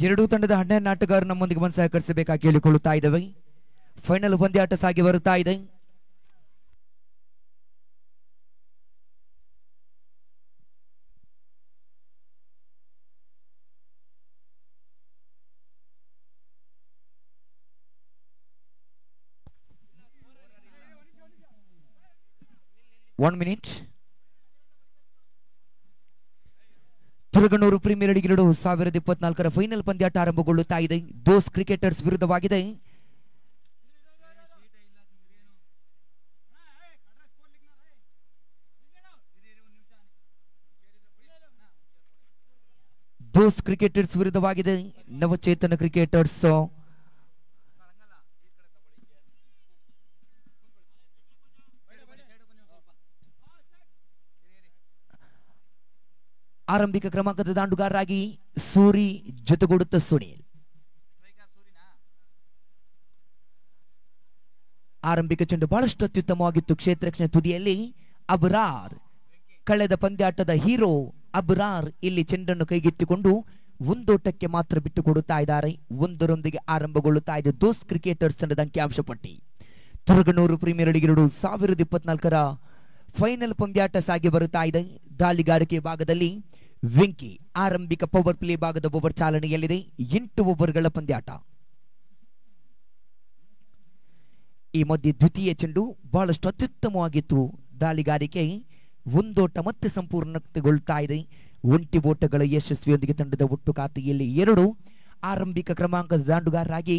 ಎರಡೂ ತಂಡದ 12 ಆಟಗಾರರು ನಮ್ಮೊಂದಿಗೆ ಬಂದು ಸಹಕರಿಸಬೇಕಾಗಿ ಕೇಳಿಕೊಳ್ಳುತ್ತಾ ಇದ್ದೇವೆ. ಫೈನಲ್ ಪಂದ್ಯಾಟ ಸಾಗಿ ಬರುತ್ತಾ ಇದೆ. One minute. Turuganur premier league 2024 final ಪಂದ್ಯಾಟ ಆರಂಭಗೊಳ್ಳುತ್ತಾ ಇದೆ. ದೋಸ್ ಕ್ರಿಕೆಟರ್ಸ್ ವಿರುದ್ಧವಾಗಿದೆ. ದೋಸ್ ಕ್ರಿಕೆಟರ್ಸ್ ವಿರುದ್ಧವಾಗಿದೆ ನವಚೇತನ ಕ್ರಿಕೆಟರ್ಸ್. ಆರಂಭಿಕ ಕ್ರಮಾಂಕದ ದಾಂಡುಗಾರರಾಗಿ ಸೂರಿ ಜೊತೆಗೂಡುತ್ತ ಸುನೀಲ್. ಆರಂಭಿಕ ಚೆಂಡು ಬಹಳಷ್ಟು ಅತ್ಯುತ್ತಮವಾಗಿತ್ತು. ಕ್ಷೇತ್ರ ರಕ್ಷಣೆ ತುದಿಯಲ್ಲಿ ಅಬ್ರಾರ್, ಕಳೆದ ಪಂದ್ಯಾಟದ ಹೀರೋ ಅಬ್ರಾರ್ ಇಲ್ಲಿ ಚೆಂಡನ್ನು ಕೈಗೆತ್ತಿಕೊಂಡು ಒಂದೋಟಕ್ಕೆ ಮಾತ್ರ ಬಿಟ್ಟುಕೊಡುತ್ತಾ ಇದ್ದಾರೆ. ಒಂದರೊಂದಿಗೆ ಆರಂಭಗೊಳ್ಳುತ್ತಾ ಇದೆ ದೋಸ್ ಕ್ರಿಕೆಟರ್ಸ್ ತಂಡದ ಅಂಕಿಅಂಶ ಪಟ್ಟಿ. ತುರಗನೂರು ಪ್ರೀಮಿಯರ್ ಲೀಗ್ 2024 ಫೈನಲ್ ಪಂದ್ಯಾಟ ಸಾಗಿ ಬರುತ್ತಾ ಇದೆ. ದಾಳಿಗಾರಿಕೆ ಭಾಗದಲ್ಲಿ ವೆಂಕಿ ಆರಂಭಿಕ ಪವರ್ ಪ್ಲೇ ಭಾಗದ ಓವರ್ ಚಾಲನೆಯಲ್ಲಿದೆ. 8 ಓವರ್ಗಳ ಪಂದ್ಯಾಟ. ಈ ಮಧ್ಯೆ ದ್ವಿತೀಯ ಚೆಂಡು ಬಹಳಷ್ಟು ಅತ್ಯುತ್ತಮವಾಗಿತ್ತು. ದಾಳಿಗಾರಿಕೆ ಒಂದೋಟ ಮತ್ತೆ ಸಂಪೂರ್ಣಗೊಳ್ಳುತ್ತಾ ಇದೆ. 1 ಓಟಗಳ ಯಶಸ್ವಿಯೊಂದಿಗೆ ತಂಡದ ಒಟ್ಟು ಖಾತೆಯಲ್ಲಿ 2. ಆರಂಭಿಕ ಕ್ರಮಾಂಕದ ದಾಂಡುಗಾರರಾಗಿ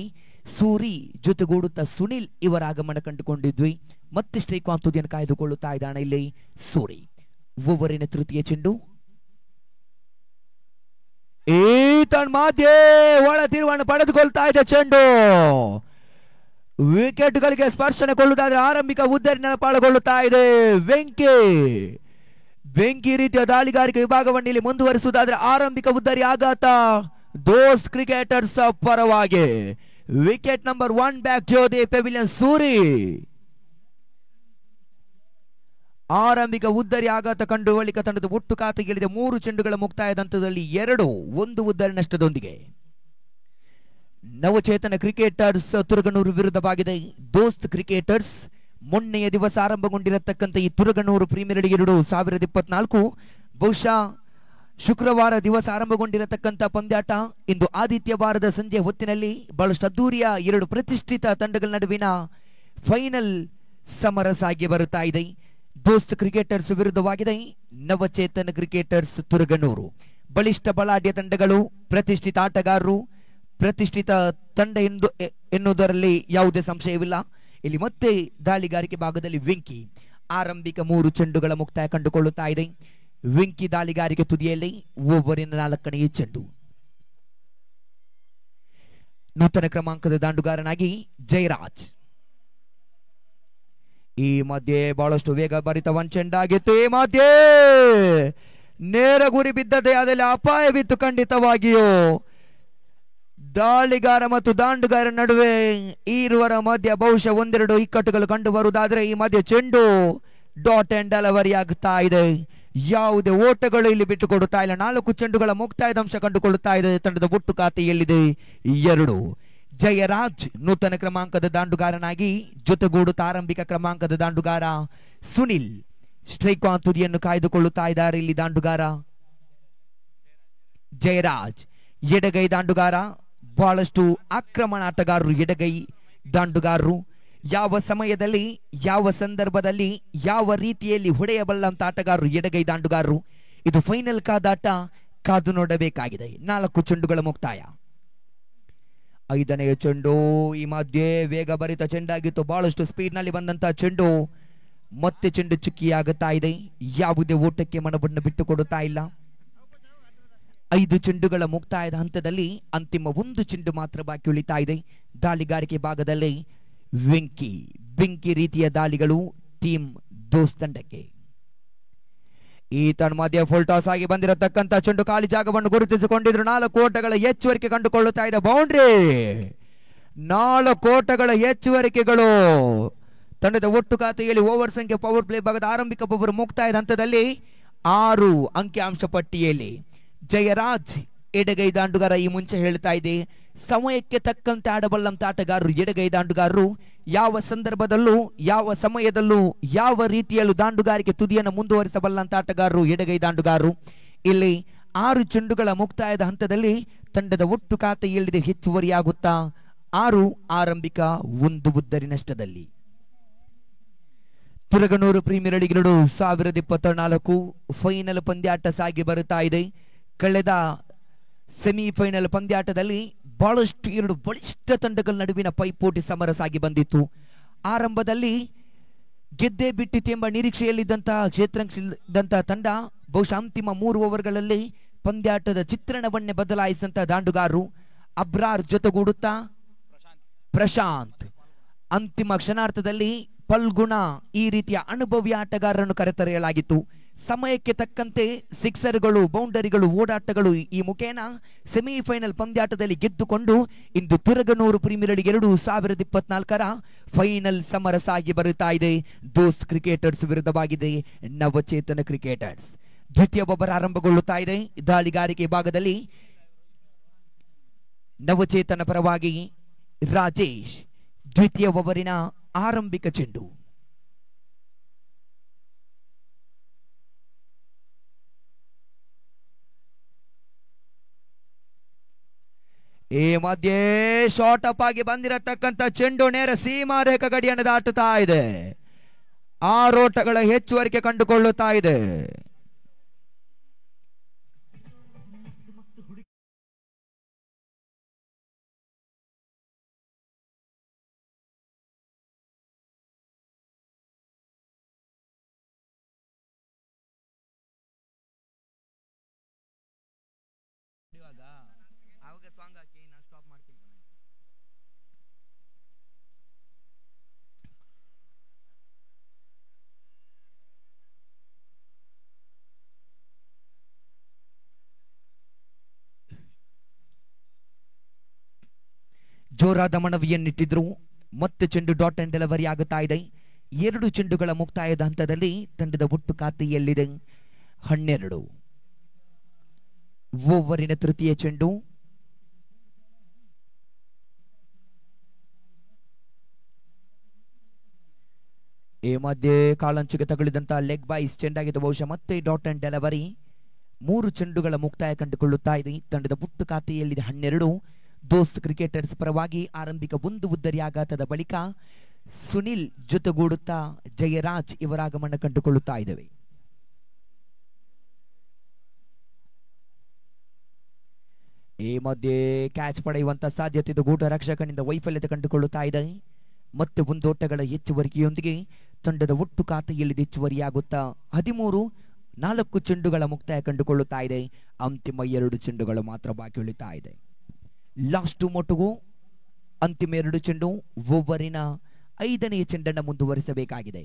ಸೂರಿ ಜೊತೆಗೂಡುತ್ತಾ ಸುನಿಲ್ ಇವರ ಆಗಮನ ಕಂಡುಕೊಂಡಿದ್ವಿ. ಮತ್ತೆ ಸ್ಟ್ರೈಕ್ ತುದಿಯನ್ನು ಕಾಯ್ದುಕೊಳ್ಳುತ್ತಾ ಇದ್ದಾನೆ ಇಲ್ಲಿ ಸೂರಿ. ಓವರಿನ ತೃತೀಯ ಚೆಂಡು ಮಧ್ಯೆ ಒಳ ತಿರುವನ್ನು ಪಡೆದುಕೊಳ್ತಾ ಇದೆ. ಚೆಂಡು ವಿಕೆಟ್ಗಳಿಗೆ ಸ್ಪರ್ಶನಗೊಳ್ಳುವುದಾದ್ರೆ ಆರಂಭಿಕ ಉದ್ದರಿನ ಪಾಲ್ಗೊಳ್ಳುತ್ತಾ ಇದೆ ಬೆಂಕಿ ರೀತಿಯ ದಾಳಿಗಾರಿಕೆ ವಿಭಾಗವನ್ನು ಇಲ್ಲಿ ಮುಂದುವರಿಸುವುದಾದ್ರೆ ಆರಂಭಿಕ ಉದ್ದರಿ ಆಘಾತ ದೋಸ್ ಕ್ರಿಕೆಟರ್ಸ್ ಪರವಾಗಿ. ವಿಕೆಟ್ ನಂಬರ್ 1 ಬ್ಯಾಕ್ ಜೋದಿ ಪೆವಿಲಿಯನ್ ಸೂರಿ. ಆರಂಭಿಕ ಉದ್ದರಿ ಆಘಾತ ಕಂಡು ಬಳಿಕ ತಂಡದ ಒಟ್ಟು ಖಾತೆಗಿಳಿದ 3 ಚೆಂಡುಗಳ ಮುಕ್ತಾಯದ ಹಂತದಲ್ಲಿ 2, 1 ಉದ್ದರಿ ನಷ್ಟದೊಂದಿಗೆ ನವಚೇತನ ಕ್ರಿಕೆಟರ್ಸ್ ತುರಗನೂರು ವಿರುದ್ಧವಾಗಿದೆ. ದೋಸ್ತ್ ಕ್ರಿಕೆಟರ್ಸ್ ಮೊನ್ನೆಯ ದಿವಸ ಆರಂಭಗೊಂಡಿರತಕ್ಕಂಥ ಈ ತುರಗನೂರು ಪ್ರೀಮಿಯರ್ ಲೀಗ್ 2024 ಬಹುಶಃ ಶುಕ್ರವಾರ ದಿವಸ ಆರಂಭಗೊಂಡಿರತಕ್ಕಂಥ ಪಂದ್ಯಾಟ ಇಂದು ಆದಿತ್ಯವಾರದ ಸಂಜೆ ಹೊತ್ತಿನಲ್ಲಿ ಬಹಳಷ್ಟು ಅದ್ದೂರಿಯ 2 ಪ್ರತಿಷ್ಠಿತ ತಂಡಗಳ ನಡುವಿನ ಫೈನಲ್ ಸಮರ ಸಾಗಿ ಬರುತ್ತಾ ಇದೆ. ದೋಸ್ತ್ ಕ್ರಿಕೆಟರ್ಸ್ ವಿರುದ್ಧವಾಗಿದೆ ನವಚೇತನ ಕ್ರಿಕೆಟರ್ಸ್ ತುರಗನೂರು. ಬಲಿಷ್ಠ ಬಲಾಢ್ಯ ತಂಡಗಳು, ಪ್ರತಿಷ್ಠಿತ ಆಟಗಾರರು, ಪ್ರತಿಷ್ಠಿತ ತಂಡ ಎನ್ನುವುದರಲ್ಲಿ ಯಾವುದೇ ಸಂಶಯವಿಲ್ಲ. ಇಲ್ಲಿ ಮತ್ತೆ ದಾಳಿಗಾರಿಕೆ ಭಾಗದಲ್ಲಿ ವೆಂಕಿ ಆರಂಭಿಕ 3 ಚೆಂಡುಗಳ ಮುಕ್ತಾಯ ಕಂಡುಕೊಳ್ಳುತ್ತಾ ಇದೆ. ವೆಂಕಿ ದಾಳಿಗಾರಿಕೆ ತುದಿಯಲ್ಲಿ ಓವರಿನ 4ನೇ ಚೆಂಡು. ನೂತನ ಕ್ರಮಾಂಕದ ದಾಂಡುಗಾರನಾಗಿ ಜಯರಾಜ್. ಈ ಮಧ್ಯೆ ಬಹಳಷ್ಟು ವೇಗ ಭರಿತ ಚೆಂಡಾಗಿತ್ತು. ಈ ಮಧ್ಯೆ ನೇರ ಗುರಿ ಬಿದ್ದದೆ, ಅದರಲ್ಲಿ ಅಪಾಯವಿತ್ತು ಖಂಡಿತವಾಗಿಯೂ. ದಾಳಿಗಾರ ಮತ್ತು ದಾಂಡುಗಾರ ನಡುವೆ ಇರುವರ ಮಧ್ಯೆ ಬಹುಶಃ 1-2 ಇಕ್ಕಟ್ಟುಗಳು ಕಂಡು ಬರುವುದಾದ್ರೆ ಈ ಮಧ್ಯೆ ಚೆಂಡು ಡಾಟ್ ಅಂಡ್ ಡೆಲಿವರಿ ಆಗುತ್ತಾ ಇದೆ. ಯಾವುದೇ ಓಟಗಳು ಇಲ್ಲಿ ಬಿಟ್ಟು ಕೊಡುತ್ತಾ ಇಲ್ಲ. 4 ಚೆಂಡುಗಳ ಮುಕ್ತಾಯದ ಅಂಶ ಕಂಡುಕೊಳ್ಳುತ್ತಾ ಇದೆ. ತಂಡದ ಒಟ್ಟು ಖಾತೆಯಲ್ಲಿದೆ 2. ಜಯರಾಜ್ ನೂತನ ಕ್ರಮಾಂಕದ ದಾಂಡುಗಾರನಾಗಿ ಜೊತೆಗೂಡುತ್ತಾ ಆರಂಭಿಕ ಕ್ರಮಾಂಕದ ದಾಂಡುಗಾರ ಸುನಿಲ್ ಸ್ಟ್ರೈಕ್ ತುದಿಯನ್ನು ಕಾಯ್ದುಕೊಳ್ಳುತ್ತಾ ಇದ್ದಾರೆ. ಇಲ್ಲಿ ದಾಂಡುಗಾರ ಜಯರಾಜ್ ಎಡಗೈ ದಾಂಡುಗಾರ. ಬಹಳಷ್ಟು ಆಕ್ರಮಣಾಟಗಾರರು ಎಡಗೈ ದಾಂಡುಗಾರರು. ಯಾವ ಸಮಯದಲ್ಲಿ, ಯಾವ ಸಂದರ್ಭದಲ್ಲಿ, ಯಾವ ರೀತಿಯಲ್ಲಿ ಹೊಡೆಯಬಲ್ಲಂತ ಆಟಗಾರರು ಎಡಗೈ ದಾಂಡುಗಾರರು. ಇದು ಫೈನಲ್ ಕಾದಾಟ, ಕಾದು ನೋಡಬೇಕಾಗಿದೆ. 4 ಚೆಂಡುಗಳ ಮುಕ್ತಾಯ. 5ನೇ ಚೆಂಡು ಈ ಮಧ್ಯೆ ವೇಗ ಭರಿತ ಚೆಂಡಾಗಿತ್ತು. ಬಹಳಷ್ಟು ಸ್ಪೀಡ್ ನಲ್ಲಿ ಬಂದಂತಹ ಚೆಂಡು ಮತ್ತೆ ಚೆಂಡು ಚುಕ್ಕಿಯಾಗುತ್ತಾ ಇದೆ. ಯಾವುದೇ ಓಟಕ್ಕೆ ಮನವನ್ನು ಬಿಟ್ಟು ಕೊಡುತ್ತಾ ಇಲ್ಲ. 5 ಚೆಂಡುಗಳ ಮುಕ್ತಾಯದ ಹಂತದಲ್ಲಿ ಅಂತಿಮ 1 ಚೆಂಡು ಮಾತ್ರ ಬಾಕಿ ಉಳಿತಾ ಇದೆ. ದಾಳಿಗಾರಿಕೆ ಭಾಗದಲ್ಲಿ ಬೆಂಕಿ ರೀತಿಯ ದಾಳಿಗಳು ಟೀಮ್ ದೋಸ್ತ್ ತಂಡಕ್ಕೆ. ಈ ಮಧ್ಯೆ ಫುಲ್ ಟಾಸ್ ಆಗಿ ಬಂದಿರತಕ್ಕಂತ ಚೆಂಡು ಖಾಲಿ ಜಾಗವನ್ನು ಗುರುತಿಸಿಕೊಂಡಿದ್ರು. 4 ಓಟಗಳ ಹೆಚ್ಚುವರಿಕೆ ಕಂಡುಕೊಳ್ಳುತ್ತಾ ಇದೆ. ಬೌಂಡ್ರಿ. 4 ಓಟಗಳ ಹೆಚ್ಚುವರಿಕೆಗಳು ತಂಡದ ಒಟ್ಟು ಖಾತೆಯಲ್ಲಿ. ಓವರ್ ಸಂಖ್ಯೆ ಪವರ್ ಪ್ಲೇ ಭಾಗದ ಆರಂಭಿಕ ಓವರ್ ಮುಕ್ತಾಯದ ಹಂತದಲ್ಲಿ 6 ಅಂಕಿಅಂಶ ಪಟ್ಟಿಯಲ್ಲಿ ಜಯರಾಜ್ ಎಡಗೈ ದಾಂಡುಗಾರ ಈ ಮುಂಚೆ ಹೇಳ್ತಾ ಇದೆ, ಸಮಯಕ್ಕೆ ತಕ್ಕಂತೆ ಆಡಬಲ್ಲಂತ ಆಟಗಾರರು ಎಡಗೈ ದಾಂಡುಗಾರರು. ಯಾವ ಸಂದರ್ಭದಲ್ಲೂ ಯಾವ ಸಮಯದಲ್ಲೂ ಯಾವ ರೀತಿಯಲ್ಲೂ ದಾಂಡುಗಾರಿಕೆ ತುದಿಯನ್ನು ಮುಂದುವರಿಸಬಲ್ಲಂತ ಆಟಗಾರರು ಎಡಗೈ ದಾಂಡುಗಾರರು. ಇಲ್ಲಿ 6 ಚೆಂಡುಗಳ ಮುಕ್ತಾಯದ ಹಂತದಲ್ಲಿ ತಂಡದ ಒಟ್ಟು ಖಾತೆಯಲ್ಲಿದೆ ಹೆಚ್ಚುವರಿಯಾಗುತ್ತಾ 6 ಆರಂಭಿಕ 1 ಬುದ್ಧರಿ ನಷ್ಟದಲ್ಲಿ. ತುರಗನೂರು ಪ್ರೀಮಿಯರ್ ಲೀಗ್ 2024 ಫೈನಲ್ ಪಂದ್ಯಾಟ ಸಾಗಿ ಬರುತ್ತಾ ಇದೆ. ಕಳೆದ ಸೆಮಿಫೈನಲ್ ಪಂದ್ಯಾಟದಲ್ಲಿ ಬಹಳಷ್ಟು 2 ಬಲಿಷ್ಠ ತಂಡಗಳ ನಡುವಿನ ಪೈಪೋಟಿ ಸಮರ ಸಾಗಿ ಬಂದಿತ್ತು. ಆರಂಭದಲ್ಲಿ ಗೆದ್ದೇ ಬಿಟ್ಟಿತು ಎಂಬ ನಿರೀಕ್ಷೆಯಲ್ಲಿದ್ದಂತಹ ಕ್ಷೇತ್ರಂತಹ ತಂಡ ಬಹುಶಃ ಅಂತಿಮ 3 ಓವರ್ಗಳಲ್ಲಿ ಪಂದ್ಯಾಟದ ಚಿತ್ರಣವನ್ನೇ ಬದಲಾಯಿಸಿದಂತಹ ದಾಂಡುಗಾರರು ಅಬ್ರಾರ್ ಜೊತೆಗೂಡುತ್ತಾ ಪ್ರಶಾಂತ್, ಅಂತಿಮ ಕ್ಷಣಾರ್ಥದಲ್ಲಿ ಫಲ್ಗುಣ ಈ ರೀತಿಯ ಅನುಭವಿ ಆಟಗಾರರನ್ನು ಕರೆತರೆಯಲಾಗಿತ್ತು. ಸಮಯಕ್ಕೆ ತಕ್ಕಂತೆ ಸಿಕ್ಸರ್ಗಳು, ಬೌಂಡರಿಗಳು, ಓಡಾಟಗಳು ಈ ಮುಖೇನ ಸೆಮಿಫೈನಲ್ ಪಂದ್ಯಾಟದಲ್ಲಿ ಗೆದ್ದುಕೊಂಡು ಇಂದು ತುರಗನೂರು ಪ್ರೀಮಿಯರ್ ಲೀಗ್ 2024 ಫೈನಲ್ ಸಮರ ಸಾಗಿ ಬರುತ್ತಾ ಇದೆ. ದೋಸ್ತ್ ಕ್ರಿಕೆಟರ್ಸ್ ವಿರುದ್ಧವಾಗಿದೆ ನವಚೇತನ ಕ್ರಿಕೆಟರ್ಸ್. ದ್ವಿತೀಯ ಓವರ್ ಆರಂಭಗೊಳ್ಳುತ್ತಾ ಇದೆ. ದಾಳಿಗಾರಿಕೆ ಭಾಗದಲ್ಲಿ ನವಚೇತನ ಪರವಾಗಿ ರಾಜೇಶ್. ದ್ವಿತೀಯ ಓವರಿನ ಆರಂಭಿಕ ಚೆಂಡು. ಈ ಮಧ್ಯೆ ಶಾರ್ಟ್ ಅಪ್ ಆಗಿ ಬಂದಿರತಕ್ಕಂತ ಚೆಂಡು ನೇರ ಸೀಮಾ ರೇಖಾ ಗಡಿಯನ್ನು ದಾಟುತ್ತಾ ಇದೆ. 6 ಓಟಗಳ ಹೆಚ್ಚುವರಿಕೆ ಕಂಡುಕೊಳ್ಳುತ್ತಾ ಇದೆ. ಜೋರಾದ ಮನವಿಯನ್ನಿಟ್ಟಿದ್ರು. ಮತ್ತೆ ಚೆಂಡು ಡಾಟ್ ಅಂಡ್ ಡೆಲಿವರಿ ಆಗುತ್ತಾ ಇದೆ. 2 ಚೆಂಡುಗಳ ಮುಕ್ತಾಯದ ಹಂತದಲ್ಲಿ ತಂಡದ ಒಟ್ಟು ಖಾತೆಯಲ್ಲಿದೆ 12. ಓವರಿನ ತೃತೀಯ ಚೆಂಡು. ಈ ಮಧ್ಯೆ ಕಾಲಂಚಿಗೆ ತಗುಲಿದಂತಹ ಲೆಗ್ ಬೈಸ್ ಚೆಂಡಾಗಿದ್ದು ಬಹುಶಃ ಮತ್ತೆ ಡಾಟ್ ಅಂಡ್ ಡೆಲಿವರಿ. 3 ಚೆಂಡುಗಳ ಮುಕ್ತಾಯ ಕಂಡುಕೊಳ್ಳುತ್ತಾ ಇದೆ. ತಂಡದ ಒಟ್ಟು ಖಾತೆಯಲ್ಲಿದೆ 12. ದೋಸ್ತ್ ಕ್ರಿಕೆಟರ್ಸ್ ಪರವಾಗಿ ಆರಂಭಿಕ 1 ಉದ್ದರಿ ಆಘಾತದ ಬಳಿಕ ಸುನಿಲ್ ಜೊತೆಗೂಡುತ್ತಾ ಜಯರಾಜ್ ಇವರ ಆಗಮನ ಕಂಡುಕೊಳ್ಳುತ್ತಾ ಇದ್ದೇವೆ. ಈ ಮಧ್ಯೆ ಕ್ಯಾಚ್ ಪಡೆಯುವಂತ ಸಾಧ್ಯತೆ ಇದು ಗೂಟ ರಕ್ಷಕನಿಂದ ವೈಫಲ್ಯತೆ ಕಂಡುಕೊಳ್ಳುತ್ತಾ ಇದೆ. ಮತ್ತೆ 1 ಓಟಗಳ ಹೆಚ್ಚುವರಿಕೆಯೊಂದಿಗೆ ತಂಡದ ಒಟ್ಟು ಖಾತೆಯಲ್ಲಿ ಹೆಚ್ಚುವರಿಯಾಗುತ್ತಾ 13. 4 ಚೆಂಡುಗಳ ಮುಕ್ತಾಯ ಕಂಡುಕೊಳ್ಳುತ್ತಾ ಇದೆ. ಅಂತಿಮ 2 ಚೆಂಡುಗಳು ಮಾತ್ರ ಬಾಕಿ ಉಳಿತಾ ಇದೆ. ಲಾಸ್ಟ್ ಮೊಟುಗು ಅಂತಿಮ 2 ಚೆಂಡು. ಓವರಿನ 5ನೇ ಚೆಂಡನ್ನು ಮುಂದುವರಿಸಬೇಕಾಗಿದೆ.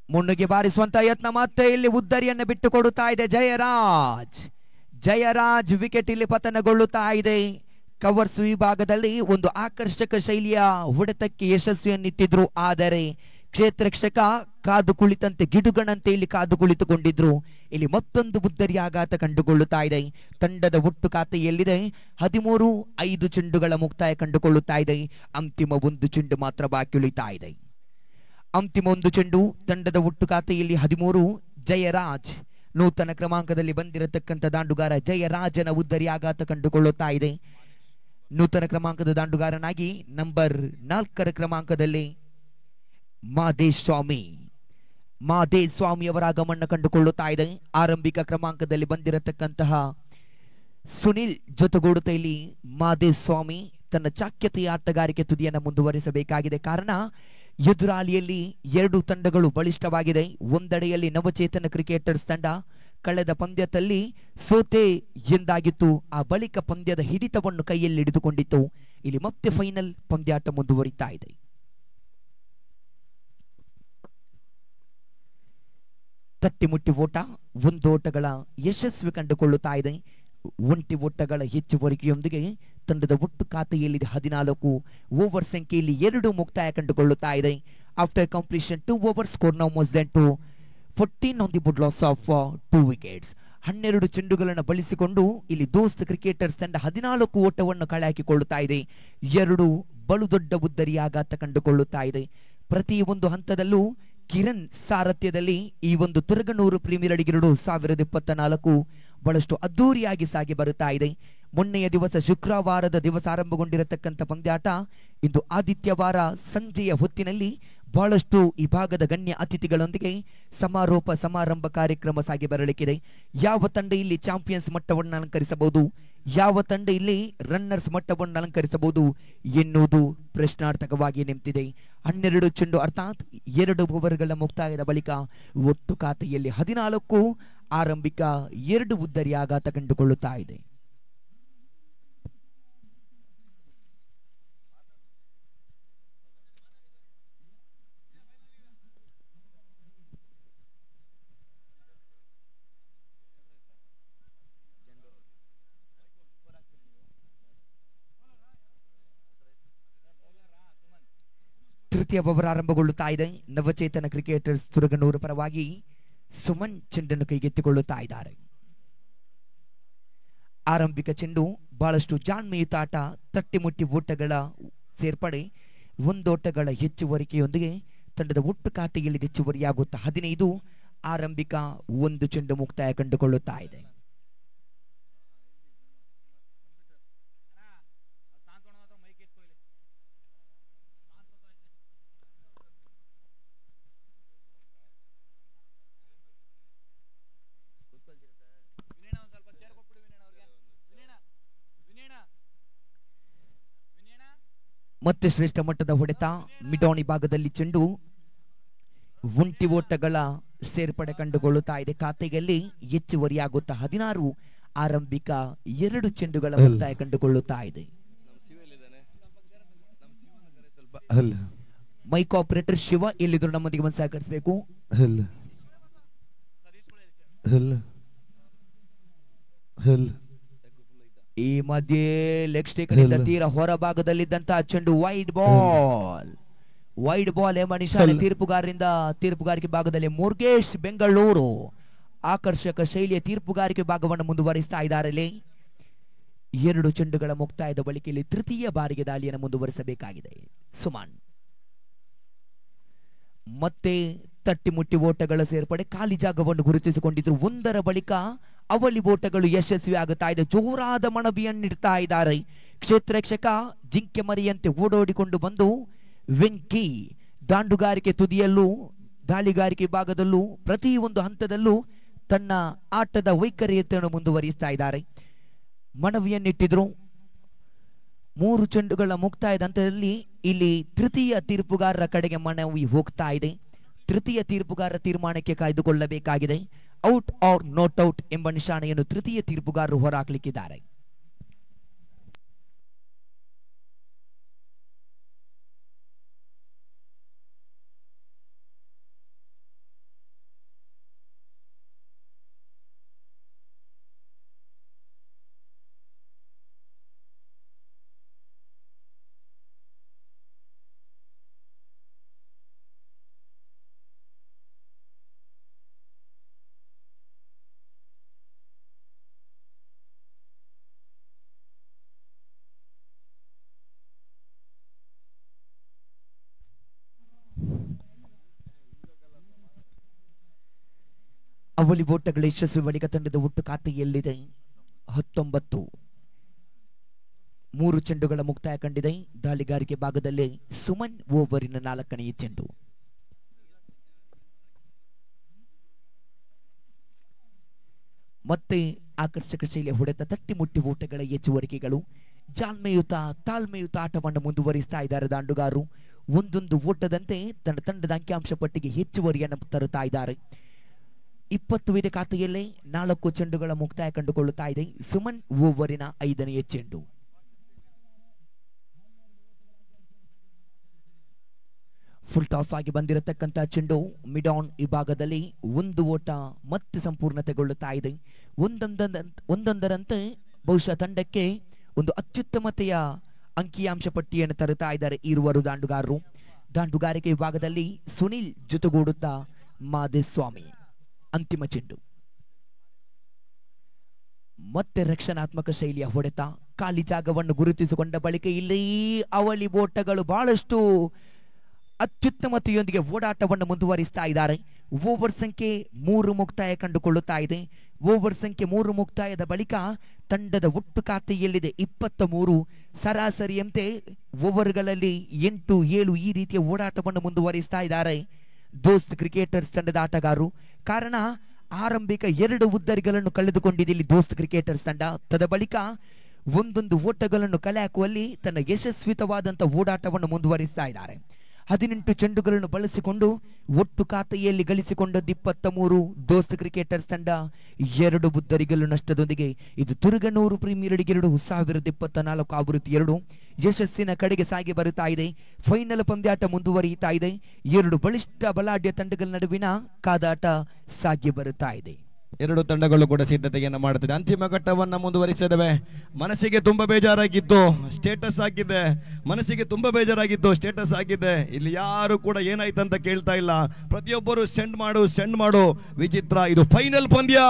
ಮುನ್ನುಗೆ ಬಾರಿಸುವಂತ ಯತ್ನ, ಮತ್ತೆ ಇಲ್ಲಿ ಉದ್ದರಿಯನ್ನು ಬಿಟ್ಟು ಕೊಡುತ್ತಾ ಇದೆ ಜಯರಾಜ್ ವಿಕೆಟ್ ಇಲ್ಲಿ ಪತನಗೊಳ್ಳುತ್ತಾ ಇದೆ. ಕವರ್ಸ್ ವಿಭಾಗದಲ್ಲಿ ಒಂದು ಆಕರ್ಷಕ ಶೈಲಿಯ ಹೊಡೆತಕ್ಕೆ ಯಶಸ್ವಿಯನ್ನಿಟ್ಟಿದ್ರು. ಆದರೆ ಕ್ಷೇತ್ರಕ್ಷಕ ಕಾದು ಕುಳಿತಂತೆ ಗಿಡುಗಣಂತೆ ಇಲ್ಲಿ ಕಾದು ಕುಳಿತುಕೊಂಡಿದ್ರು. ಇಲ್ಲಿ ಮತ್ತೊಂದು ಉದ್ದರಿ ಆಘಾತ ಕಂಡುಕೊಳ್ಳುತ್ತಾ ಇದೆ. ತಂಡದ ಒಟ್ಟು ಖಾತೆಯಲ್ಲಿದೆ 13. 5 ಚೆಂಡುಗಳ ಮುಕ್ತಾಯ ಕಂಡುಕೊಳ್ಳುತ್ತಾ ಇದೆ. ಅಂತಿಮ 1 ಚೆಂಡು ಮಾತ್ರ ಬಾಕಿ ಉಳಿತಾ ಇದೆ. ಅಂತಿಮ 1 ಚೆಂಡು. ತಂಡದ ಒಟ್ಟು ಖಾತೆಯಲ್ಲಿ 13. ಜಯರಾಜ್ ನೂತನ ಕ್ರಮಾಂಕದಲ್ಲಿ ಬಂದಿರತಕ್ಕಂಥ ದಾಂಡುಗಾರ ಜಯರಾಜನ ಉದ್ದರಿ ಆಘಾತ ಕಂಡುಕೊಳ್ಳುತ್ತಾ ಇದೆ. ನೂತನ ಕ್ರಮಾಂಕದ ದಾಂಡುಗಾರನಾಗಿ ನಂಬರ್ 4 ಕ್ರಮಾಂಕದಲ್ಲಿ ಮಾದೇಸ್ವಾಮಿ ಅವರ ಆಗಮನ ಕಂಡುಕೊಳ್ಳುತ್ತಾ ಇದೆ. ಆರಂಭಿಕ ಕ್ರಮಾಂಕದಲ್ಲಿ ಬಂದಿರತಕ್ಕಂತಹ ಸುನಿಲ್ ಜೊತೆಗೂಡುತ್ತಾ ಇಲ್ಲಿ ಮಾದೇಸ್ವಾಮಿ ತನ್ನ ಚಾಕ್ಯತೆಯ ಆಟಗಾರಿಕೆ ತುದಿಯನ್ನು ಮುಂದುವರಿಸಬೇಕಾಗಿದೆ. ಕಾರಣ ಎದುರಾಳಿಯಲ್ಲಿ 2 ತಂಡಗಳು ಬಲಿಷ್ಠವಾಗಿದೆ. ಒಂದೆಡೆಯಲ್ಲಿ ನವಚೇತನ ಕ್ರಿಕೆಟರ್ಸ್ ತಂಡ ಕಳೆದ ಪಂದ್ಯದಲ್ಲಿ ಸೋತೆ ಎಂದಾಗಿತ್ತು. ಆ ಬಳಿಕ ಪಂದ್ಯದ ಹಿಡಿತವನ್ನು ಕೈಯಲ್ಲಿ ಹಿಡಿದುಕೊಂಡಿತ್ತು. ಇಲ್ಲಿ ಮತ್ತೆ ಫೈನಲ್ ಪಂದ್ಯಾಟ ಮುಂದುವರಿತಾ ಇದೆ. ತಟ್ಟಿಮುಟ್ಟಿ ಓಟ ಒಂದು ಓಟಗಳ ಯಶಸ್ವಿ ಕಂಡುಕೊಳ್ಳುತ್ತಾ ಇದೆ. ಒಂಟಿ ಓಟಗಳ ಹೆಚ್ಚುವರಿಕೆಯೊಂದಿಗೆ ತಂಡದ ಒಟ್ಟು ಖಾತೆಯಲ್ಲಿ 14 ಓವರ್ ಸಂಖ್ಯೆಯಲ್ಲಿ 2 ಮುಕ್ತಾಯ ಕಂಡುಕೊಳ್ಳುತ್ತಾ ಇದೆ. After completion 2 over score now ಮೋಸ್ ದೆನ್ 14 on the wood loss of 2 wickets. 12 ಚೆಂಡುಗಳನ್ನು ಬಳಸಿಕೊಂಡು ಇಲ್ಲಿ ದೋಸ್ತ್ ಕ್ರಿಕೆಟರ್ಸ್ ತಂಡ 14 ಓಟವನ್ನು ಕಳೆ ಹಾಕಿಕೊಳ್ಳುತ್ತಾ ಇದೆ. 2 ಬಲು ದೊಡ್ಡ ಉದ್ದರಿ ಆಘಾತ ಕಂಡುಕೊಳ್ಳುತ್ತಾ ಇದೆ. ಪ್ರತಿ ಒಂದು ಹಂತದಲ್ಲೂ ಕಿರಣ್ ಸಾರಥ್ಯದಲ್ಲಿ ಈ ಒಂದು ತುರಗನೂರು ಪ್ರೀಮಿಯರ್ ಲೀಗ್ 2024 ಬಹಳಷ್ಟು ಅದ್ದೂರಿಯಾಗಿ ಸಾಗಿ ಬರುತ್ತಾ ಇದೆ. ಮೊನ್ನೆಯ ದಿವಸ ಶುಕ್ರವಾರದ ದಿವಸ ಆರಂಭಗೊಂಡಿರತಕ್ಕಂಥ ಪಂದ್ಯಾಟ ಇಂದು ಆದಿತ್ಯವಾರ ಸಂಜೆಯ ಹೊತ್ತಿನಲ್ಲಿ ಬಹಳಷ್ಟು ಈ ಭಾಗದ ಗಣ್ಯ ಅತಿಥಿಗಳೊಂದಿಗೆ ಸಮಾರೋಪ ಸಮಾರಂಭ ಕಾರ್ಯಕ್ರಮ ಸಾಗಿ ಬರಲಿಕ್ಕಿದೆ. ಯಾವ ತಂಡ ಇಲ್ಲಿ ಚಾಂಪಿಯನ್ಸ್ ಮಟ್ಟವನ್ನು ಅಲಂಕರಿಸಬಹುದು, ಯಾವ ತಂಡ ಇಲ್ಲಿ ರನ್ನರ್ಸ್ ಮಟ್ಟವನ್ನು ಅಲಂಕರಿಸಬಹುದು ಎನ್ನುವುದು ಪ್ರಶ್ನಾರ್ಥಕವಾಗಿ ನಿಂತಿದೆ. 12 ಚೆಂಡು ಅರ್ಥಾತ್ 2 ಓವರ್ಗಳ ಮುಕ್ತಾಯದ ಬಳಿಕ ಒಟ್ಟು ಖಾತೆಯಲ್ಲಿ 14 ಆರಂಭಿಕ 2 ಉದ್ದರಿ ಆಘಾತ ಕಂಡುಕೊಳ್ಳುತ್ತಾ ಇದೆ. ತೃತೀಯ ಓವರ್ ಆರಂಭಗೊಳ್ಳುತ್ತಾ ಇದೆ. ನವಚೇತನ ಕ್ರಿಕೆಟರ್ಸ್ ತುರಗನೂರು ಪರವಾಗಿ ಸುಮನ್ ಚೆಂಡನ್ನು ಕೈಗೆತ್ತಿಕೊಳ್ಳುತ್ತಾ ಇದ್ದಾರೆ. ಆರಂಭಿಕ ಚೆಂಡು ಬಹಳಷ್ಟು ಜಾಣ್ಮೆಯುತ ಆಟ, ತಟ್ಟಿಮುಟ್ಟಿ ಓಟಗಳ ಸೇರ್ಪಡೆ, ಒಂದೋಟಗಳ ಹೆಚ್ಚುವರಿಕೆಯೊಂದಿಗೆ ತಂಡದ ಒಟ್ಟು ಖಾತೆಯಲ್ಲಿ ಹೆಚ್ಚುವರಿಯಾಗುತ್ತಾ 15 ಆರಂಭಿಕ 1 ಚೆಂಡು ಮುಕ್ತಾಯ ಕಂಡುಕೊಳ್ಳುತ್ತಾ ಇದೆ. ಮತ್ತೆ ಶ್ರೇಷ್ಠ ಮಟ್ಟದ ಹೊಡೆತ, ಮಿಡೋಣಿ ಭಾಗದಲ್ಲಿ ಚೆಂಡು, ಒಂಟಿ ಓಟಗಳ ಸೇರ್ಪಡೆ ಕಂಡುಕೊಳ್ಳುತ್ತಾ ಇದೆ. ಖಾತೆಯಲ್ಲಿ ಹೆಚ್ಚುವರಿಯಾಗುತ್ತಾ 16 ಆರಂಭಿಕ 2 ಚೆಂಡುಗಳ ಮುಕ್ತಾಯ ಕಂಡುಕೊಳ್ಳುತ್ತಾ ಇದೆ. ಮೈಕ್ ಆಪರೇಟರ್ ಶಿವ ಎಲ್ಲಿದ್ರು ನಮ್ಮೊಂದಿಗೆ ಒಂದು ಸಹಕರಿಸಬೇಕು. ಈ ಮಧ್ಯೆ ಲೆಗ್ ಸ್ಟಿಕ್ ನಿಂದ ತೀರ ಹೊರ ಭಾಗದಲ್ಲಿದ್ದಂತಹ ಚೆಂಡು ವೈಡ್ ಬಾಲ್ ಎಂಬ ನಿಶಾನೆ ತೀರ್ಪುಗಾರಿಕೆ ಭಾಗದಲ್ಲಿ ಮುರುಗೇಶ್ ಬೆಂಗಳೂರು ಆಕರ್ಷಕ ಶೈಲಿಯ ತೀರ್ಪುಗಾರಿಕೆ ಭಾಗವನ್ನು ಮುಂದುವರಿಸ್ತಾ ಇದ್ದಾರೆ. 2 ಚೆಂಡುಗಳ ಮುಕ್ತಾಯದ ಬಳಿಕೆಯಲ್ಲಿ ತೃತೀಯ ಬಾರಿಗೆ ದಾಳಿಯನ್ನು ಮುಂದುವರಿಸಬೇಕಾಗಿದೆ. ಸುಮನ್ ಮತ್ತೆ ತಟ್ಟಿಮುಟ್ಟಿ ಓಟಗಳ ಸೇರ್ಪಡೆ, ಖಾಲಿ ಜಾಗವನ್ನು ಗುರುತಿಸಿಕೊಂಡಿದ್ರು. ಒಂದರ ಬಳಿಕ ಅವಳಿ ಓಟಗಳು ಯಶಸ್ವಿ ಆಗುತ್ತಾ ಇದೆ. ಜೋರಾದ ಮನವಿಯನ್ನಿಡ್ತಾ ಇದ್ದಾರೆ. ಕ್ಷೇತ್ರರಕ್ಷಕ ಜಿಂಕೆ ಮರಿಯಂತೆ ಓಡೋಡಿಕೊಂಡು ಬಂದು ವೆಂಕಿ ದಾಂಡುಗಾರಿಕೆ ತುದಿಯಲ್ಲೂ ದಾಳಿಗಾರಿಕೆ ಭಾಗದಲ್ಲೂ ಪ್ರತಿ ಒಂದು ಹಂತದಲ್ಲೂ ತನ್ನ ಆಟದ ವೈಖರಿಯನ್ನು ಮುಂದುವರಿಸ್ತಾ ಇದ್ದಾರೆ. ಮನವಿಯನ್ನಿಟ್ಟಿದ್ರು. 3 ಚೆಂಡುಗಳ ಮುಕ್ತಾಯದ ಹಂತದಲ್ಲಿ ಇಲ್ಲಿ ತೃತೀಯ ತೀರ್ಪುಗಾರರ ಕಡೆಗೆ ಮನವಿ ಹೋಗ್ತಾ ಇದೆ. ತೃತೀಯ ತೀರ್ಪುಗಾರರ ತೀರ್ಮಾನಕ್ಕೆ ಕಾಯ್ದುಕೊಳ್ಳಬೇಕಾಗಿದೆ. ಔಟ್ ಆರ್ ನಾಟ್ ಔಟ್ ಎಂಬ ನಿಶಾನೆಯನ್ನು ತೃತೀಯ ತೀರ್ಪುಗಾರರು ಹೊರಹಾಕಲಿಕ್ಕಿದ್ದಾರೆ. ಅವಳಿ ಓಟಗಳ ಯಶಸ್ವಿ ಬಳಿಕ ತಂಡದ ಒಟ್ಟು ಖಾತೆಯಲ್ಲಿದೆ 19. 3 ಚೆಂಡುಗಳ ಮುಕ್ತಾಯ ಕಂಡಿದೆ. ದಾಳಿಗಾರಿಕೆ ಭಾಗದಲ್ಲಿ ಸುಮನ್ ಓವರಿನ 4ನೇ ಚೆಂಡು. ಮತ್ತೆ ಆಕರ್ಷಕ ಶೈಲಿಯ ಹೊಡೆತ, ತಟ್ಟಿಮುಟ್ಟಿ ಓಟಗಳ ಹೆಚ್ಚುವರಿಕೆಗಳು, ಜಾಣ್ಮೆಯುತ ತಾಳ್ಮೆಯುತ ಆಟವನ್ನು ಮುಂದುವರಿಸ್ತಾ ಇದ್ದಾರೆ ದಾಂಡುಗಾರರು. ಒಂದೊಂದು ಓಟದಂತೆ ತಂಡದ ಅಂಕಿಅಂಶ ಪಟ್ಟಿಗೆ ಹೆಚ್ಚುವರಿಯನ್ನು ತರುತ್ತಾ ಇದ್ದಾರೆ. 20 ಖಾತೆಯಲ್ಲೇ 4 ಚೆಂಡುಗಳ ಮುಕ್ತಾಯ ಕಂಡುಕೊಳ್ಳುತ್ತಾ ಇದೆ. ಸುಮನ್ ಓವರಿನ 5ನೇ ಚೆಂಡು. ಫುಲ್ ಟಾಸ್ ಆಗಿ ಬಂದಿರತಕ್ಕಂತ ಚೆಂಡು ಮಿಡ್ ಆನ್ ವಿಭಾಗದಲ್ಲಿ ಒಂದು ಓಟ ಮತ್ತೆ ಸಂಪೂರ್ಣತೆಗೊಳ್ಳುತ್ತಾ ಇದೆ. ಒಂದೊಂದರಂತೆ ಬಹುಶಃ ತಂಡಕ್ಕೆ ಒಂದು ಅತ್ಯುತ್ತಮತೆಯ ಅಂಕಿಅಂಶ ಪಟ್ಟಿಯನ್ನು ತರುತ್ತಾ ಇದ್ದಾರೆ ಇರುವರು ದಾಂಡುಗಾರರು. ದಾಂಡುಗಾರಿಕೆ ವಿಭಾಗದಲ್ಲಿ ಸುನಿಲ್ ಜೊತೆಗೂಡುತ್ತಾ ಮಾದೇಸ್ವಾಮಿ. ಅಂತಿಮ ಚೆಂಡು ಮತ್ತೆ ರಕ್ಷಣಾತ್ಮಕ ಶೈಲಿಯ ಹೊಡೆತ, ಖಾಲಿ ಜಾಗವನ್ನು ಗುರುತಿಸಿಕೊಂಡ ಬಳಿಕ ಇಲ್ಲಿ ಅವಳಿ ಓಟಗಳು ಬಹಳಷ್ಟು ಅತ್ಯುತ್ತಮತೆಯೊಂದಿಗೆ ಓಡಾಟವನ್ನು ಮುಂದುವರಿಸ್ತಾ ಇದ್ದಾರೆ. ಓವರ್ ಸಂಖ್ಯೆ 3 ಮುಕ್ತಾಯ ಕಂಡುಕೊಳ್ಳುತ್ತಾ ಇದೆ. ಓವರ್ ಸಂಖ್ಯೆ 3 ಮುಕ್ತಾಯದ ಬಳಿಕ ತಂಡದ ಒಟ್ಟು ಖಾತೆಯಲ್ಲಿದೆ 23. ಸರಾಸರಿಯಂತೆ ಓವರ್ಗಳಲ್ಲಿ 8-7 ಈ ರೀತಿಯ ಓಡಾಟವನ್ನು ಮುಂದುವರಿಸ್ತಾ ಇದ್ದಾರೆ ದೋಸ್ತ್ ಕ್ರಿಕೆಟರ್ಸ್ ತಂಡದ ಆಟಗಾರರು. ಕಾರಣ ಆರಂಭಿಕ 2 ಉದ್ದರಿಗಳನ್ನು ಕಳೆದುಕೊಂಡಿದೆ ಇಲ್ಲಿ ದೋಸ್ತ್ ಕ್ರಿಕೆಟರ್ಸ್ ತಂಡ. ತದ ಬಳಿಕ ಒಂದೊಂದು ಓಟಗಳನ್ನು ಕಲೆ ಹಾಕುವಲ್ಲಿ ತನ್ನ ಯಶಸ್ವಿತವಾದಂತಹ ಓಡಾಟವನ್ನು ಮುಂದುವರಿಸ್ತಾ ಇದ್ದಾರೆ. 18 ಚೆಂಡುಗಳನ್ನು ಬಳಸಿಕೊಂಡು ಒಟ್ಟು ಖಾತೆಯಲ್ಲಿ ಗಳಿಸಿಕೊಂಡದ್ದು 23. ದೋಸ್ತ್ ಕ್ರಿಕೆಟರ್ಸ್ ತಂಡ 2 ಉದ್ದರಿಗಳು ನಷ್ಟದೊಂದಿಗೆ ಇದು ತುರುಗನೂರು ಪ್ರೀಮಿಯರ್ ಲೀಗ್ 2024 ಆವೃತ್ತಿ 2 ಯಶಸ್ಸಿನ ಕಡೆಗೆ ಸಾಗಿ ಬರುತ್ತಾ ಇದೆ. ಫೈನಲ್ ಪಂದ್ಯಾಟ ಮುಂದುವರಿಯುತ್ತಾ ಇದೆ. 2 ಬಲಿಷ್ಠ ಬಲಾಢ್ಯ ತಂಡಗಳ ನಡುವಿನ ಕಾದಾಟ ಸಾಗಿ ಬರುತ್ತಾ ಇದೆ. 2 ತಂಡಗಳು ಕೂಡ ಸಿದ್ಧತೆಯನ್ನು ಮಾಡುತ್ತಿದೆ. ಅಂತಿಮ ಘಟ್ಟವನ್ನ ಮುಂದುವರಿಸಿದವೆ. ಮನಸ್ಸಿಗೆ ತುಂಬಾ ಬೇಜಾರಾಗಿತ್ತು, ಸ್ಟೇಟಸ್ ಆಗಿದೆ. ಮನಸ್ಸಿಗೆ ತುಂಬಾ ಬೇಜಾರಾಗಿತ್ತು, ಸ್ಟೇಟಸ್ ಆಗಿದೆ. ಇಲ್ಲಿ ಯಾರು ಕೂಡ ಏನಾಯ್ತಂತ ಕೇಳ್ತಾ ಇಲ್ಲ. ಪ್ರತಿಯೊಬ್ಬರು ಸೆಂಡ್ ಮಾಡು. ವಿಚಿತ್ರ. ಇದು ಫೈನಲ್ ಪಂದ್ಯ.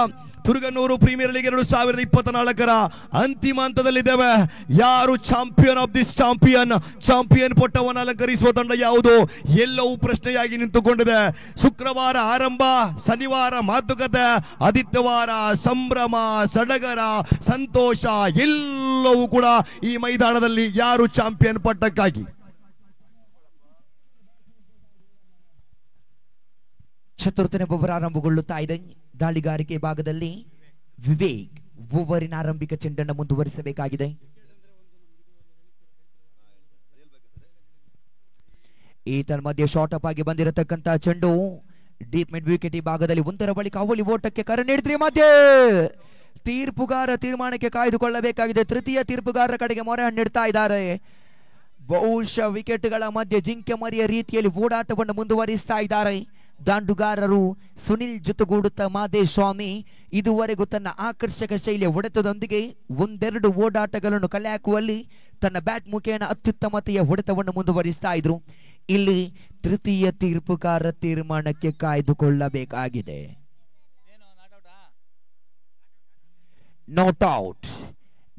ತುರುಗನೂರು ಪ್ರೀಮಿಯರ್ ಲೀಗ್ 2024 ಅಂತಿಮ ಹಂತದಲ್ಲಿದ್ದೇವೆ. ಯಾರು ಚಾಂಪಿಯನ್ ಆಫ್ ದಿಸ್ ಚಾಂಪಿಯನ್ ಪಟ್ಟವನ್ನು ಅಲಂಕರಿಸುವ ತಂಡ ಯಾವುದು? ಎಲ್ಲವೂ ಪ್ರಶ್ನೆಯಾಗಿ ನಿಂತುಕೊಂಡಿದೆ. ಶುಕ್ರವಾರ ಆರಂಭ, ಶನಿವಾರ ಮಾತುಕತೆ, ಆದಿತ್ಯವಾರ ಸಂಭ್ರಮ, ಸಡಗರ, ಸಂತೋಷ ಎಲ್ಲವೂ ಕೂಡ ಈ ಮೈದಾನದಲ್ಲಿ ಯಾರು ಚಾಂಪಿಯನ್ ಪಟ್ಟಕ್ಕಾಗಿ. ಚತುರ್ಥನೇ ಓವರ್ ಆರಂಭಗೊಳ್ಳುತ್ತಾ ಇದೆ. ದಾಳಿಗಾರಿಕೆ ಭಾಗದಲ್ಲಿ ವಿವೇಕ್ ಓವರಿನ ಆರಂಭಿಕ ಚೆಂಡನ್ನು ಮುಂದುವರಿಸಬೇಕಾಗಿದೆ. ಈತನ ಮಧ್ಯೆ ಶಾರ್ಟ್ ಅಪ್ ಆಗಿ ಬಂದಿರತಕ್ಕಂತಹ ಚೆಂಡು ಡೀಪ್ ಮಿಡ್ ವಿಕೆಟ್ ಈ ಭಾಗದಲ್ಲಿ ಒಂದರ ಬಳಿಕ ಅವಳಿ ಓಟಕ್ಕೆ ಕರೆ ನೀಡಿದ್ರಿ. ಮಧ್ಯೆ ತೀರ್ಪುಗಾರ ತೀರ್ಮಾನಕ್ಕೆ ಕಾಯ್ದುಕೊಳ್ಳಬೇಕಾಗಿದೆ. ತೃತೀಯ ತೀರ್ಪುಗಾರರ ಕಡೆಗೆ ಮೊರೆ ಹಣ್ಣಿಡ್ತಾ ಇದ್ದಾರೆ. ಬಹುಶಃ ವಿಕೆಟ್ಗಳ ಮಧ್ಯೆ ಜಿಂಕೆ ಮರಿಯ ರೀತಿಯಲ್ಲಿ ಓಡಾಟವನ್ನು ಮುಂದುವರಿಸ್ತಾ ಇದ್ದಾರೆ ದಾಂಡುಗಾರರು. ಸುನಿಲ್ ಜೊತೆಗೂಡುತ್ತಾ ಮಾದೇಸ್ವಾಮಿ ಇದುವರೆಗೂ ತನ್ನ ಆಕರ್ಷಕ ಶೈಲಿಯ ಹೊಡೆತದೊಂದಿಗೆ 1-2 ಓಡಾಟಗಳನ್ನು ಕಲೆ ಹಾಕುವಲ್ಲಿ ತನ್ನ ಬ್ಯಾಟ್ ಮುಖೇನ ಅತ್ಯುತ್ತಮತೆಯ ಹೊಡೆತವನ್ನು ಮುಂದುವರಿಸ್ತಾ ಇದ್ರು. ಇಲ್ಲಿ ತೃತೀಯ ತೀರ್ಪುಗಾರ ತೀರ್ಮಾನಕ್ಕೆ ಕಾಯ್ದುಕೊಳ್ಳಬೇಕಾಗಿದೆ.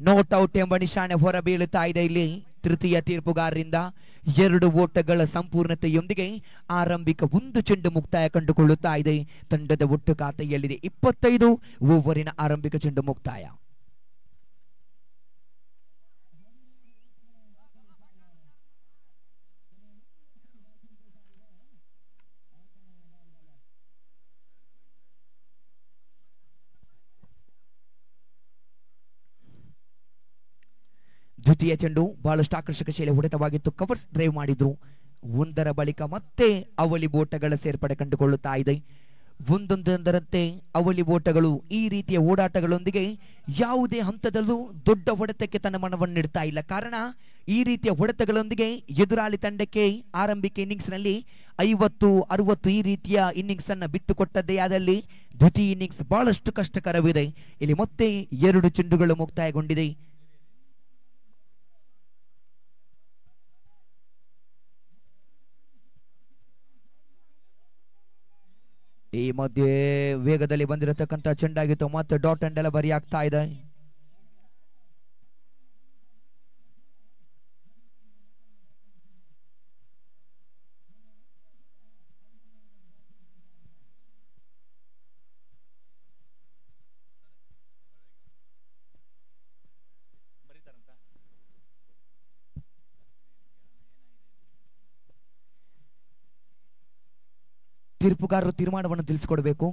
ನಾಟ್ ಔಟ್ ಎಂಬ ನಿಶಾನೆ ಹೊರ ಬೀಳುತ್ತಾ ಇದೆ. ಇಲ್ಲಿ ತೃತೀಯ ತೀರ್ಪುಗಾರರಿಂದ 2 ಓಟಗಳ ಸಂಪೂರ್ಣತೆಯೊಂದಿಗೆ ಆರಂಭಿಕ 1 ಚೆಂಡು ಮುಕ್ತಾಯ ಕಂಡುಕೊಳ್ಳುತ್ತಾ ಇದೆ. ತಂಡದ ಒಟ್ಟು ಖಾತೆಯಲ್ಲಿದೆ 25 ಓವರಿನ ಆರಂಭಿಕ ಚೆಂಡು ಮುಕ್ತಾಯ. ದ್ವಿತೀಯ ಚೆಂಡು ಬಹಳಷ್ಟು ಆಕರ್ಷಕ ಶೈಲಿ ಹೊಡೆತವಾಗಿತ್ತು. ಕವರ್ಸ್ ಡ್ರೈವ್ ಮಾಡಿದ್ರು. ಒಂದರ ಬಳಿಕ ಮತ್ತೆ ಅವಳಿ ಓಟಗಳ ಸೇರ್ಪಡೆ ಕಂಡುಕೊಳ್ಳುತ್ತಾ ಇದೆ. ಒಂದೊಂದರಂತೆ ಅವಳಿ ಓಟಗಳು ಈ ರೀತಿಯ ಓಡಾಟಗಳೊಂದಿಗೆ ಯಾವುದೇ ಹಂತದಲ್ಲೂ ದೊಡ್ಡ ಹೊಡೆತಕ್ಕೆ ತನ್ನ ಮನವನ್ನು ನೀಡ್ತಾ ಇಲ್ಲ. ಕಾರಣ ಈ ರೀತಿಯ ಹೊಡೆತಗಳೊಂದಿಗೆ ಎದುರಾಳಿ ತಂಡಕ್ಕೆ ಆರಂಭಿಕ ಇನ್ನಿಂಗ್ಸ್ ನಲ್ಲಿ 50-60 ಈ ರೀತಿಯ ಇನ್ನಿಂಗ್ಸ್ ಅನ್ನ ಬಿಟ್ಟು ಕೊಟ್ಟದ್ದೇ ಆದಲ್ಲಿ ದ್ವಿತೀಯ ಇನ್ನಿಂಗ್ಸ್ ಬಹಳಷ್ಟು ಕಷ್ಟಕರವಿದೆ. ಇಲ್ಲಿ ಮತ್ತೆ 2 ಚೆಂಡುಗಳು ಮುಕ್ತಾಯಗೊಂಡಿದೆ. ಈ ಮಧ್ಯೆ ವೇಗದಲ್ಲಿ ಬಂದಿರತಕ್ಕಂತ ಚೆಂಡಾಗಿತ್ತು. ಮತ್ತೆ ಡಾಟ್ ಅಂಡ್ ಡೆಲಿವರಿ ಆಗ್ತಾ ಇದೆ. ತೀರ್ಪುಗಾರರು ತೀರ್ಮಾನವನ್ನು ತಿಳಿಸಿಕೊಡಬೇಕು.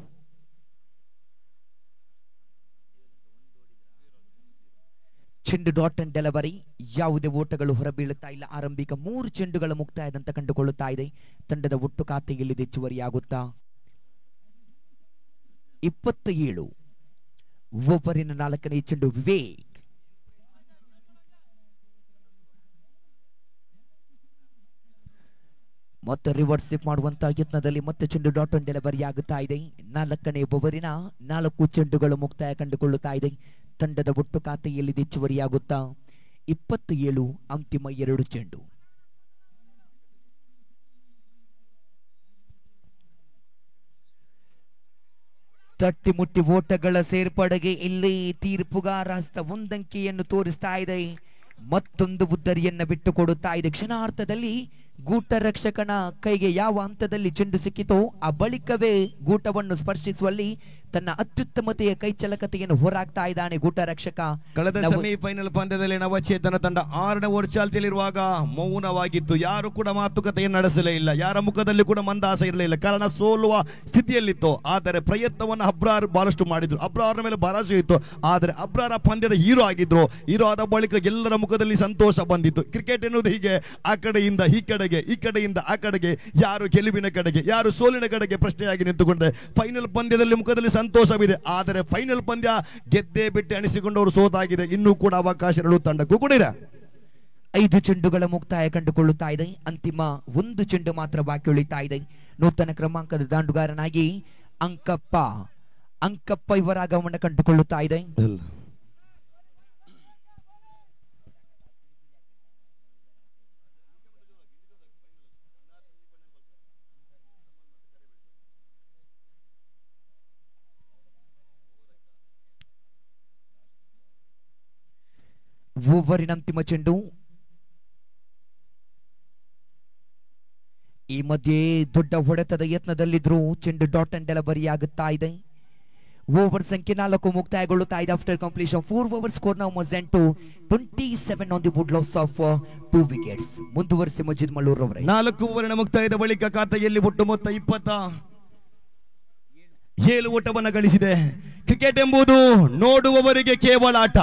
ಚೆಂಡು ಡಾಟ್ ಅಂಡ್ ಡೆಲಿವರಿ, ಯಾವುದೇ ಓಟಗಳು ಹೊರಬೀಳುತ್ತಾ ಇಲ್ಲ. ಆರಂಭಿಕ 3 ಚೆಂಡುಗಳ ಮುಕ್ತಾಯದಂತ ಕಂಡುಕೊಳ್ಳುತ್ತಾ ಇದೆ. ತಂಡದ ಒಟ್ಟು ಖಾತೆಯಲ್ಲಿ ಹೆಚ್ಚುವರಿಯಾಗುತ್ತಾ 27 ಓವರಿನ 4ನೇ ಚೆಂಡು ವಿವೇಕ್. ಮತ್ತೆ ರಿವರ್ಸ್ ಸ್ವಿಪ್ ಮಾಡುವಂತಹ ಯತ್ನದಲ್ಲಿ ಮತ್ತೆ ಚೆಂಡು ಡಾಟ್ ಆನ್ ಡೆಲಿವರಿ ಆಗುತ್ತಾ ಇದೆ. 4ನೇ ಓವರಿನ 4 ಚೆಂಡುಗಳು ಮುಕ್ತಾಯ ಕಂಡುಕೊಳ್ಳುತ್ತಾ ಇದೆ. ತಂಡದ ಒಟ್ಟು ಖಾತೆಯಲ್ಲಿ ಹೆಚ್ಚುವರಿಯಾಗುತ್ತಾ 27 ಅಂತಿಮ 2 ಚೆಂಡು. ತಟ್ಟಿ ಮುಟ್ಟಿ ಓಟಗಳ ಸೇರ್ಪಡೆಗೆ ಇಲ್ಲಿ ತೀರ್ಪುಗಾರ ಹಸ್ತ ಒಂದಂಕಿಯನ್ನು ತೋರಿಸ್ತಾ ಇದೆ. ಮತ್ತೊಂದು ಉದ್ದರಿಯನ್ನ ಬಿಟ್ಟು ಕೊಡುತ್ತಾ ಇದೆ. ಕ್ಷಣಾರ್ಥದಲ್ಲಿ ಗೂಟ ರಕ್ಷಕನ ಕೈಗೆ ಯಾವ ಹಂತದಲ್ಲಿ ಚೆಂಡು ಸಿಕ್ಕಿತೋ ಆ ಬಳಿಕವೇ ಗೂಟವನ್ನು ಸ್ಪರ್ಶಿಸುವಲ್ಲಿ ತನ್ನ ಅತ್ಯುತ್ತಮತೆಯ ಕೈಚಲಕತೆಯನ್ನು ಹೊರಾಗ್ತಾ ಇದ್ದಾನೆ ಗೂಟ ರಕ್ಷಕ. ಕಳೆದ ಸೆಮಿಫೈನಲ್ ಪಂದ್ಯದಲ್ಲಿ ನವಚೇತನ ತಂಡ 6ನೇ ಓವರ್ ಚಾಲ್ತಿಯಲ್ಲಿರುವಾಗ ಮೌನವಾಗಿತ್ತು. ಯಾರು ಕೂಡ ಮಾತುಕತೆಯನ್ನು ನಡೆಸಲೇ ಇಲ್ಲ. ಯಾರ ಮುಖದಲ್ಲಿ ಕೂಡ ಮಂದಹಾಸ ಇರಲಿಲ್ಲ. ಕಾರಣ ಸೋಲುವ ಸ್ಥಿತಿಯಲ್ಲಿತ್ತು. ಆದರೆ ಪ್ರಯತ್ನವನ್ನು ಅಬ್ರಾರ್ ಬಹಳಷ್ಟು ಮಾಡಿದ್ರು. ಅಬ್ರಾರ್ನ ಮೇಲೆ ಭರವಸೆ ಇತ್ತು. ಆದರೆ ಅಬ್ರಾರ್ ಪಂದ್ಯದ ಹೀರೋ ಆಗಿದ್ರು. ಹೀರೋ ಆದ ಬಳಿಕ ಎಲ್ಲರ ಮುಖದಲ್ಲಿ ಸಂತೋಷ ಬಂದಿತ್ತು. ಕ್ರಿಕೆಟ್ ಎನ್ನುವುದು ಹೀಗೆ, ಆ ಕಡೆಯಿಂದ ಈ ಕಡೆಗೆ, ಈ ಕಡೆಯಿಂದ ಆ ಕಡೆಗೆ, ಯಾರು ಗೆಲುವಿನ ಕಡೆಗೆ ಯಾರು ಸೋಲಿನ ಕಡೆಗೆ ಪ್ರಶ್ನೆಯಾಗಿ ನಿಂತುಕೊಂಡೆ. ಫೈನಲ್ ಪಂದ್ಯದಲ್ಲಿ ಮುಖದಲ್ಲಿ ಸಂತೋಷವಿದೆ. ಆದರೆ ಫೈನಲ್ ಪಂದ್ಯ ಗೆದ್ದೇ ಬಿಟ್ಟು ಅನಿಸಿಕೊಂಡವರು ಸೋತಾಗಿದೆ. ಇನ್ನೂ ಕೂಡ ಅವಕಾಶ ಎರಡು ತಂಡಕ್ಕೂ ಕೂಡ ಇದೆ. 5 ಚೆಂಡುಗಳ ಮುಕ್ತಾಯ ಕಂಡುಕೊಳ್ಳುತ್ತಾ ಇದೆ. ಅಂತಿಮ 1 ಚೆಂಡು ಮಾತ್ರ ಬಾಕಿ ಉಳಿತಾ ಇದೆ. ನೂತನ ಕ್ರಮಾಂಕದ ದಾಂಡುಗಾರನಾಗಿ ಅಂಕಪ್ಪ ಇವರ ಆಗಮನ ಕಂಡುಕೊಳ್ಳುತ್ತಾ ಇದೆ. ಓವರಿನ ಅಂತಿಮ ಚೆಂಡು. ಈ ಮಧ್ಯೆ ದೊಡ್ಡ ಹೊಡೆತದ ಯತ್ನದಲ್ಲಿದ್ರು ಚೆಂಡು ಡಾಟ್ ಅಂಡ್ ಡೆಲಿವರಿ ಆಗುತ್ತಾ ಇದೆ. ಓವರ್ ಸಂಖ್ಯೆ 4 ಮುಕ್ತಾಯಗೊಳ್ಳುತ್ತಾ ಇದೆ. After completion 4 over score now ಮಸ್ ಟು 27 on the wood loss of 2 wickets. ಮುಂದುವರಿಸಿ ಮಜಿದ್ ಮಲ್ಲೂರ್ ಅವರೇ. 4 ಓವರಿನ ಮುಕ್ತಾಯದ ಬಳಿಕ ಖಾತೆಯಲ್ಲಿ ಒಟ್ಟು ಮೊತ್ತ 27 ಓಟವನ್ನು ಗಳಿಸಿದೆ. ಕ್ರಿಕೆಟ್ ಎಂಬುದು ನೋಡುವವರಿಗೆ ಕೇವಲ ಆಟ.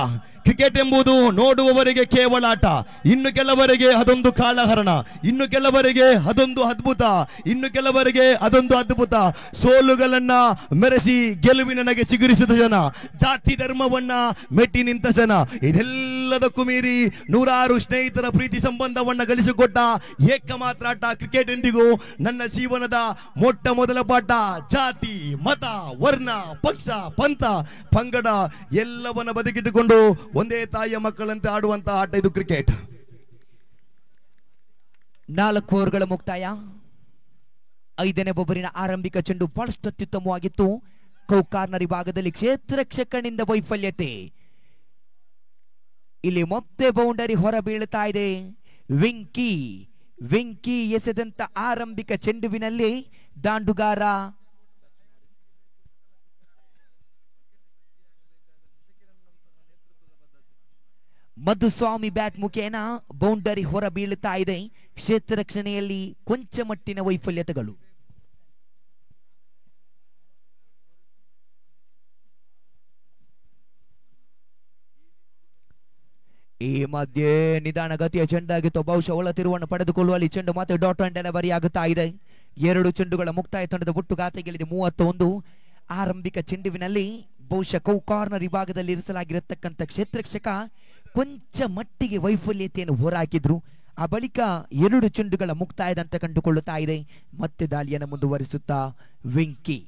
ಕ್ರಿಕೆಟ್ ಎಂಬುದು ನೋಡುವವರಿಗೆ ಕೇವಲ ಆಟ. ಇನ್ನು ಕೆಲವರಿಗೆ ಅದೊಂದು ಕಾಳಹರಣ, ಇನ್ನು ಕೆಲವರಿಗೆ ಅದೊಂದು ಅದ್ಭುತ, ಇನ್ನು ಕೆಲವರಿಗೆ ಅದೊಂದು ಅದ್ಭುತ. ಸೋಲುಗಳನ್ನ ಮೆರೆಸಿ ಗೆಲುವಿನ ನಗೆ ಚಿಗುರಿಸಿದ ಜನ, ಜಾತಿ ಧರ್ಮವನ್ನ ಮೆಟ್ಟಿ ನಿಂತ ಜನ, ಇದೆಲ್ಲದಕ್ಕೂ ಮೀರಿ 100 ಸ್ನೇಹಿತರ ಪ್ರೀತಿ ಸಂಬಂಧವನ್ನ ಗಳಿಸಿಕೊಟ್ಟ ಏಕಮಾತ್ರ ಆಟ ಕ್ರಿಕೆಟ್. ಎಂದಿಗೂ ನನ್ನ ಜೀವನದ ಮೊಟ್ಟ ಮೊದಲ ಪಾಠ. ಜಾತಿ, ಮತ, ವರ್ಣ, ಪಕ್ಷ, ಪಂಥ, ಪಂಗಡ ಎಲ್ಲವನ್ನ ಬದುಕಿಟ್ಟುಕೊಂಡು ಒಂದೇ ತಾಯಿಯ ಮಕ್ಕಳಂತೆ ಆಡುವಂತಹ ಆಟ ಇದು ಕ್ರಿಕೆಟ್. 4 ಓವರ್ಗಳ ಮುಕ್ತಾಯ. 5ನೇ ಓವರಿನ ಆರಂಭಿಕ ಚೆಂಡು ಬಹಳಷ್ಟು ಅತ್ಯುತ್ತಮವಾಗಿತ್ತು. ಕಾರ್ನರ್ ಭಾಗದಲ್ಲಿ ಕ್ಷೇತ್ರ ರಕ್ಷಕನಿಂದ ವೈಫಲ್ಯತೆ. ಇಲ್ಲಿ ಮತ್ತೆ ಬೌಂಡರಿ ಹೊರ ಬೀಳುತ್ತಾ ಇದೆ. ವಿಂಕಿ ಎಸೆದಂತ ಆರಂಭಿಕ ಚೆಂಡುವಿನಲ್ಲಿ ದಾಂಡುಗಾರ ಮಧುಸ್ವಾಮಿ ಬ್ಯಾಟ್ ಮುಖೇನ ಬೌಂಡರಿ ಹೊರ ಬೀಳುತ್ತಾ ಇದೆ. ಕ್ಷೇತ್ರ ರಕ್ಷಣೆಯಲ್ಲಿ ಕೊಂಚ ಮಟ್ಟಿನ ವೈಫಲ್ಯತೆಗಳು. ಈ ಮಧ್ಯೆ ನಿಧಾನಗತಿಯ ಚೆಂಡಾಗಿತ್ತು. ಬಹುಶಃ ಒಳ ತಿರುವನ್ನು ಪಡೆದುಕೊಳ್ಳುವಲ್ಲಿ ಚೆಂಡು ಮತ್ತೆ ಡಾಟ್ ಅಂಡ್ ಡೆಲಿವರಿ ಆಗುತ್ತಾ ಇದೆ. 2 ಚೆಂಡುಗಳ ಮುಕ್ತಾಯ ತಂಡದ ಒಟ್ಟು ಗಾತೆಗಳಿದೆ 31. ಆರಂಭಿಕ ಚೆಂಡುವಿನಲ್ಲಿ ಬಹುಶಃ ಕಾರ್ನರ್ ವಿಭಾಗದಲ್ಲಿ ಇರಿಸಲಾಗಿರತಕ್ಕಂಥ ಕ್ಷೇತ್ರರಕ್ಷಕ ಕೊಂಚ ಮಟ್ಟಿಗೆ ವೈಫಲ್ಯತೆಯನ್ನು ಹೊರಹಾಕಿದ್ರು. ಆ ಬಳಿಕ 2 ಚೆಂಡುಗಳ ಮುಕ್ತಾಯದಂತೆ ಕಂಡುಕೊಳ್ಳುತ್ತಾ ಇದೆ. ಮತ್ತೆ ದಾಳಿಯನ್ನು ಮುಂದುವರಿಸುತ್ತಾ ವಿಂಕಿ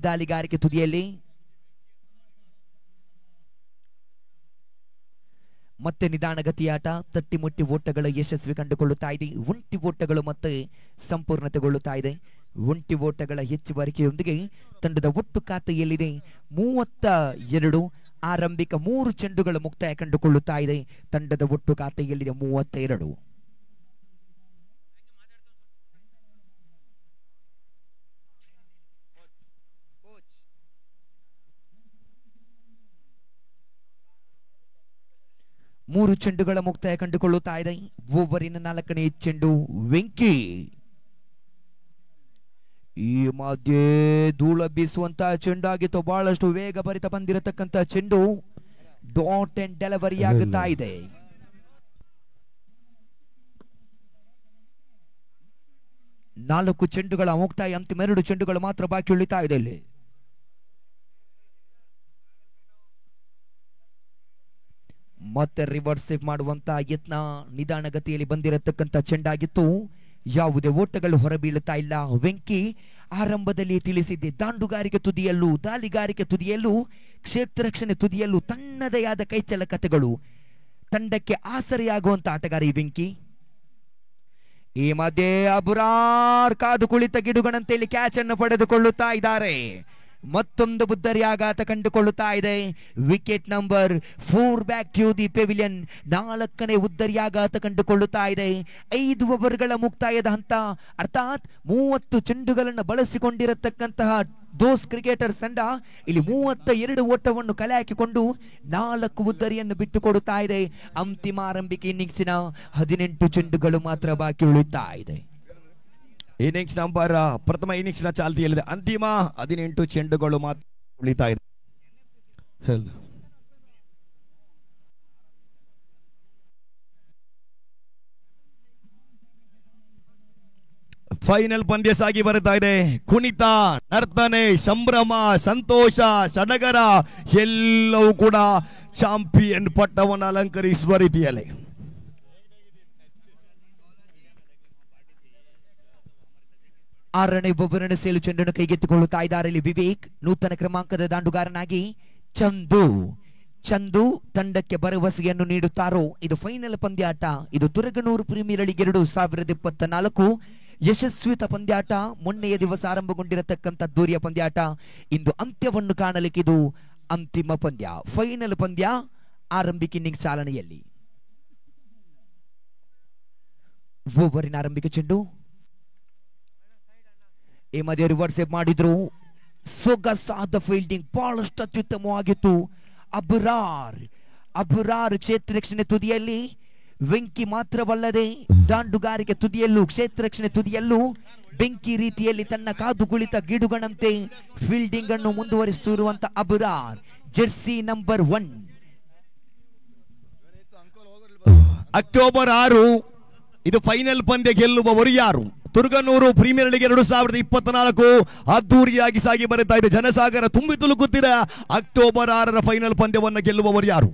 ದಾಳಿಗಾರಿಕೆ ತುದಿಯಲ್ಲಿ. ಮತ್ತೆ ನಿಧಾನಗತಿಯಾಟ, ತಟ್ಟಿಮುಟ್ಟಿ ಓಟಗಳ ಯಶಸ್ವಿ ಕಂಡುಕೊಳ್ಳುತ್ತಾ ಇದೆ. ಒಂಟಿ ಓಟಗಳು ಮತ್ತೆ ಸಂಪೂರ್ಣತೆಗೊಳ್ಳುತ್ತಾ ಇದೆ. ಒಂಟಿ ಓಟಗಳ ಹೆಚ್ಚುವರಿಕೆಯೊಂದಿಗೆ ತಂಡದ ಒಟ್ಟು ಖಾತೆಯಲ್ಲಿದೆ 32. ಆರಂಭಿಕ 3 ಚೆಂಡುಗಳ ಮುಕ್ತಾಯ ಕಂಡುಕೊಳ್ಳುತ್ತಾ ಇದೆ. ತಂಡದ ಒಟ್ಟು ಖಾತೆಯಲ್ಲಿದೆ 32. ಮೂರು ಚೆಂಡುಗಳ ಮುಕ್ತಾಯ ಕಂಡುಕೊಳ್ಳುತ್ತಾ ಇದೆ. ಓವರಿನ 4ನೇ ಚೆಂಡು ವೆಂಕಿ. ಈ ಮಧ್ಯೆ ಧೂಳ ಬೀಸುವಂತಹ ಚೆಂಡಾಗಿತ್ತು. ಬಹಳಷ್ಟು ವೇಗ ಭರಿತ ಬಂದಿರತಕ್ಕಂತ ಚೆಂಡು ಡಾಟ್ ಅಂಡ್ ಡೆಲಿವರಿ ಆಗುತ್ತಾ ಇದೆ. ನಾಲ್ಕು ಚೆಂಡುಗಳ ಮುಕ್ತಾಯ. ಅಂತಿಮ 2 ಚೆಂಡುಗಳು ಮಾತ್ರ ಬಾಕಿ ಉಳಿತಾ ಇದೆ. ಇಲ್ಲಿ ಮತ್ತೆ ರಿವರ್ಸ್ ಮಾಡುವಂತ ಯತ್ನ. ನಿಧಾನಗತಿಯಲ್ಲಿ ಬಂದಿರತಕ್ಕಂತ ಚೆಂಡಾಗಿತ್ತು. ಯಾವುದೇ ಓಟಗಳು ಹೊರಬೀಳುತ್ತಾ ಇಲ್ಲ. ವೆಂಕಿ ಆರಂಭದಲ್ಲಿ ತಿಳಿಸಿದ್ದೆ, ದಾಂಡುಗಾರಿಕೆ ತುದಿಯಲ್ಲೂ ದಾಳಿಗಾರಿಕೆ ತುದಿಯಲ್ಲೂ ಕ್ಷೇತ್ರ ರಕ್ಷಣೆ ತುದಿಯಲ್ಲೂ ತನ್ನದೇ ಆದ ಕೈಚಲಕತೆಗಳು, ತಂಡಕ್ಕೆ ಆಸರೆಯಾಗುವಂತ ಆಟಗಾರ ಈ ವೆಂಕಿ. ಈ ಮಧ್ಯೆ ಅಬುರಾರ್ ಕಾದು ಕುಳಿತ ಗಿಡುಗಣಂತೆಯಲ್ಲಿ ಕ್ಯಾಚ್ ಅನ್ನು ಪಡೆದುಕೊಳ್ಳುತ್ತಾ ಇದ್ದಾರೆ. ಮತ್ತೊಂದು ಬುದ್ಧರಿ ಆಘಾತ ಕಂಡುಕೊಳ್ಳುತ್ತಾ ಇದೆ. Wicket number 4 back to the pavilion. 4ನೇ ಉದ್ದರಿ ಆಘಾತ ಕಂಡುಕೊಳ್ಳುತ್ತಾ ಇದೆ. 5 ಓವರ್ಗಳ ಮುಕ್ತಾಯದ ಹಂತ, ಅರ್ಥಾತ್ 30 ಚೆಂಡುಗಳನ್ನು ಬಳಸಿಕೊಂಡಿರತಕ್ಕಂತಹ ದೋಸ್ ಕ್ರಿಕೆಟರ್ಸ್ ತಂಡ ಇಲ್ಲಿ 32 ಓಟವನ್ನು ಕಲೆ ಹಾಕಿಕೊಂಡು 4 ಉದ್ದರಿಯನ್ನು ಬಿಟ್ಟುಕೊಡುತ್ತಾ ಇದೆ. ಅಂತಿಮ ಆರಂಭಿಕ ಇನ್ನಿಂಗ್ಸಿನ 18 ಚೆಂಡುಗಳು ಮಾತ್ರ ಬಾಕಿ ಉಳಿಯುತ್ತಾ ಇದೆ. ಇನ್ನಿಂಗ್ಸ್ ನಂಬರ್ ಪ್ರಥಮ ಇನ್ನಿಂಗ್ಸ್ ನ ಚಾಲ್ತಿಯಲ್ಲಿದೆ. ಅಂತಿಮ 18 ಚೆಂಡುಗಳು ಮಾತ್ರ ಉಳಿತಾ ಇದೆ. ಫೈನಲ್ ಪಂದ್ಯ ಸಾಗಿ ಬರುತ್ತಾ ಇದೆ. ಕುಣಿತ, ನರ್ತನೆ, ಸಂಭ್ರಮ, ಸಂತೋಷ, ಸಡಗರ ಎಲ್ಲವೂ ಕೂಡ ಚಾಂಪಿಯನ್ ಪಟ್ಟವನ್ನು ಅಲಂಕರಿಸುವ ರೀತಿಯಲ್ಲಿ ಆರನೇ ಒಬ್ಬರನ್ನು ಸೇಲು ಚೆಂಡನ್ನು ಕೈಗೆತ್ತಿಕೊಳ್ಳುತ್ತಾ ಇದ್ದಾರೆ ಇಲ್ಲಿ ವಿವೇಕ್. ನೂತನ ಕ್ರಮಾಂಕದ ದಾಂಡುಗಾರನಾಗಿ ಚಂದು ತಂಡಕ್ಕೆ ಭರವಸೆಯನ್ನು ನೀಡುತ್ತಾರೋ. ಇದು ಫೈನಲ್ ಪಂದ್ಯಾಟ. ಇದು ತುರಗನೂರು ಪ್ರೀಮಿಯರ್ ಲೀಗ್ 2024 ಯಶಸ್ವಿತ ಪಂದ್ಯಾಟ. ಮೊನ್ನೆಯ ದಿವಸ ಆರಂಭಗೊಂಡಿರತಕ್ಕಂಥ ದೂರಿಯ ಪಂದ್ಯಾಟ ಇಂದು ಅಂತ್ಯವನ್ನು ಕಾಣಲಿಕ್ಕಿದು ಅಂತಿಮ ಪಂದ್ಯ, ಫೈನಲ್ ಪಂದ್ಯ. ಆರಂಭಿಕ ಇನ್ನಿಂಗ್ಸ್ ಚಾಲನೆಯಲ್ಲಿ ಓವರಿನ ಆರಂಭಿಕ ಚೆಂಡು ಈ ಮಧ್ಯೆ ರಿವರ್ಸ್ ಮಾಡಿದ್ರು. ಸೊಗಸಾದ ಫೀಲ್ಡಿಂಗ್, ಬಹಳಷ್ಟು ಅತ್ಯುತ್ತಮವಾಗಿತ್ತು. ಅಬುರಾರ್ ಕ್ಷೇತ್ರ ರಕ್ಷಣೆ ತುದಿಯಲ್ಲಿ, ವೆಂಕಿ ಮಾತ್ರವಲ್ಲದೆ ದಾಂಡುಗಾರಿಕೆ ತುದಿಯಲ್ಲೂ ಕ್ಷೇತ್ರ ರಕ್ಷಣೆ ತುದಿಯಲ್ಲೂ ಬೆಂಕಿ ರೀತಿಯಲ್ಲಿ ತನ್ನ ಕಾದು ಕುಳಿತ ಗಿಡುಗಣಂತೆ ಫೀಲ್ಡಿಂಗ್ ಅನ್ನು ಮುಂದುವರಿಸುತ್ತಿರುವಂತ ಅಬುರಾರ್, ಜೆರ್ಸಿ ನಂಬರ್ 1. ಅಕ್ಟೋಬರ್ 6 ಇದು ಫೈನಲ್ ಪಂದ್ಯ ಗೆಲ್ಲುವವರು ಯಾರು? ತುರಗನೂರು ಪ್ರೀಮಿಯರ್ ಲೀಗ್ 2024 ಅದ್ದೂರಿಯಾಗಿ ಸಾಗಿ ಬರುತ್ತಾ ಇದೆ. ಜನಸಾಗರ ತುಂಬಿ ತುಳುಕುತ್ತಿದೆ. ಅಕ್ಟೋಬರ್ 6ರ ಫೈನಲ್ ಪಂದ್ಯವನ್ನು ಗೆಲ್ಲುವವರು ಯಾರು?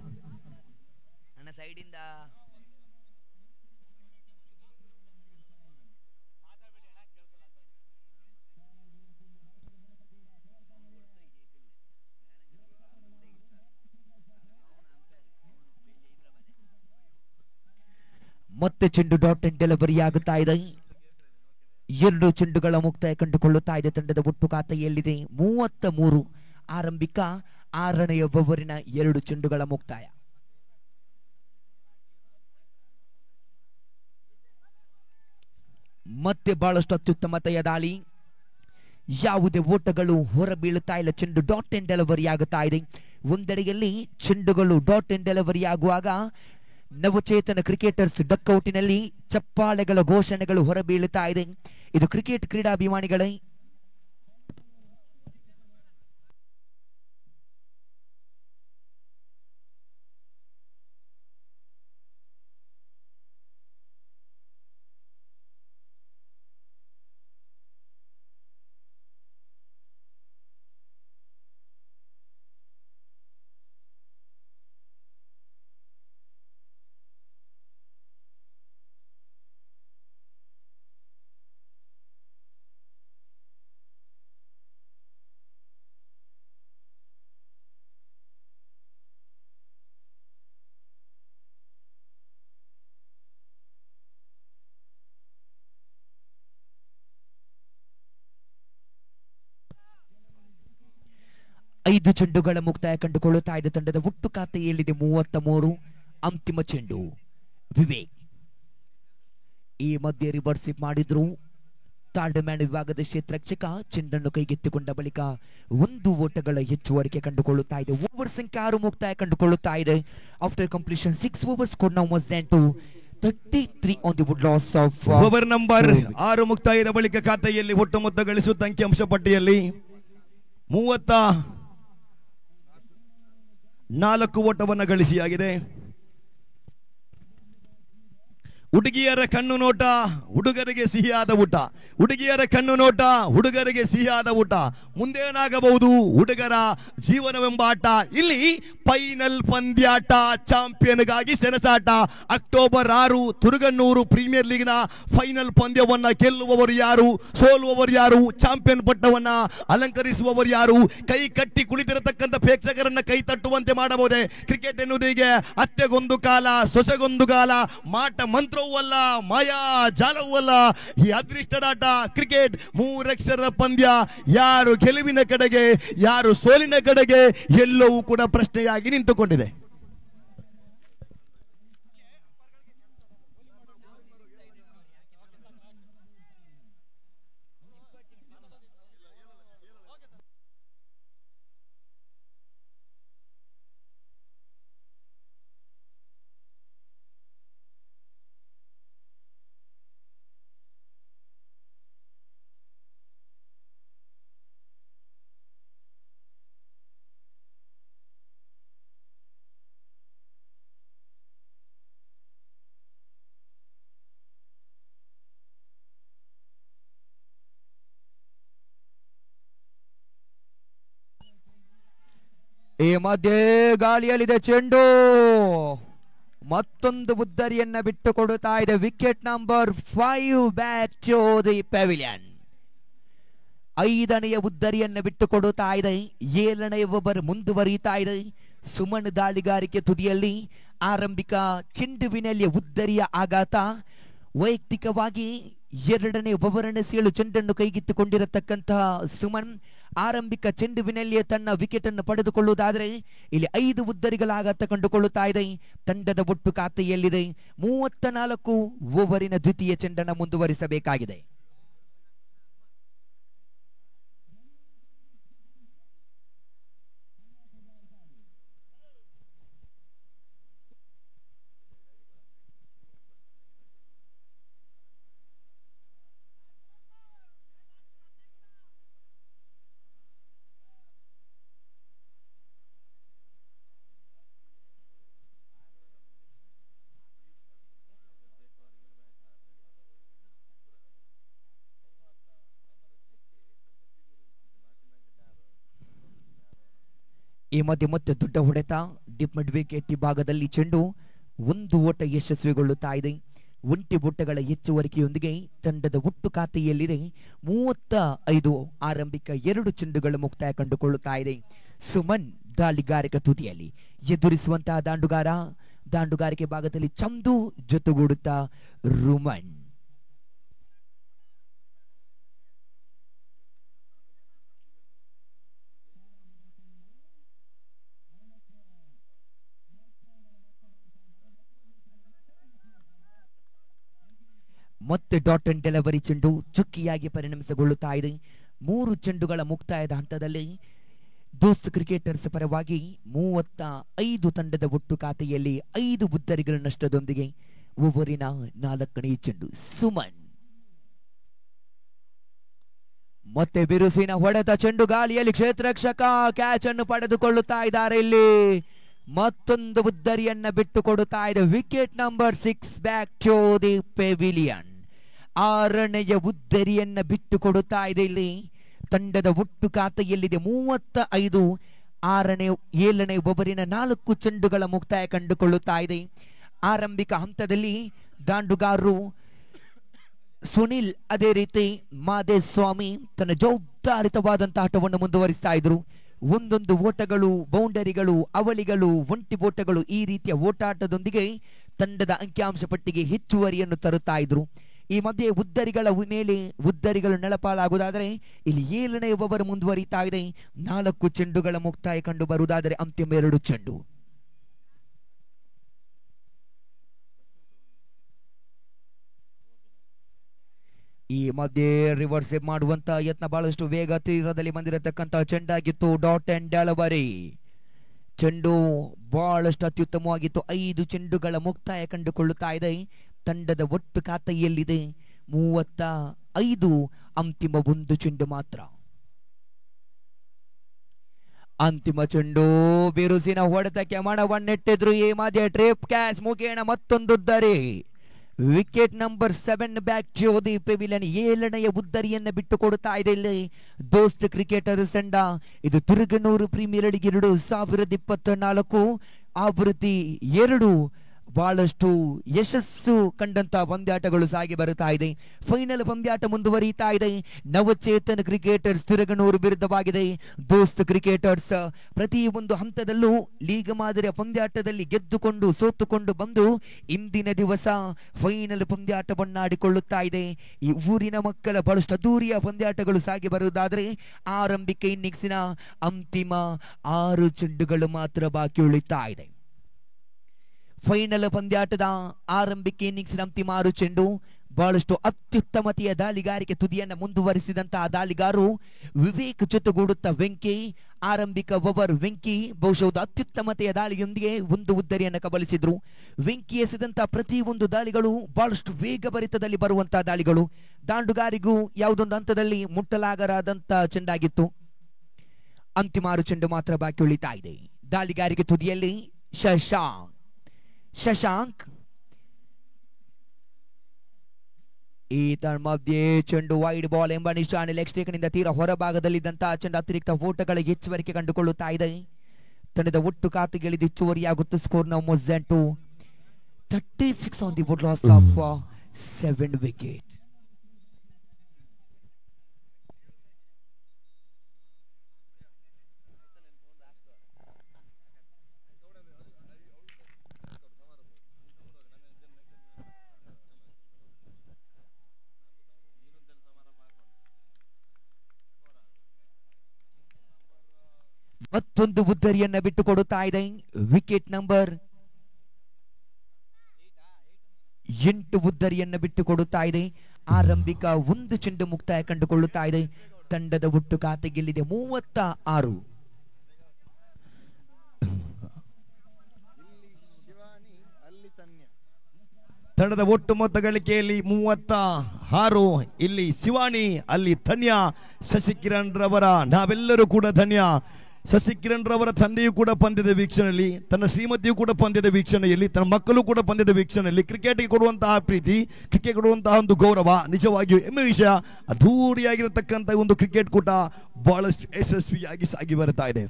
ಮತ್ತೆ ಚೆಂಡು ಡಾಟ್ ಅಂಡ್ ಡೆಲಿವರಿ ಆಗುತ್ತಾ ಇದೆ. 2 ಚೆಂಡುಗಳ ಮುಕ್ತಾಯ ಕಂಡುಕೊಳ್ಳುತ್ತಾ ಇದೆ. ತಂಡದ ಒಟ್ಟು ಖಾತೆಯಲ್ಲಿದೆ 33. ಆರಂಭಿಕ 6ನೇ ಓವರಿನ 2 ಚೆಂಡುಗಳ ಮುಕ್ತಾಯ. ಮತ್ತೆ ಬಹಳಷ್ಟು ಅತ್ಯುತ್ತಮತೆಯ ದಾಳಿ, ಯಾವುದೇ ಓಟಗಳು ಹೊರಬೀಳುತ್ತಾ ಇಲ್ಲ. ಚೆಂಡು ಡಾಟ್ ಅಂಡ್ ಡೆಲಿವರಿ ಆಗುತ್ತಾ ಇದೆ. ಒಂದೆಡೆಯಲ್ಲಿ ಚೆಂಡುಗಳು ಡಾಟ್ ಅಂಡ್ ಡೆಲಿವರಿ ಆಗುವಾಗ ನವಚೇತನ ಕ್ರಿಕೆಟರ್ಸ್ ಡಕ್ಔಟಿನಲ್ಲಿ ಚಪ್ಪಾಳೆಗಳ ಘೋಷಣೆಗಳು ಹೊರಬೀಳುತ್ತಾ ಇದೆ. ಇದು ಕ್ರಿಕೆಟ್ ಕ್ರೀಡಾಭಿಮಾನಿಗಳೇ ಐದು ಚೆಂಡುಗಳ ಮುಕ್ತಾಯ ಕಂಡುಕೊಳ್ಳುತ್ತಾ ಇದೆ. ತಂಡದ ಒಟ್ಟು ಖಾತೆಯಲ್ಲಿದೆ 33. ಅಂತಿಮ ಚೆಂಡು ವಿವೇಕ್ ಈ ಮಧ್ಯೆ ರಿವರ್ಸ್ ಮಾಡಿದ್ರು. ಥರ್ಡ್ ಮ್ಯಾನ್ ವಿಭಾಗದ ಕ್ಷೇತ್ರರಕ್ಷಕ ಚೆಂಡನ್ನು ಕೈಗೆತ್ತಿಕೊಂಡ ಬಳಿಕ 1 ಓಟಗಳ ಹೆಚ್ಚುವರಿಕೆ ಕಂಡುಕೊಳ್ಳುತ್ತಾ ಇದೆ. ಓವರ್ ಸಂಖ್ಯೆ 6 ಮುಕ್ತಾಯ ಕಂಡುಕೊಳ್ಳುತ್ತಾ ಇದೆ. After completion 6 overs scored now was down to 33 on the wood loss of over number 6 ಮುಕ್ತಾಯದ ಬಳಿಕ ಖಾತೆಯಲ್ಲಿ ಒಟ್ಟು ಮೊತ್ತ ಗಳಿಸುತ್ತ ಅಂಕಿಅಂಶ ಪಟ್ಟಿಯಲ್ಲಿ 34 ಓಟವನ್ನು ಗಳಿಸಿಯಾಗಿದೆ. ಹುಡುಗಿಯರ ಕಣ್ಣು ನೋಟ ಹುಡುಗರಿಗೆ ಸಿಹಿಯಾದ ಊಟ, ಹುಡುಗಿಯರ ಕಣ್ಣು ನೋಟ ಹುಡುಗರಿಗೆ ಸಿಹಿಯಾದ ಊಟ. ಮುಂದೇನಾಗಬಹುದು ಹುಡುಗರ ಜೀವನವೆಂಬ ಆಟ. ಇಲ್ಲಿ ಫೈನಲ್ ಪಂದ್ಯಾಟ, ಚಾಂಪಿಯನ್ಗಾಗಿ ಸೆಣಸಾಟ. ಅಕ್ಟೋಬರ್ 6 ತುರುಗಣ್ಣೂರು ಪ್ರೀಮಿಯರ್ ಲೀಗ್ನ ಫೈನಲ್ ಪಂದ್ಯವನ್ನ ಗೆಲ್ಲುವವರು ಯಾರು, ಸೋಲುವವರು ಯಾರು, ಚಾಂಪಿಯನ್ ಪಟ್ಟವನ್ನ ಅಲಂಕರಿಸುವವರು ಯಾರು, ಕೈ ಕಟ್ಟಿ ಕುಳಿತಿರತಕ್ಕಂಥ ಪ್ರೇಕ್ಷಕರನ್ನ ಕೈ ತಟ್ಟುವಂತೆ ಮಾಡಬಹುದೇ? ಕ್ರಿಕೆಟ್ ಎನ್ನುವುದೀಗೆ ಅತ್ತೆಗೊಂದು ಕಾಲ, ಸೊಸೆಗೊಂದು ಕಾಲ, ಮಾಟ ಮಂತ್ರವೂ ಅಲ್ಲ, ಮಾಯಾ ಜಾಲವೂ ಅಲ್ಲ. ಈ ಅದೃಷ್ಟದಾಟ ಕ್ರಿಕೆಟ್ 3 ಅಕ್ಷರ ಪಂದ್ಯ. ಯಾರು ಗೆಲುವಿನ ಕಡೆಗೆ, ಯಾರು ಸೋಲಿನ ಕಡೆಗೆ, ಎಲ್ಲವೂ ಕೂಡ ಪ್ರಶ್ನೆಯಾಗಿ ನಿಂತುಕೊಂಡಿದೆ. ಈ ಮಧ್ಯೆ ಗಾಳಿಯಲ್ಲಿದೆ ಚೆಂಡು, ಮತ್ತೊಂದು ಉದ್ದರಿಯನ್ನ ಬಿಟ್ಟು ಕೊಡುತ್ತಾ ಇದೆ. Wicket number 5 back to the pavilion. 5ನೆಯ ಉದ್ದರಿಯನ್ನ ಬಿಟ್ಟು ಕೊಡುತ್ತಾ ಇದೆ. 7ನೆಯ ಓವರ್ ಮುಂದುವರಿಯುತ್ತಾ ಇದೆ. ಸುಮನ್ ದಾಳಿಗಾರಿಕೆ ತುದಿಯಲ್ಲಿ ಆರಂಭಿಕ ಚೆಂಡುವಿನಲ್ಲಿ ಉದ್ದರಿಯ ಆಘಾತ. ವೈಯಕ್ತಿಕವಾಗಿ 2ನೇ ಓವರ್ನ ಸೇಳು ಚೆಂಡನ್ನು ಕೈಗೆತ್ತಿಕೊಂಡಿರತಕ್ಕಂತಹ ಸುಮನ್ ಆರಂಭಿಕ ಚೆಂಡುವಿನಲ್ಲಿಯೇ ತನ್ನ ವಿಕೆಟ್ ಅನ್ನು ಪಡೆದುಕೊಳ್ಳುವುದಾದರೆ ಇಲ್ಲಿ 5 ಉದ್ದರಿಗಳ ಆಘಾತ ಕಂಡುಕೊಳ್ಳುತ್ತಾ ಇದೆ. ತಂಡದ ಒಟ್ಟು ಖಾತೆಯಲ್ಲಿದೆ 34 ಓವರಿನ ದ್ವಿತೀಯ ಚೆಂಡನ್ನು ಮುಂದುವರಿಸಬೇಕಾಗಿದೆ. ಈ ಮಧ್ಯೆ ಮತ್ತೆ ದೊಡ್ಡ ಹೊಡೆತ. ಡಿಪ್ ಮಿಡ್ ವಿಕೆಟ್ ಭಾಗದಲ್ಲಿ ಚೆಂಡು 1 ಓಟ ಯಶಸ್ವಿಗೊಳ್ಳುತ್ತಾ ಇದೆ. 1 ಓಟಗಳ ಹೆಚ್ಚುವರಿಕೆಯೊಂದಿಗೆ ತಂಡದ ಒಟ್ಟು ಖಾತೆಯಲ್ಲಿದೆ 35. ಆರಂಭಿಕ 2 ಚೆಂಡುಗಳು ಮುಕ್ತಾಯ ಕಂಡುಕೊಳ್ಳುತ್ತಾ ಇದೆ. ಸುಮನ್ ದಾಳಿಗಾರಿಕೆ ತುದಿಯಲ್ಲಿ ಎದುರಿಸುವಂತಹ ದಾಂಡುಗಾರಿಕೆ ಭಾಗದಲ್ಲಿ ಚಂದು ಜೊತೆಗೂಡುತ್ತಾ ರುಮನ್. ಮತ್ತೆ ಡಾಟ್ ಅಂಡ್ ಡೆಲಿವರಿ ಚೆಂಡು ಚುಕ್ಕಿಯಾಗಿ ಪರಿಣಮಿಸಿಕೊಳ್ಳುತ್ತಾ ಇದೆ. 3 ಚೆಂಡುಗಳ ಮುಕ್ತಾಯದ ಹಂತದಲ್ಲಿ ದೋಸ್ತ್ ಕ್ರಿಕೆಟರ್ಸ್ ಪರವಾಗಿ 35 ತಂಡದ ಒಟ್ಟು ಖಾತೆಯಲ್ಲಿ 5 ಉದ್ದರಿಗಳ ನಷ್ಟದೊಂದಿಗೆ ಓವರಿನ 4ನೇ ಚೆಂಡು ಸುಮನ್. ಮತ್ತೆ ಬಿರುಸಿನ ಹೊಡೆತ ಚೆಂಡು ಗಾಳಿಯಲ್ಲಿ ಕ್ಷೇತ್ರರಕ್ಷಕ ಕ್ಯಾಚ್ ಅನ್ನು ಪಡೆದುಕೊಳ್ಳುತ್ತಾ ಇದ್ದಾರೆ. ಇಲ್ಲಿ ಮತ್ತೊಂದು ಉದ್ದರಿಯನ್ನ ಬಿಟ್ಟು ಕೊಡುತ್ತಾ ಇದೆ. Wicket number 6 back to the pavilion. 6ನೆಯ ಉದ್ದರಿಯನ್ನ ಬಿಟ್ಟು ಕೊಡುತ್ತಾ ಇದೆ. ಇಲ್ಲಿ ತಂಡದ ಒಟ್ಟು ಖಾತೆಯಲ್ಲಿದೆ 35. 7ನೇ ಓವರಿನ 4 ಚೆಂಡುಗಳ ಮುಕ್ತಾಯ ಕಂಡುಕೊಳ್ಳುತ್ತಾ ಇದೆ. ಆರಂಭಿಕ ಹಂತದಲ್ಲಿ ದಾಂಡುಗಾರರು ಸುನಿಲ್ ಅದೇ ರೀತಿ ಮಾದೇಸ್ವಾಮಿ ತನ್ನ ಜವಾಬ್ದಾರಿತವಾದಂತಹ ಆಟವನ್ನು ಮುಂದುವರಿಸ್ತಾ ಇದ್ರು. ಒಂದೊಂದು ಓಟಗಳು, ಬೌಂಡರಿಗಳು, ಅವಳಿಗಳು, ಒಂಟಿ ಓಟಗಳು, ಈ ರೀತಿಯ ಓಟಾಟದೊಂದಿಗೆ ತಂಡದ ಅಂಕಿಅಂಶ ಪಟ್ಟಿಗೆ ಹೆಚ್ಚುವರಿಯನ್ನು ತರುತ್ತಾ ಇದ್ರು. ಈ ಮಧ್ಯೆ ಉದ್ದರಿಗಳ ಮೇಲೆ ಉದ್ದರಿಗಳು ನೆಲಪಾಲಾಗುವುದಾದರೆ ಇಲ್ಲಿ 7ನೇ ಓವರ್ ಮುಂದುವರಿತಾ ಇದೆ. 4 ಚೆಂಡುಗಳ ಮುಕ್ತಾಯ ಕಂಡು ಬರುವುದಾದರೆ ಅಂತಿಮ 2 ಚೆಂಡು. ಈ ಮಧ್ಯೆ ರಿವರ್ಸ್ ಮಾಡುವಂತ ಯತ್ನ, ಬಹಳಷ್ಟು ವೇಗ ತೀರದಲ್ಲಿ ಬಂದಿರತಕ್ಕಂತಹ ಚೆಂಡಾಗಿತ್ತು. ಡಾಟ್ ಅಂಡ್ ಡೆಲಿವರಿ ಚೆಂಡು ಬಹಳಷ್ಟು ಅತ್ಯುತ್ತಮವಾಗಿತ್ತು. 5 ಚೆಂಡುಗಳ ಮುಕ್ತಾಯ ಕಂಡುಕೊಳ್ಳುತ್ತಾ ಇದೆ. ತಂಡದ ಒಟ್ಟು ಖಾತೆಯಲ್ಲಿದೆ 35. ಅಂತಿಮ 1 ಚೆಂಡು ಮಾತ್ರ. ಅಂತಿಮ ಚೆಂಡು ಬಿರುಸಿನ ಹೊಡೆತಕ್ಕೆ ಮಣವನ್ನೆಟ್ಟಿದ್ರು. ಈ ಮಧ್ಯೆ ಟ್ರಿಪ್ ಕ್ಯಾಚ್ ಮುಖೇನ ಮತ್ತೊಂದು ದರೆ ವಿಕೆಟ್ ನಂಬರ್ 7 ಬ್ಯಾಕ್ ಜ್ಯೋತಿ ಪೆವಿಲಿಯನ್ 7ನೇ ಉದ್ದರಿಯನ್ನು ಬಿಟ್ಟು ಕೊಡುತ್ತಾ ಇದೆ ಇಲ್ಲಿ ದೋಸ್ತ್ ಕ್ರಿಕೆಟರ್ ತಂಡ. ಇದು ತುರುಗನೂರು ಪ್ರೀಮಿಯರ್ ಲೀಗ್ 2024 ಆವೃತ್ತಿ 2 ಬಹಳಷ್ಟು ಯಶಸ್ಸು ಕಂಡಂತ ಪಂದ್ಯಾಟಗಳು ಸಾಗಿ ಬರುತ್ತಾ ಇದೆ. ಫೈನಲ್ ಪಂದ್ಯಾಟ ಮುಂದುವರಿಯುತ್ತಾ ಇದೆ. ನವಚೇತನ್ ಕ್ರಿಕೆಟರ್ಸ್ ತುರುಗನೂರು ವಿರುದ್ಧವಾಗಿದೆ ದೋಸ್ತ್ ಕ್ರಿಕೆಟರ್ಸ್. ಪ್ರತಿ ಒಂದು ಹಂತದಲ್ಲೂ ಲೀಗ್ ಮಾದರಿಯ ಪಂದ್ಯಾಟದಲ್ಲಿ ಗೆದ್ದುಕೊಂಡು ಸೋತುಕೊಂಡು ಬಂದು ಇಂದಿನ ದಿವಸ ಫೈನಲ್ ಪಂದ್ಯಾಟವನ್ನಾಡಿಕೊಳ್ಳುತ್ತಾ ಇದೆ. ಈ ಊರಿನ ಮಕ್ಕಳ ಬಹಳಷ್ಟು ಅದ್ದೂರಿಯ ಪಂದ್ಯಾಟಗಳು ಸಾಗಿ ಬರುವುದಾದರೆ ಆರಂಭಿಕ ಇನ್ನಿಂಗ್ಸಿನ ಅಂತಿಮ 6 ಚೆಂಡುಗಳು ಮಾತ್ರ ಬಾಕಿ ಉಳಿತಾ ಇದೆ. ಫೈನಲ್ ಪಂದ್ಯಾಟದ ಆರಂಭಿಕ ಇನ್ನಿಂಗ್ಸಿನ ಅಂತಿಮ 6 ಚೆಂಡು. ಬಹಳಷ್ಟು ಅತ್ಯುತ್ತಮತೆಯ ದಾಳಿಗಾರಿಕೆ ತುದಿಯನ್ನು ಮುಂದುವರಿಸಿದಂತಹ ದಾಳಿಗಾರರು ವಿವೇಕ್ ಜೊತೆಗೂಡುತ್ತಾ ವೆಂಕಿ. ಆರಂಭಿಕ ಓವರ್ ವೆಂಕಿ ಬಹುಶಃ ಅತ್ಯುತ್ತಮತೆಯ ದಾಳಿಯೊಂದಿಗೆ ಒಂದು ಉದ್ದರಿಯನ್ನು ಕಬಳಿಸಿದ್ರು. ವೆಂಕಿ ಎಸೆದಂತಹ ಪ್ರತಿ ಒಂದು ದಾಳಿಗಳು ಬಹಳಷ್ಟು ವೇಗಭರಿತದಲ್ಲಿ ಬರುವಂತಹ ದಾಳಿಗಳು. ದಾಂಡುಗಾರಿಗೂ ಯಾವುದೊಂದು ಹಂತದಲ್ಲಿ ಮುಟ್ಟಲಾಗರಾದಂತ ಚೆಂಡಾಗಿತ್ತು. ಅಂತಿಮ 6 ಚೆಂಡು ಮಾತ್ರ ಬಾಕಿ ಉಳಿತಾ ಇದೆ. ದಾಳಿಗಾರಿಕೆ ತುದಿಯಲ್ಲಿ ಶಶಾಂಕ್ ಈತನ ಮಧ್ಯೆ ಚೆಂಡು ವೈಡ್ ಬಾಲ್ ಎಂಬ ನಿಶಾನೆ ಲೆಗ್ ಸ್ಟೇಕ್ನಿಂದ ತೀರಾ ಹೊರಭಾಗದಲ್ಲಿದ್ದಂತಹ ಚೆಂಡು ಅತಿರಿಕ್ತ ಓಟಗಳ ಹೆಚ್ಚುವರಿಕೆ ಕಂಡುಕೊಳ್ಳುತ್ತಾ ಇದೆ. ತಂಡದ ಒಟ್ಟು ಖಾತೆಗೆ ಇಳಿದು ಹೆಚ್ಚುವರಿಯಾಗುತ್ತೆ. ಸ್ಕೋರ್ ನಾವು ಮೊಜೆಂಟು 36 on the wood loss of 7 wicket. ಮತ್ತೊಂದು ಉದ್ದರಿಯನ್ನ ಬಿಟ್ಟು ಕೊಡುತ್ತಾ ಇದೆ. ವಿಕೆಟ್ ನಂಬರ್ 8 ಉದ್ದರಿಯನ್ನ ಬಿಟ್ಟು ಕೊಡುತ್ತಾ ಇದೆ. ಆರಂಭಿಕ 1 ಚೆಂಡು ಮುಕ್ತಾಯ ಕಂಡುಕೊಳ್ಳುತ್ತಾ ಇದೆ. ತಂಡದ ಒಟ್ಟು ಖಾತೆಗೆಲ್ಲಿದೆ 36. ತಂಡದ ಒಟ್ಟು ಮೊತ್ತ ಗಳಿಕೆಯಲ್ಲಿ 36. ಇಲ್ಲಿ ಶಿವಾನಿ, ಅಲ್ಲಿ ಧನ್ಯ. ಶಶಿಕಿರಣ್ ರವರ ನಾವೆಲ್ಲರೂ ಕೂಡ ಧನ್ಯ. ಶಶಿಕಿರಣ್ ರವರ ತಂದೆಯೂ ಕೂಡ ಪಂದ್ಯದ ವೀಕ್ಷಣೆಯಲ್ಲಿ, ತನ್ನ ಶ್ರೀಮತಿಯು ಕೂಡ ಪಂದ್ಯದ ವೀಕ್ಷಣೆಯಲ್ಲಿ, ತನ್ನ ಮಕ್ಕಳು ಕೂಡ ಪಂದ್ಯದ ವೀಕ್ಷಣೆಯಲ್ಲಿ ಕ್ರಿಕೆಟ್ಗೆ ಕೊಡುವಂತಹ ಪ್ರೀತಿ, ಕ್ರಿಕೆಟ್ ಕೊಡುವಂತಹ ಒಂದು ಗೌರವ ನಿಜವಾಗಿಯೂ ಹೆಮ್ಮೆ ವಿಷಯ. ಅದ್ಧೂರಿಯಾಗಿರತಕ್ಕಂತಹ ಒಂದು ಕ್ರಿಕೆಟ್ ಕೂಟ ಬಹಳಷ್ಟು ಯಶಸ್ವಿಯಾಗಿ ಸಾಗಿ ಬರ್ತಾ ಇದೆ.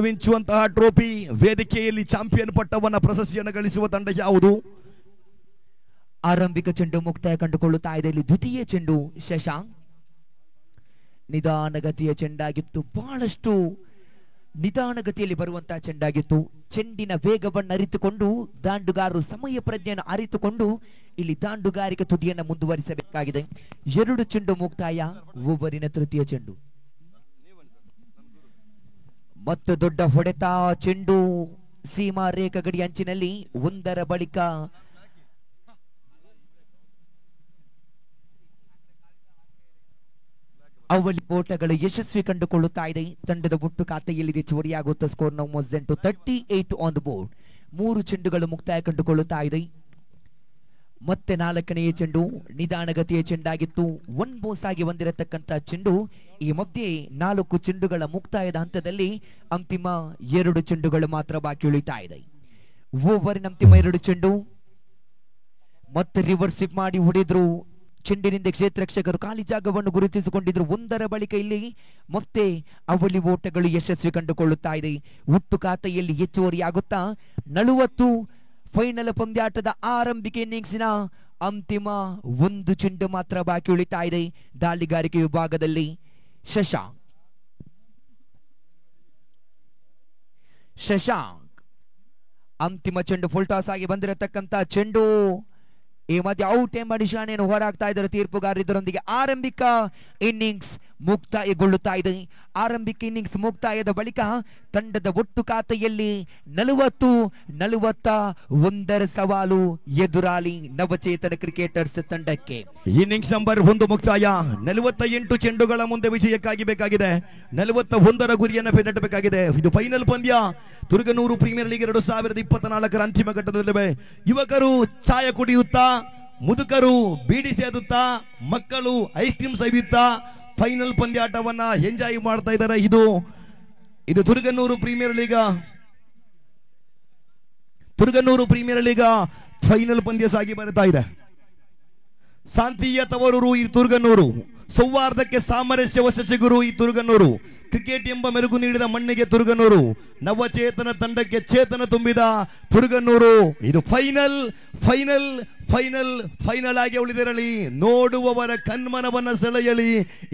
ಮಿಂಚುವಂತಹ ಟ್ರೋಫಿ ವೇದಿಕೆಯಲ್ಲಿ ಚಾಂಪಿಯನ್ ಪಟ್ಟವನ್ನ ಪ್ರಶಸ್ತಿಯನ್ನು ಗಳಿಸುವ ತಂಡ ಯಾವುದು? ಆರಂಭಿಕ ಚೆಂಡು ಮುಕ್ತಾಯ ಕಂಡುಕೊಳ್ಳುತ್ತಾ ಇದೆ. ಇಲ್ಲಿ ದ್ವಿತೀಯ ಚೆಂಡು ಶಶಾಂಕ್. ನಿಧಾನಗತಿಯ ಚೆಂಡಾಗಿತ್ತು. ಬಹಳಷ್ಟು ನಿಧಾನಗತಿಯಲ್ಲಿ ಬರುವಂತಹ ಚೆಂಡಾಗಿತ್ತು. ಚೆಂಡಿನ ವೇಗವನ್ನು ಅರಿತುಕೊಂಡು ದಾಂಡುಗಾರರು ಸಮಯ ಪ್ರಜ್ಞೆಯನ್ನು ಅರಿತುಕೊಂಡು ಇಲ್ಲಿ ದಾಂಡುಗಾರಿಕೆ ತುದಿಯನ್ನು ಮುಂದುವರಿಸಬೇಕಾಗಿದೆ. 2 ಚೆಂಡು ಮುಕ್ತಾಯ. ಓವರಿನ ತೃತೀಯ ಚೆಂಡು. ಮತ್ತು ದೊಡ್ಡ ಹೊಡೆತ ಚೆಂಡು ಸೀಮಾ ರೇಖಾ ಗಡಿ ಅಂಚಿನಲ್ಲಿ ಒಂದರ ಬಳಿಕ ಅವಳಿ ಓಟಗಳು ಯಶಸ್ವಿ ಕಂಡುಕೊಳ್ಳುತ್ತಾ ಇದೆ. ತಂಡದ ಒಟ್ಟು ಖಾತೆಯಲ್ಲಿ ಹೆಚ್ಚುವರಿಯಾಗುತ್ತ. ಸ್ಕೋರ್ ನಾವು ಮೊಜೆಂಟು 38 ಆನ್ ದ ಬೋರ್ಡ್. 3 ಚೆಂಡುಗಳು ಮುಕ್ತಾಯ ಕಂಡುಕೊಳ್ಳುತ್ತಾ ಇದೆ. ಮತ್ತೆ 4ನೆಯ ಚೆಂಡು ನಿಧಾನಗತಿಯ ಚೆಂಡಾಗಿತ್ತು. 1 ಬೋಸ್ ಆಗಿ ಬಂದಿರತಕ್ಕಂತ ಚೆಂಡು. ಈ ಮಧ್ಯೆ 4 ಚೆಂಡುಗಳ ಮುಕ್ತಾಯದ ಹಂತದಲ್ಲಿ ಅಂತಿಮ 2 ಚೆಂಡುಗಳು ಮಾತ್ರ ಬಾಕಿ ಉಳಿತಾ ಇದೆ. ಓವರಿನ ಅಂತಿಮ 2 ಚೆಂಡು. ಮತ್ತೆ ರಿವರ್ಸ್ ಸ್ವಿಪ್ ಮಾಡಿ ಹೊಡೆದ್ರು. ಚೆಂಡಿನಿಂದ ಕ್ಷೇತ್ರ ರಕ್ಷಕರು ಖಾಲಿ ಜಾಗವನ್ನು ಗುರುತಿಸಿಕೊಂಡಿದ್ರು. ಒಂದರ ಬಳಿಕ ಇಲ್ಲಿ ಮತ್ತೆ ಅವಳಿ ಓಟಗಳು ಯಶಸ್ವಿ ಕಂಡುಕೊಳ್ಳುತ್ತಾ ಇದೆ. ಒಟ್ಟು ಖಾತೆಯಲ್ಲಿ ಹೆಚ್ಚುವರಿಯಾಗುತ್ತಾ 40. ಫೈನಲ್ ಪಂದ್ಯಾಟದ ಆರಂಭಿಕ ಇನ್ನಿಂಗ್ಸಿನ ಅಂತಿಮ 1 ಚೆಂಡು ಮಾತ್ರ ಬಾಕಿ ಉಳಿತಾ ಇದೆ. ದಾಳಿಗಾರಿಕೆ ವಿಭಾಗದಲ್ಲಿ ಶಶಾಂಕ್ ಅಂತಿಮ ಚೆಂಡು ಫುಲ್ ಟಾಸ್ ಆಗಿ ಬಂದಿರತಕ್ಕಂತ ಚೆಂಡು. ಈ ಮಧ್ಯೆ ಔಟ್ ಎಂಬ ನಿಶಾನೆಯನ್ನು ಹೊರಹಾಕ್ತಾ ಇದ್ದಾರೆ ತೀರ್ಪುಗಾರರಿದ್ದರೊಂದಿಗೆ. ಆರಂಭಿಕ ಇನ್ನಿಂಗ್ಸ್ ಮುಕ್ತಾಯಗೊಳ್ಳುತ್ತಾ ಇದೆ. ಆರಂಭಿಕ ಇನ್ನಿಂಗ್ಸ್ ಮುಕ್ತಾಯದ ಬಳಿಕ ತಂಡದ ಒಟ್ಟು ಖಾತೆಯಲ್ಲಿ 40-41 ಸವಾಲು ಎದುರಾಳಿ ನವಚೇತನ ಕ್ರಿಕೆಟರ್ಸ್ ತಂಡಕ್ಕೆ. ಇನ್ನಿಂಗ್ಸ್ ನಂಬರ್ 1 ಮುಕ್ತಾಯ. 48 ಚೆಂಡುಗಳ ಮುಂದೆ ವಿಜಯಕ್ಕಾಗಿ ಬೇಕಾಗಿದೆ. 41ರ ಗುರಿಯನ್ನು ಬೆನ್ನಟ್ಟಬೇಕಾಗಿದೆ. ಇದು ಫೈನಲ್ ಪಂದ್ಯ. ತುರುಗನೂರು ಪ್ರೀಮಿಯರ್ ಲೀಗ್ 2024 ಅಂತಿಮ ಘಟ್ಟದಲ್ಲಿವೆ. ಯುವಕರು ಚಾಯ ಕುಡಿಯುತ್ತಾ, ಮುದುಕರು ಬೀಡಿ ಸೇದುತ್ತಾ, ಮಕ್ಕಳು ಐಸ್ ಕ್ರೀಮ್ ಸವಿಯುತ್ತಾ ಫೈನಲ್ ಪಂದ್ಯಾಟವನ್ನ ಎಂಜಾಯ್ ಮಾಡ್ತಾ ಇದ್ದಾರೆ. ಇದು ತುರುಗನೂರು ಪ್ರೀಮಿಯರ್ ಲೀಗ್ ಫೈನಲ್ ಪಂದ್ಯ ಸಾಗಿ ಬರ್ತಾ ಇದೆ. ಶಾಂತಿಯ ತವರೂರು ಈ ತುರುಗನೂರು, ಸೌಹಾರ್ದಕ್ಕೆ ಸಾಮರಸ್ಯ ವಸಚಿಗುರು ಈ ತುರುಗನೂರು, ಕ್ರಿಕೆಟ್ ಎಂಬ ಮೆರುಗು ನೀಡಿದ ಮಣ್ಣಿಗೆ ತುರುಗನೂರು, ನವಚೇತನ ತಂಡಕ್ಕೆ ಚೇತನ ತುಂಬಿದ ತುರುಗನೂರು. ಇದು ಫೈನಲ್ ಫೈನಲ್ ಫೈನಲ್ ಫೈನಲ್ ಆಗಿ ಉಳಿದಿರಲಿ, ನೋಡುವವರ ಕಣ್ಮನವನ್ನ ಸೆಳೆಯಲಿ.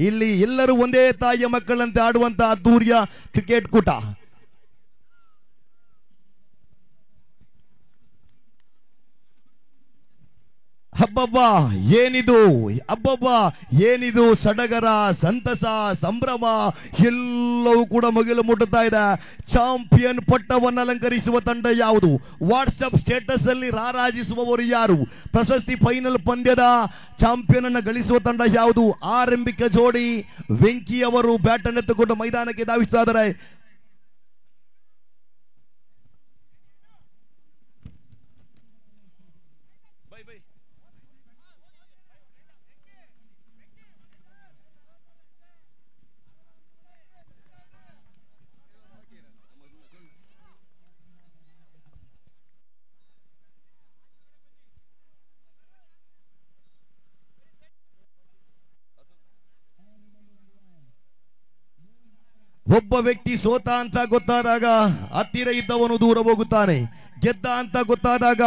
ಇಲ್ಲಿ ಎಲ್ಲರೂ ಒಂದೇ ತಾಯಿಯ ಮಕ್ಕಳಂತೆ ಆಡುವಂತಹ ಅದ್ದೂರಿಯ ಕ್ರಿಕೆಟ್ ಕೂಟ. ಹಬ್ಬಬ್ಬಾ ಏನಿದು, ಹಬ್ಬಬ್ಬ ಏನಿದು, ಸಡಗರ, ಸಂತಸ, ಸಂಭ್ರಮ ಎಲ್ಲವೂ ಕೂಡ ಮುಗಿಲು ಮುಟ್ಟುತ್ತಾ ಇದೆ. ಚಾಂಪಿಯನ್ ಪಟ್ಟವನ್ನು ಅಲಂಕರಿಸುವ ತಂಡ ಯಾವುದು? ವಾಟ್ಸಪ್ ಸ್ಟೇಟಸ್ ಅಲ್ಲಿ ರಾರಾಜಿಸುವವರು ಯಾರು? ಪ್ರಶಸ್ತಿ ಫೈನಲ್ ಪಂದ್ಯದ ಚಾಂಪಿಯನ್ ಅನ್ನು ಗಳಿಸುವ ತಂಡ ಯಾವುದು? ಆರಂಭಿಕ ಜೋಡಿ ವೆಂಕಿ ಅವರು ಬ್ಯಾಟ್ ಅನ್ನು ಎತ್ತುಕೊಂಡು ಮೈದಾನಕ್ಕೆ ಧಾವಿಸ್ತಾ ಇದ್ದಾರೆ. ಒಬ್ಬ ವ್ಯಕ್ತಿ ಸೋತ ಅಂತ ಗೊತ್ತಾದಾಗ ಹತ್ತಿರ ಇದ್ದವನು ದೂರ ಹೋಗುತ್ತಾನೆ, ಗೆದ್ದ ಅಂತ ಗೊತ್ತಾದಾಗ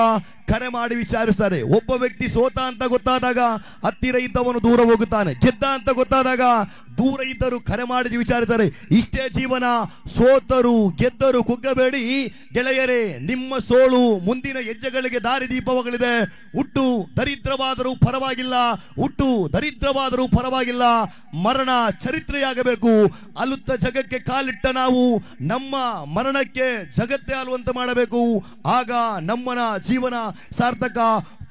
ಕರೆ ಮಾಡಿ ವಿಚಾರಿಸ್ತಾರೆ. ಒಬ್ಬ ವ್ಯಕ್ತಿ ಸೋತ ಅಂತ ಗೊತ್ತಾದಾಗ ಹತ್ತಿರ ಇದ್ದವನು ದೂರ ಹೋಗುತ್ತಾನೆ, ಗೆದ್ದ ಅಂತ ಗೊತ್ತಾದಾಗ ದೂರ ಇದ್ದರು ಕರೆ ಮಾಡಿ ವಿಚಾರಿಸ್ತಾರೆ. ಇಷ್ಟೇ ಜೀವನ, ಸೋತರು ಗೆದ್ದರು ಕುಗ್ಗಬೇಡಿ ಗೆಳೆಯರೇ, ನಿಮ್ಮ ಸೋಲು ಮುಂದಿನ ಹೆಜ್ಜೆಗಳಿಗೆ ದಾರಿದೀಪವಾಗಲಿದೆ. ಹುಟ್ಟು ದರಿದ್ರವಾದರೂ ಪರವಾಗಿಲ್ಲ, ಹುಟ್ಟು ದರಿದ್ರವಾದರೂ ಪರವಾಗಿಲ್ಲ, ಮರಣ ಚರಿತ್ರೆಯಾಗಬೇಕು. ಅಲುತ್ತ ಜಗಕ್ಕೆ ಕಾಲಿಟ್ಟ ನಾವು ನಮ್ಮ ಮರಣಕ್ಕೆ ಜಗತ್ತೇ ಆಲುವಂತೆ ಮಾಡಬೇಕು, ಆಗ ನಮ್ಮನ ಜೀವನ ಸಾರ್ಥಕ.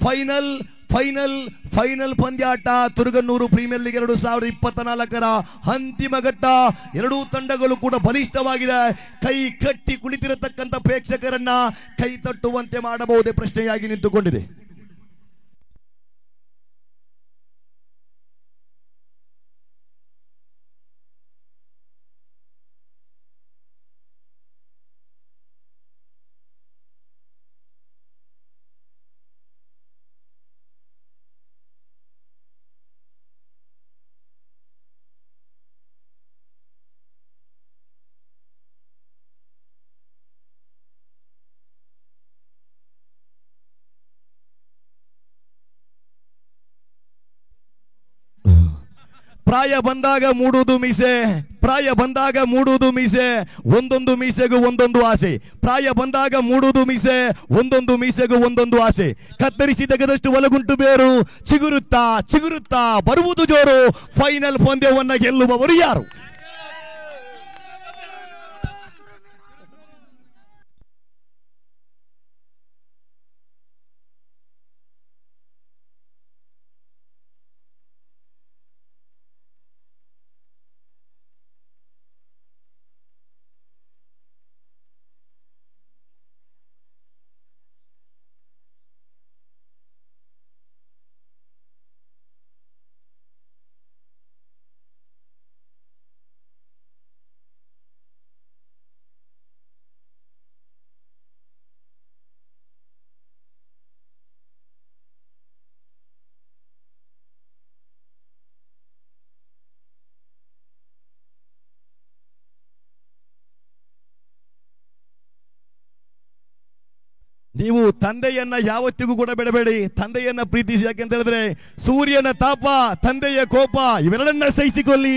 ಫೈನಲ್ ಫೈನಲ್ ಫೈನಲ್ ಪಂದ್ಯಾಟ ತುರುಗನೂರು ಪ್ರೀಮಿಯರ್ ಲೀಗ್ 2024 ಅಂತಿಮ ಘಟ್ಟ. ಎರಡೂ ತಂಡಗಳು ಕೂಡ ಬಲಿಷ್ಠವಾಗಿದೆ. ಕೈ ಕಟ್ಟಿ ಕುಳಿತಿರತಕ್ಕಂಥ ಪ್ರೇಕ್ಷಕರನ್ನ ಕೈ ತಟ್ಟುವಂತೆ ಮಾಡಬಹುದೇ ಪ್ರಶ್ನೆಯಾಗಿ ನಿಂತುಕೊಂಡಿದೆ. ಪ್ರಾಯ ಬಂದಾಗ ಮೂಡುವುದು ಮೀಸೆ, ಪ್ರಾಯ ಬಂದಾಗ ಮೂಡುವುದು ಮೀಸೆ, ಒಂದೊಂದು ಮೀಸೆಗೂ ಒಂದೊಂದು ಆಸೆ. ಪ್ರಾಯ ಬಂದಾಗ ಮೂಡುವುದು ಮೀಸೆ, ಒಂದೊಂದು ಮೀಸೆಗೂ ಒಂದೊಂದು ಆಸೆ. ಕತ್ತರಿಸಿ ತೆಗೆದಷ್ಟು ಒಲಗುಂಟು ಬೇರು, ಚಿಗುರುತ್ತಾ ಚಿಗುರುತ್ತಾ ಬರುವುದು ಜೋರು. ಫೈನಲ್ ಪಂದ್ಯವನ್ನ ಗೆಲ್ಲುವವರು ಯಾರು? ನೀವು ತಂದೆಯನ್ನ ಯಾವತ್ತಿಗೂ ಕೂಡ ಬಿಡಬೇಡಿ, ತಂದೆಯನ್ನ ಪ್ರೀತಿಸಿ. ಯಾಕೆಂತ ಹೇಳಿದ್ರೆ ಸೂರ್ಯನ ತಾಪ, ತಂದೆಯ ಕೋಪ ಇವೆರಡನ್ನ ಸಹಿಸಿಕೊಳ್ಳಿ.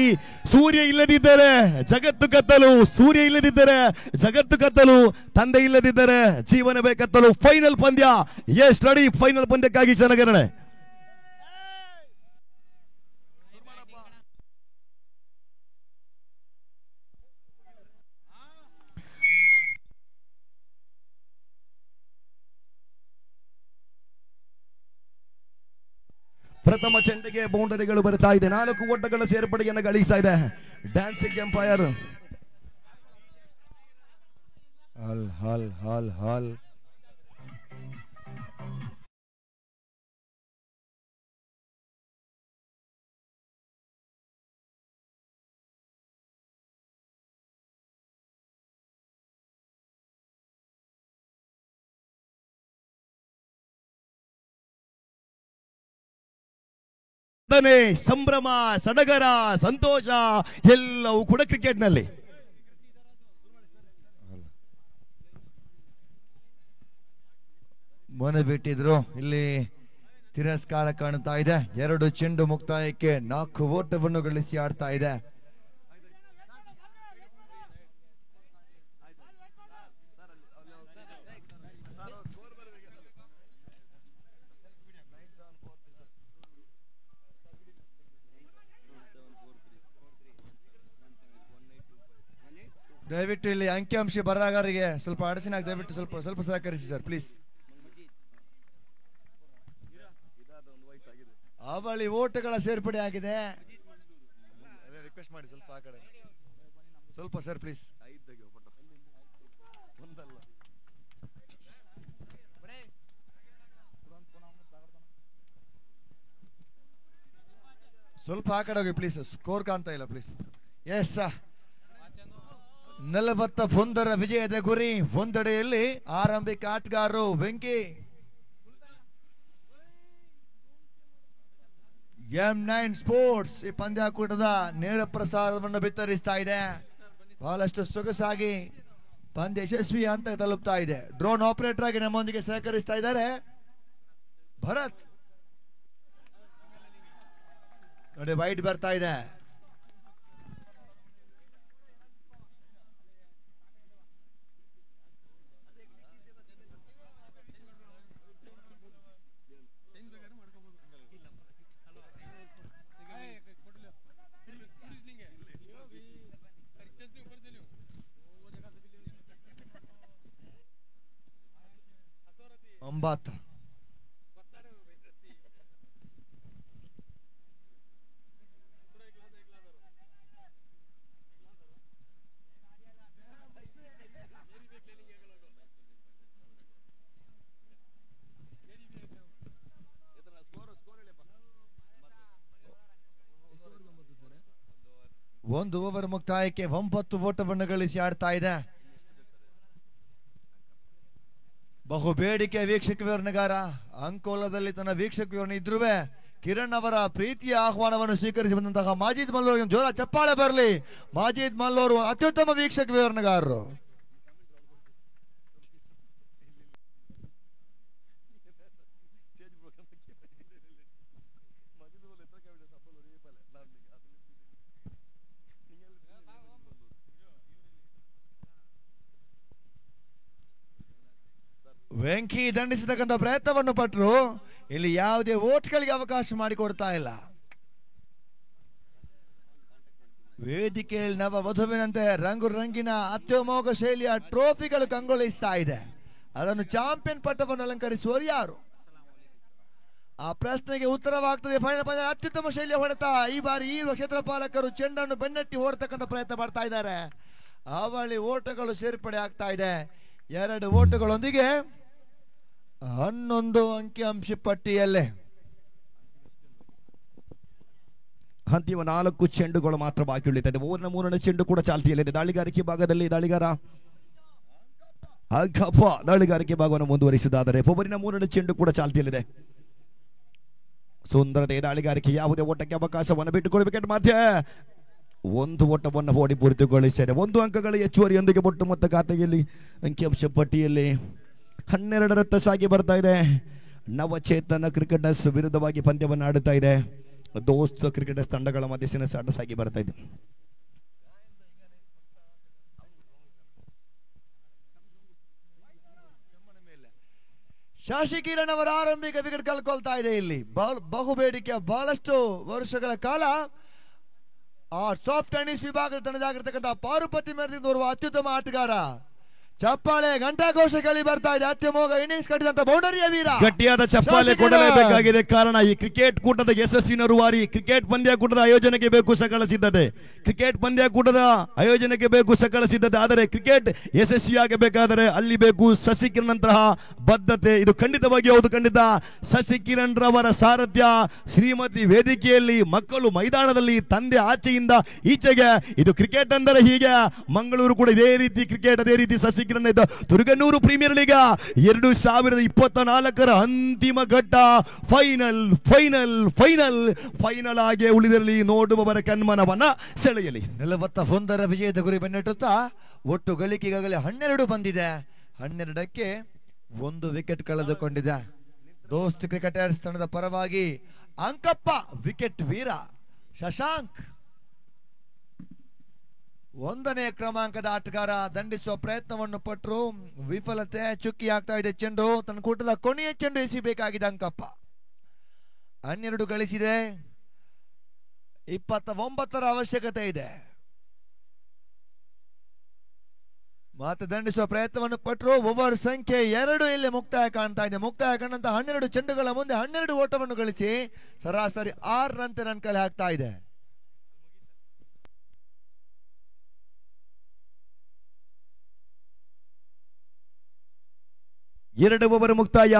ಸೂರ್ಯ ಇಲ್ಲದಿದ್ದರೆ ಜಗತ್ತು ಕತ್ತಲು, ಸೂರ್ಯ ಇಲ್ಲದಿದ್ದರೆ ಜಗತ್ತು ಕತ್ತಲು, ತಂದೆ ಇಲ್ಲದಿದ್ದರೆ ಜೀವನವೇ ಕತ್ತಲು. ಫೈನಲ್ ಪಂದ್ಯ, ಎಸ್ ರೆಡಿ, ಫೈನಲ್ ಪಂದ್ಯಕ್ಕಾಗಿ ಜನಗಣನೆ. ಪ್ರಥಮ ಚೆಂಡಿಗೆ ಬೌಂಡರಿಗಳು ಬರ್ತಾ ಇದೆ. 4 ಓಟಗಳ ಸೇರ್ಪಡೆಯನ್ನು ಗಳಿಸ್ತಾ ಇದೆ ಡ್ಯಾನ್ಸಿಂಗ್ ಎಂಪೈರ್. ಹಲ್ ಹಲ್ ಹಲ್ ಹಲ್ ಸಂಭ್ರಮ, ಸಡಗರ, ಸಂತೋಷ ಎಲ್ಲವೂ ಕೂಡ ಕ್ರಿಕೆಟ್ನಲ್ಲಿ. ಮನೆ ಬಿಟ್ಟಿದ್ರು. ಇಲ್ಲಿ ತಿರಸ್ಕಾರ ಕಾಣ್ತಾ ಇದೆ. 2 ಚೆಂಡು ಮುಕ್ತಾಯಕ್ಕೆ 4 ಓಟವನ್ನು ಗಳಿಸಿ ಆಡ್ತಾ ಇದೆ. ದಯವಿಟ್ಟು ಇಲ್ಲಿ ಅಂಕಿಅಂಶ ಬರಹಗಾರರಿಗೆ ಸ್ವಲ್ಪ ಅಡಚಣೆ ಆಗಿ ದಯವಿಟ್ಟು ಸ್ವಲ್ಪ ಸಹಕರಿಸಿ ಸರ್ ಪ್ಲೀಸ್. ಅವಳಿ ಓಟಗಳ ಸೇರ್ಪಡೆ ಆಗಿದೆ. ರಿಕ್ವೆಸ್ಟ್ ಮಾಡಿ ಸ್ವಲ್ಪ ಆ ಕಡೆ ಸ್ವಲ್ಪ ಸರ್ ಪ್ಲೀಸ್. ಸ್ವಲ್ಪ ಆ ಕಡೆ ಹೋಗಿ ಪ್ಲೀಸ್. ಸ್ಕೋರ್ ಕಾಣ್ತಾ ಇಲ್ಲ ಪ್ಲೀಸ್. ಎಸ್ 41 ವಿಜಯದ ಗುರಿ. ಒಂದೆಡೆಯಲ್ಲಿ ಆರಂಭಿಕ ಆಟಗಾರರು ವೆಂಕಿ M9 ಸ್ಪೋರ್ಟ್ಸ್ ಈ ಪಂದ್ಯಾಕೂಟದ ನೇರ ಪ್ರಸಾರವನ್ನು ಬಿತ್ತರಿಸ್ತಾ ಇದೆ. ಬಹಳಷ್ಟು ಸೊಗಸಾಗಿ ಪಂದ್ಯ ಯಶಸ್ವಿ ಅಂತ ತಲುಪ್ತಾ ಇದೆ. ಡ್ರೋನ್ ಆಪರೇಟರ್ ಆಗಿ ನಮ್ಮೊಂದಿಗೆ ಸಹಕರಿಸ್ತಾ ಇದ್ದಾರೆ ಭರತ್. ನೋಡಿ ವೈಟ್ ಬರ್ತಾ ಇದೆ. ಒಂಬತ್ತು ಒಂದು ಓವರ್ ಮುಕ್ತಾಯಕ್ಕೆ 9 ಓಟವನ್ನು ಗಳಿಸಿ ಆಡ್ತಾ ಇದೆ. ಬಹು ಬೇಡಿಕೆ ವೀಕ್ಷಕ ವಿವರಣೆಗಾರ ಅಂಕೋಲದಲ್ಲಿ ತನ್ನ ವೀಕ್ಷಕ ವಿವರಣೆ ಇದ್ರೂ ಕಿರಣ್ ಅವರ ಪ್ರೀತಿಯ ಆಹ್ವಾನವನ್ನು ಸ್ವೀಕರಿಸಿ ಬಂದಂತಹ ಮಾಜಿದ್ ಮಲ್ಲೋರ್ ಜೋರ ಚಪ್ಪಾಳೆ ಬರಲಿ. ಮಾಜಿದ್ ಮಲ್ಲೋರು ಅತ್ಯುತ್ತಮ ವೀಕ್ಷಕ ವಿವರಣೆಗಾರರು. ವೆಂಕಿ ದಂಡಿಸತಕ್ಕಂಥ ಪ್ರಯತ್ನವನ್ನು ಪಟ್ಟರು. ಇಲ್ಲಿ ಯಾವುದೇ ಓಟ್ಗಳಿಗೆ ಅವಕಾಶ ಮಾಡಿಕೊಡ್ತಾ ಇಲ್ಲ. ವೇದಿಕೆಯಲ್ಲಿ ನವ ವಧುವಿನಂತೆ ರಂಗು ರಂಗಿನ ಅತ್ಯಮೋಘ ಶೈಲಿಯ ಟ್ರೋಫಿಗಳು ಕಂಗೊಳಿಸ್ತಾ ಇದೆ. ಅದನ್ನು ಚಾಂಪಿಯನ್ ಪಟ್ಟವನ್ನು ಅಲಂಕರಿಸುವವರು ಯಾರು? ಆ ಪ್ರಶ್ನೆಗೆ ಉತ್ತರವಾಗ್ತದೆ. ಫೈನಲ್ ಪಂದ್ಯ ಅತ್ಯುತ್ತಮ ಶೈಲಿಯ ಹೊಡೆತ. ಈ ಬಾರಿ ಈ ಕ್ಷೇತ್ರಪಾಲಕರು ಚೆಂಡನ್ನು ಬೆನ್ನಟ್ಟಿ ಓಡತಕ್ಕಂಥ ಪ್ರಯತ್ನ ಮಾಡ್ತಾ ಇದ್ದಾರೆ. ಅವಳಿ ಓಟಗಳು ಸೇರ್ಪಡೆ ಆಗ್ತಾ ಇದೆ. 2 ಓಟಗಳೊಂದಿಗೆ 11 ಅಂಕಿಅಂಶ ಪಟ್ಟಿಯಲ್ಲೇ ಅಂತಿಮ 4 ಚೆಂಡುಗಳು ಮಾತ್ರ ಬಾಕಿ ಉಳಿದಿದೆ. ಓವರ್ನ 3ನೇ ಚೆಂಡು ಕೂಡ ಚಾಲ್ತಿಯಲ್ಲಿದೆ. ದಾಳಿಗಾರಿಕೆ ಭಾಗದಲ್ಲಿ ದಾಳಿಗಾರ ದಾಳಿಗಾರಿಕೆ ಭಾಗವನ್ನು ಮುಂದುವರಿಸಿದಾದರೆ ಓವರಿನ 3ನೇ ಚೆಂಡು ಕೂಡ ಚಾಲ್ತಿಯಲ್ಲಿದೆ. ಸುಂದರತೆ ದಾಳಿಗಾರಿಕೆ ಯಾವುದೇ ಓಟಕ್ಕೆ ಅವಕಾಶವನ್ನು ಬಿಟ್ಟುಕೊಳ್ಬೇಕು. ಮಧ್ಯೆ 1 ಓಟವನ್ನು ಓಡಿ ಪೂರ್ತಿಗೊಳಿಸಿದೆ. 1 ಅಂಕಗಳ ಹೆಚ್ಚುವರಿಯೊಂದಿಗೆ ಮೊಟ್ಟ ಮೊತ್ತ ಖಾತೆಯಲ್ಲಿ ಅಂಕಿಅಂಶ ಪಟ್ಟಿಯಲ್ಲಿ 12ರತ್ತ ಸಾಗಿ ಬರ್ತಾ ಇದೆ. ನವಚೇತನ ಕ್ರಿಕೆಟರ್ಸ್ ವಿರುದ್ಧವಾಗಿ ಪಂದ್ಯವನ್ನು ಆಡುತ್ತಾ ಇದೆ. ದೋಸ್ತ್ ಕ್ರಿಕೆಟರ್ಸ್ ತಂಡಗಳ ಮಧ್ಯೆ ಸೆಣಸಾಟ ಸಾಗಿ ಬರ್ತಾ ಇದೆ. ಶಾಶಿ ಕಿರಣ್ ಅವರ ಆರಂಭಿಕ ವಿಕೆಟ್ ಕಳ್ಕೊಳ್ತಾ ಇದೆ. ಇಲ್ಲಿ ಬಹು ಬೇಡಿಕೆ ಬಹಳಷ್ಟು ವರ್ಷಗಳ ಕಾಲ ಆ ಸಾಫ್ಟ್ ಟೆನ್ನಿಸ್ ವಿಭಾಗದ ತಂಡದಾಗಿರ್ತಕ್ಕಂಥ ಪಾರುಪತಿ ಮೆರೆದಿಂದ ಓರ್ವ ಅತ್ಯುತ್ತಮ ಆಟಗಾರ. ಚಪ್ಪಾಳೆ ಘಂಟಾಘೋಷ ಕೇಳಿ ಬರ್ತಾ ಇದೆ. ಅತ್ಯಮೋಘ ಇನ್ನಿಂಗ್ಸ್ ಕಟ್ಟಿದಂತ ಬೌಂಡರಿಯ ವೀರ. ಗಟ್ಟಿಯಾದ ಚಪ್ಪಾಳೆ ಕೊಡಲೇಬೇಕಾಗಿದೆ. ಕಾರಣ ಈ ಕ್ರಿಕೆಟ್ ಕೂಟದ ಯಶಸ್ಸಿನ ರೂವಾರಿ. ಕ್ರಿಕೆಟ್ ಪಂದ್ಯಾಕೂಟದ ಆಯೋಜನೆಗೆ ಬೇಕು ಸಕಲ ಸಿದ್ಧತೆ. ಕ್ರಿಕೆಟ್ ಪಂದ್ಯಾಕೂಟದ ಆಯೋಜನೆಗೆ ಬೇಕು ಸಕಲ ಸಿದ್ಧತೆ. ಆದರೆ ಕ್ರಿಕೆಟ್ ಯಶಸ್ವಿಯಾಗಬೇಕಾದರೆ ಅಲ್ಲಿ ಬೇಕು ಶಶಿಕಿರಣ್ ನಂತಹ ಬದ್ಧತೆ. ಇದು ಖಂಡಿತವಾಗಿ ಹೌದು. ಖಂಡಿತ ಶಶಿಕಿರಣ್ ರವರ ಸಾರಥ್ಯ. ಶ್ರೀಮತಿ ವೇದಿಕೆಯಲ್ಲಿ, ಮಕ್ಕಳು ಮೈದಾನದಲ್ಲಿ, ತಂದೆ ಆಚೆಯಿಂದ ಈಚೆಗೆ. ಇದು ಕ್ರಿಕೆಟ್ ಅಂದರೆ ಹೀಗೆ. ಮಂಗಳೂರು ಕೂಡ ಇದೇ ರೀತಿ ಕ್ರಿಕೆಟ್, ಅದೇ ರೀತಿ ಶಶಿಕಿರಣ್ ಕಿರಣ ತುರುಗನೂರು ಪ್ರೀಮಿಯರ್ ಲೀಗ್ 2024 ಅಂತಿಮ ಘಟ್ಟ ಫೈನಲ್ ಫೈನಲ್ ಫೈನಲ್ ಫೈನಲ್ ಆಗಿ ಉಳಿದಿರಲಿ, ನೋಡುವವರ ಕಣ್ಮನವನ್ನ ಸೆಳೆಯಲಿ. 41ರ ವಿಜಯದ ಗುರಿ ಬೆನ್ನಟ್ಟುತ್ತಾ ಒಟ್ಟು ಗಳಿಕೆ ಈಗಾಗಲೇ 12 ಬಂದಿದೆ. 12ಕ್ಕೆ 1 ವಿಕೆಟ್ ಕಳೆದುಕೊಂಡಿದೆ. ದೋಸ್ತ್ ಕ್ರಿಕೆಟರ್ಸ್ ತಂಡದ ಪರವಾಗಿ ಅಂಕಪ್ಪ ವಿಕೆಟ್ ವೀರ ಶಶಾಂಕ್ 1ನೇ ಕ್ರಮಾಂಕದ ಆಟಗಾರ ದಂಡಿಸುವ ಪ್ರಯತ್ನವನ್ನು ಪಟ್ಟರು, ವಿಫಲತೆ. ಚುಕ್ಕಿ ಆಗ್ತಾ ಇದೆ ಚೆಂಡು, ತನ್ನ ಕೂಟದ ಕೊನೆಯ ಚೆಂಡು ಎಸಿಬೇಕಾಗಿದೆ ಅಂಕಪ್ಪ. 12 ಗಳಿಸಿದೆ, 29ರ ಅವಶ್ಯಕತೆ ಇದೆ. ಮತ್ತೆ ದಂಡಿಸುವ ಪ್ರಯತ್ನವನ್ನು ಪಟ್ಟರು, ಓವರ್ ಸಂಖ್ಯೆ 2 ಇಲ್ಲಿ ಮುಕ್ತಾಯ ಕಾಣ್ತಾ ಇದೆ. ಮುಕ್ತಾಯ ಕಂಡಂತ 12 ಚೆಂಡುಗಳ ಮುಂದೆ 12 ಓಟವನ್ನು ಗಳಿಸಿ ಸರಾಸರಿ 6 ರಂತೆ ರನ್ ಕಲೆ ಹಾಕ್ತಾ ಇದೆ. ಎರಡು ಓವರ್ ಮುಕ್ತಾಯ.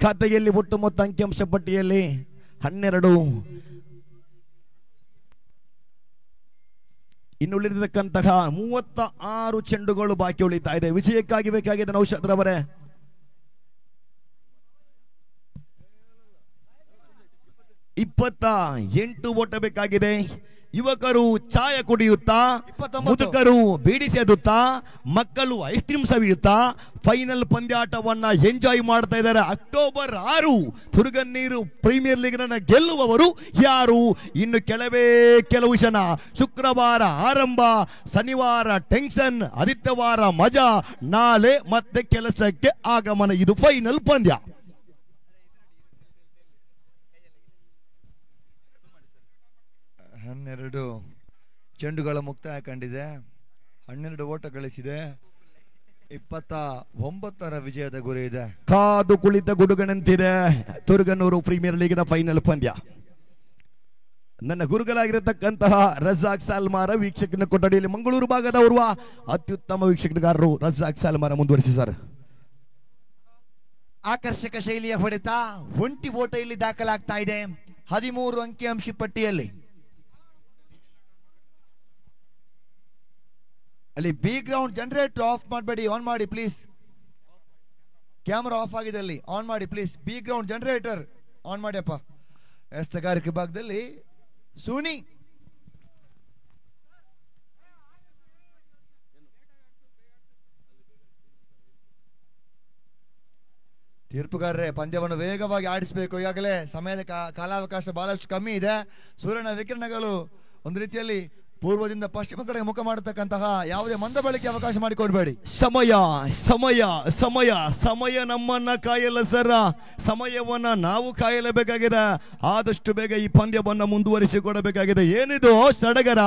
ಖಾತೆಯಲ್ಲಿ ಒಟ್ಟು ಮೊತ್ತ ಅಂಕಿಅಂಶ ಪಟ್ಟಿಯಲ್ಲಿ 12. ಇನ್ನುಳಿದಿರತಕ್ಕಂತಹ 36 ಚೆಂಡುಗಳು ಬಾಕಿ ಉಳಿತಾ ಇದೆ. ವಿಜಯಕ್ಕಾಗಿ ಬೇಕಾಗಿದೆ ನೌಶಾದ್ ರವರೇ. 28 ಓಟ ಬೇಕಾಗಿದೆ. ಯುವಕರು ಚಾಯ ಕುಡಿಯುತ್ತಾ, ಮುದುಕರು ಬೀಡಿ ಸೇದುತ್ತಾ, ಮಕ್ಕಳು ಐಸ್ ಕ್ರೀಮ್ ಸವಿಯುತ್ತಾ ಫೈನಲ್ ಪಂದ್ಯಾಟವನ್ನ ಎಂಜಾಯ್ ಮಾಡ್ತಾ ಇದ್ದಾರೆ. ಅಕ್ಟೋಬರ್ 6 ತುರುಗನ್ನೀರು ಪ್ರೀಮಿಯರ್ ಲೀಗ್ ಗೆಲ್ಲುವವರು ಯಾರು? ಇನ್ನು ಕೆಲವು ಕ್ಷಣ. ಶುಕ್ರವಾರ ಆರಂಭ, ಶನಿವಾರ ಟೆನ್ಷನ್, ಆದಿತ್ಯವಾರ ಮಜಾ, ನಾಳೆ ಮತ್ತೆ ಕೆಲಸಕ್ಕೆ ಆಗಮನ. ಇದು ಫೈನಲ್ ಪಂದ್ಯ. 12 ಚೆಂಡುಗಳ ಮುಕ್ತಾಯ ಕಂಡಿದೆ. 12 ಓಟ ಗಳಿಸಿದೆ. 29ರ ವಿಜಯದ ಗುರಿ ಇದೆ. ಕಾದು ಕುಳಿತ ಗುಡುಗನಂತಿದೆ ತುರುಗನೂರು ಪ್ರೀಮಿಯರ್ ಲೀಗಿನ ಫೈನಲ್ ಪಂದ್ಯ. ನನ್ನ ಗುರುಗಳಾಗಿರತಕ್ಕಂತಹ ರಜಾಕ್ ಸಾಲ್ಮಾರ ವೀಕ್ಷಕನ ಕೊಠಡಿಯಲ್ಲಿ ಮಂಗಳೂರು ಭಾಗದ ಓರ್ವ ಅತ್ಯುತ್ತಮ ವೀಕ್ಷಕಗಾರರು ರಜಾಕ್ ಸಾಲ್ಮಾರ ಮುಂದುವರಿಸಿ ಸರ್. ಆಕರ್ಷಕ ಶೈಲಿಯ ಹೊಡೆತ, 20 ಓಟ ಇಲ್ಲಿ ದಾಖಲಾಗ್ತಾ ಇದೆ 13 ಅಂಕಿಅಂಶ ಪಟ್ಟಿಯಲ್ಲಿ. ಅಲ್ಲಿ ಬಿ ಗ್ರೌಂಡ್ ಜನರೇಟರ್ ಆಫ್ ಮಾಡಬೇಡಿ, ಆನ್ ಮಾಡಿ ಪ್ಲೀಸ್. ಕ್ಯಾಮರಾ ಆಫ್ ಆಗಿದೆ, ಅಲ್ಲಿ ಆನ್ ಮಾಡಿ please. B ground generator on ಮಾಡಿ ಅಪ್ಪ. ಎಸ್ತಗಾರಿಕೆ ಭಾಗದಲ್ಲಿ ಸೂನಿ ತೀರ್ಪುಗಾರರೇ ಪಂದ್ಯವನ್ನು ವೇಗವಾಗಿ ಆಡಿಸಬೇಕು. ಈಗಾಗಲೇ ಸಮಯದ ಕಾಲಾವಕಾಶ ಬಹಳಷ್ಟು ಕಮ್ಮಿ ಇದೆ. ಸೂರ್ಯನ ವಿಕಿರಣಗಳು ಒಂದು ರೀತಿಯಲ್ಲಿ ಪೂರ್ವದಿಂದ ಪಶ್ಚಿಮ ಕಡೆಗೆ ಮುಖ ಮಾಡತಕ್ಕಂತಹ ಯಾವುದೇ ಮಂದ ಬಳಕೆ ಅವಕಾಶ ಮಾಡಿಕೊಡ್ಬೇಡಿ. ಸಮಯ ಸಮಯ ಸಮಯ ಸಮಯ ನಮ್ಮನ್ನ ಕಾಯಲ್ಲ ಸರ್, ಸಮಯವನ್ನ ನಾವು ಕಾಯಲೇಬೇಕಾಗಿದೆ. ಆದಷ್ಟು ಬೇಗ ಈ ಪಂದ್ಯವನ್ನ ಮುಂದುವರಿಸಿಕೊಡಬೇಕಾಗಿದೆ. ಏನಿದು ಸಡಗರ,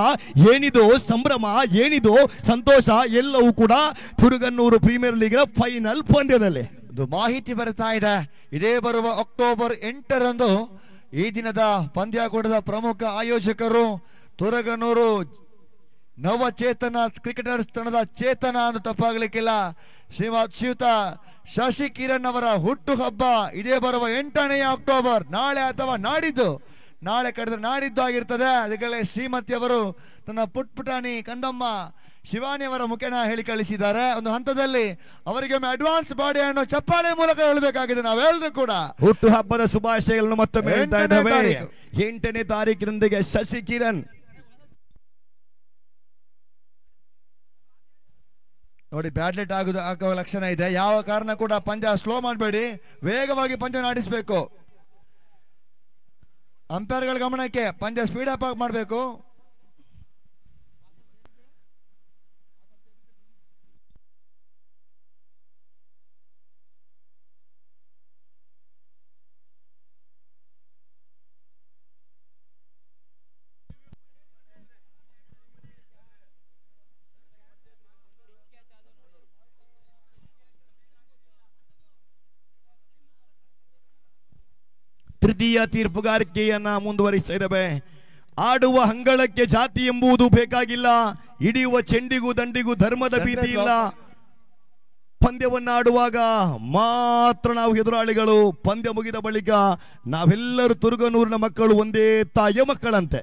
ಏನಿದು ಸಂಭ್ರಮ, ಏನಿದು ಸಂತೋಷ, ಎಲ್ಲವೂ ಕೂಡ ತುರುಗನ್ನೂರು ಪ್ರೀಮಿಯರ್ ಲೀಗ್ ಫೈನಲ್ ಪಂದ್ಯದಲ್ಲಿ. ಒಂದು ಮಾಹಿತಿ ಬರ್ತಾ ಇದೆ. ಇದೇ ಬರುವ ಅಕ್ಟೋಬರ್ 8ರಂದು ಈ ದಿನದ ಪಂದ್ಯಾಕೂಟದ ಪ್ರಮುಖ ಆಯೋಜಕರು ತುರಗನೂರು ನವಚೇತನ ಕ್ರಿಕೆಟರ್ಸ್ ತಂಡದ ಚೇತನ ಅಂತ ತಪ್ಪಾಗಲಿಕ್ಕಿಲ್ಲ, ಶ್ರೀಯುತ ಶಶಿ ಕಿರಣ್ ಅವರ ಹುಟ್ಟು ಹಬ್ಬ ಇದೇ ಬರುವ 8ನೇ ಅಕ್ಟೋಬರ್, ನಾಳೆ ಅಥವಾ ನಾಡಿದ್ದು. ನಾಳೆ ಕಳೆದ್ರೆ ನಾಡಿದ್ದು ಆಗಿರ್ತದೆ. ಅದಕ್ಕೆ ಶ್ರೀಮತಿ ಅವರು ತನ್ನ ಪುಟ್ಪುಟಾಣಿ ಕಂದಮ್ಮ ಶಿವಾನಿ ಅವರ ಮುಖೇನ ಹೇಳಿ ಕಳಿಸಿದ್ದಾರೆ. ಒಂದು ಹಂತದಲ್ಲಿ ಅವರಿಗೆ ಅಡ್ವಾನ್ಸ್ ಬಾಡಿ ಅನ್ನೋ ಚಪ್ಪಾಳೆ ಮೂಲಕ ಹೇಳಬೇಕಾಗಿದೆ ನಾವೆಲ್ಲರೂ ಕೂಡ. ಹುಟ್ಟು ಹಬ್ಬದ ಶುಭಾಶಯಗಳನ್ನು ಮತ್ತೊಮ್ಮೆ ಹೇಳ್ತಾ ಇದ್ದೇವೆ. 8ನೇ ತಾರೀಕಿನೊಂದಿಗೆ ಶಶಿ ಕಿರಣ್ ನೋಡಿ ಬ್ಯಾಡ್ಲೆಟ್ ಆಗುವ ಲಕ್ಷಣ ಇದೆ. ಯಾವ ಕಾರಣ ಕೂಡ ಪಂದ್ಯ ಸ್ಲೋ ಮಾಡಬೇಡಿ, ವೇಗವಾಗಿ ಪಂದ್ಯ ಆಡಿಸಬೇಕು. ಅಂಪೈರ್ಗಳ ಗಮನಕ್ಕೆ ಪಂದ್ಯ ಸ್ಪೀಡ್ ಅಪ್ ಮಾಡಬೇಕು. ತೃತೀಯ ತೀರ್ಪುಗಾರಿಕೆಯನ್ನ ಮುಂದುವರಿಸ್ತಾ ಇದ್ದೇವೆ. ಆಡುವ ಅಂಗಳಕ್ಕೆ ಜಾತಿ ಎಂಬುದು ಬೇಕಾಗಿಲ್ಲ, ಹಿಡಿಯುವ ಚೆಂಡಿಗೂ ದಂಡಿಗೂ ಧರ್ಮದ ಭೀತಿ ಇಲ್ಲ. ಪಂದ್ಯವನ್ನ ಆಡುವಾಗ ಮಾತ್ರ ನಾವು ಎದುರಾಳಿಗಳು. ಪಂದ್ಯ ಮುಗಿದ ಬಳಿಕ ನಾವೆಲ್ಲರೂ ತುರುಗನೂರಿನ ಮಕ್ಕಳು ಒಂದೇ ತಾಯಿಯ ಮಕ್ಕಳಂತೆ.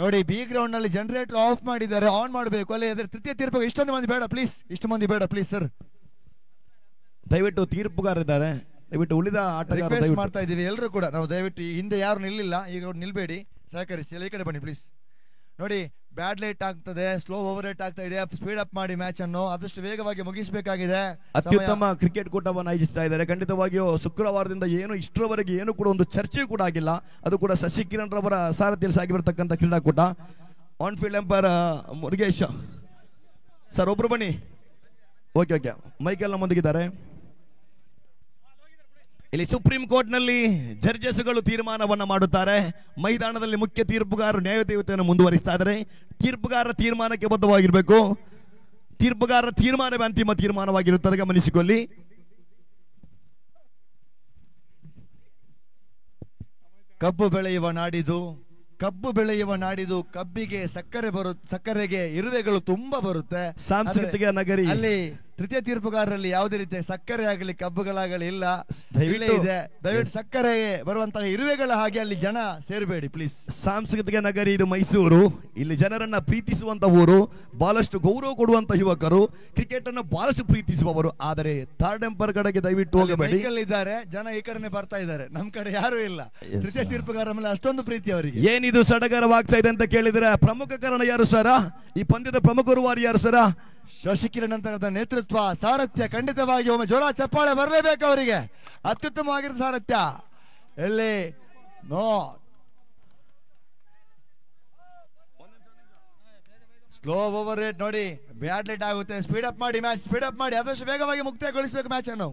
ನೋಡಿ ಬಿ ಗ್ರೌಂಡ್ ನಲ್ಲಿ ಜನರೇಟರ್ ಆಫ್ ಮಾಡಿದ್ದಾರೆ, ಆನ್ ಮಾಡಬೇಕು. ಅಲ್ಲಿ ತೃತೀಯ ತೀರ್ಪು ಇಷ್ಟೊಂದು ಮಂದಿ ಬೇಡ ಪ್ಲೀಸ್, ಇಷ್ಟು ಮಂದಿ ಬೇಡ ಪ್ಲೀಸ್ ಸರ್. ದಯವಿಟ್ಟು ತೀರ್ಪುಗಾರಿದ್ದಾರೆ, ದಯವಿಟ್ಟು ಉಳಿದ ಆಟಗಾರರು ಮಾಡ್ತಾ ಇದೀವಿ ಎಲ್ಲರೂ ಕೂಡ. ನಾವು ದಯವಿಟ್ಟು ಹಿಂದೆ ಯಾರು ನಿಲ್ಲಿಲ್ಲ, ಈಗ ನಿಲ್ಬೇಡಿ, ಸಹಕರಿಸಿ. ಎಲ್ಲ ಈ ಕಡೆ ಬನ್ನಿ ಪ್ಲೀಸ್. ನೋಡಿ ಬ್ಯಾಡ್ ಲೈಟ್ ಆಗ್ತದೆ, ಸ್ಲೋ ಓವರ್ ರೇಟ್ ಆಗ್ತಾ ಇದೆ, ಸ್ಪೀಡ್ ಅಪ್ ಮಾಡಿ ಮ್ಯಾಚ್ ಅನ್ನು ಆದಷ್ಟು ವೇಗವಾಗಿ ಮುಗಿಸಬೇಕಾಗಿದೆ. ಅತ್ಯುತ್ತಮ ಕ್ರಿಕೆಟ್ ಕೂಟವನ್ನು ಆಯೋಜಿಸ್ತಾ ಇದ್ದಾರೆ. ಖಂಡಿತವಾಗಿಯೂ ಶುಕ್ರವಾರದಿಂದ ಏನು ಇಷ್ಟರವರೆಗೆ ಏನು ಕೂಡ ಒಂದು ಚರ್ಚೆ ಕೂಡ ಆಗಿಲ್ಲ. ಅದು ಕೂಡ ಶಶಿಕಿರಣ್ ರವರ ಸಾರಥ್ಯದಲ್ಲಿ ಸಾಗಿ ಬರತಕ್ಕಂಥ ಕ್ರೀಡಾಕೂಟ. On field empire Murugesh sir ಒಬ್ರು ಬನ್ನಿ. ಓಕೆ ಓಕೆ, ಮೈಕೆಲ್ ನಮ್ಮೊಂದಿಗಿದ್ದಾರೆ. ಇಲ್ಲಿ ಸುಪ್ರೀಂ ಕೋರ್ಟ್ ನಲ್ಲಿ ಜಡ್ಜಸ್ಗಳು ತೀರ್ಮಾನವನ್ನ ಮಾಡುತ್ತಾರೆ. ಮೈದಾನದಲ್ಲಿ ಮುಖ್ಯ ತೀರ್ಪುಗಾರರು ನ್ಯಾಯದೇವತೆಯನ್ನು ಮುಂದುವರಿಸ್ತಾ ಇದ್ದಾರೆ. ತೀರ್ಪುಗಾರರ ತೀರ್ಮಾನಕ್ಕೆ ಬದ್ಧವಾಗಿರಬೇಕು. ತೀರ್ಪುಗಾರರ ತೀರ್ಮಾನವೇ ಅಂತಿಮ ತೀರ್ಮಾನವಾಗಿರುತ್ತದೆ, ಗಮನಿಸಿಕೊಳ್ಳಿ. ಕಬ್ಬು ಬೆಳೆಯುವ ನಾಡಿದು, ಕಬ್ಬು ಬೆಳೆಯುವ ನಾಡಿದು, ಕಬ್ಬಿಗೆ ಸಕ್ಕರೆಗೆ ಇರುವೆಗಳು ತುಂಬಾ ಬರುತ್ತೆ. ಸಾಂಸ್ಕೃತಿಕ ನಗರಿ. ಅಲ್ಲಿ ತೃತೀಯ ತೀರ್ಪುಗಾರರಲ್ಲಿ ಯಾವುದೇ ರೀತಿಯ ಸಕ್ಕರೆ ಆಗಲಿ ಕಬ್ಬುಗಳಾಗಲಿ ಇಲ್ಲ. ಇದೆ, ದಯವಿಟ್ಟು ಸಕ್ಕರೆ ಬರುವಂತಹ ಇರುವೆಗಳ ಹಾಗೆ ಅಲ್ಲಿ ಜನ ಸೇರಬೇಡಿ ಪ್ಲೀಸ್. ಸಾಂಸ್ಕೃತಿಕ ನಗರಿ ಇದು ಮೈಸೂರು. ಇಲ್ಲಿ ಜನರನ್ನ ಪ್ರೀತಿಸುವಂತ ಊರು, ಬಹಳಷ್ಟು ಗೌರವ ಕೊಡುವಂತ ಯುವಕರು, ಕ್ರಿಕೆಟ್ ಅನ್ನು ಬಹಳಷ್ಟು ಪ್ರೀತಿಸುವವರು. ಆದರೆ ಥರ್ಡ್ ಎಂಪೈರ್ ಕಡೆಗೆ ದಯವಿಟ್ಟು ಹೋಗಬೇಡಿ. ಇದ್ದಾರೆ ಜನ ಈ ಕಡೆನೆ ಬರ್ತಾ ಇದ್ದಾರೆ, ನಮ್ ಕಡೆ ಯಾರು ಇಲ್ಲ. ತೃತೀಯ ತೀರ್ಪುಗಾರರ ಮೇಲೆ ಅಷ್ಟೊಂದು ಪ್ರೀತಿ ಅವರಿಗೆ. ಏನಿದು ಸಡಗರವಾಗ್ತಾ ಇದೆ ಅಂತ ಕೇಳಿದ್ರೆ ಪ್ರಮುಖ ಕಾರಣ ಯಾರು ಸರ? ಈ ಪಂದ್ಯದ ಪ್ರಮುಖರು ಯಾರು ಸರ? ಶಶಿಕಿರಣ್ ಅಂತ ನೇತೃತ್ವ, ಸಾರಥ್ಯ. ಖಂಡಿತವಾಗಿ ಒಮ್ಮೆ ಜೋರ ಚಪ್ಪಾಳೆ ಬರಲೇಬೇಕು ಅವರಿಗೆ. ಅತ್ಯುತ್ತಮವಾಗಿರೋ ಸಾರಥ್ಯ. ಎಲ್ಲಿ ನೋ ಸ್ಲೋ ಓವರ್ ರೇಟ್ ನೋಡಿ, ಬ್ಯಾಡ್ ಲೈಟ್ ಆಗುತ್ತೆ. ಸ್ಪೀಡ್ ಅಪ್ ಮಾಡಿ ಮ್ಯಾಚ್, ಸ್ಪೀಡ್ ಅಪ್ ಮಾಡಿ, ಆದಷ್ಟು ವೇಗವಾಗಿ ಮುಕ್ತಾಯಗೊಳಿಸಬೇಕು ಮ್ಯಾಚ್ ಅನ್ನು.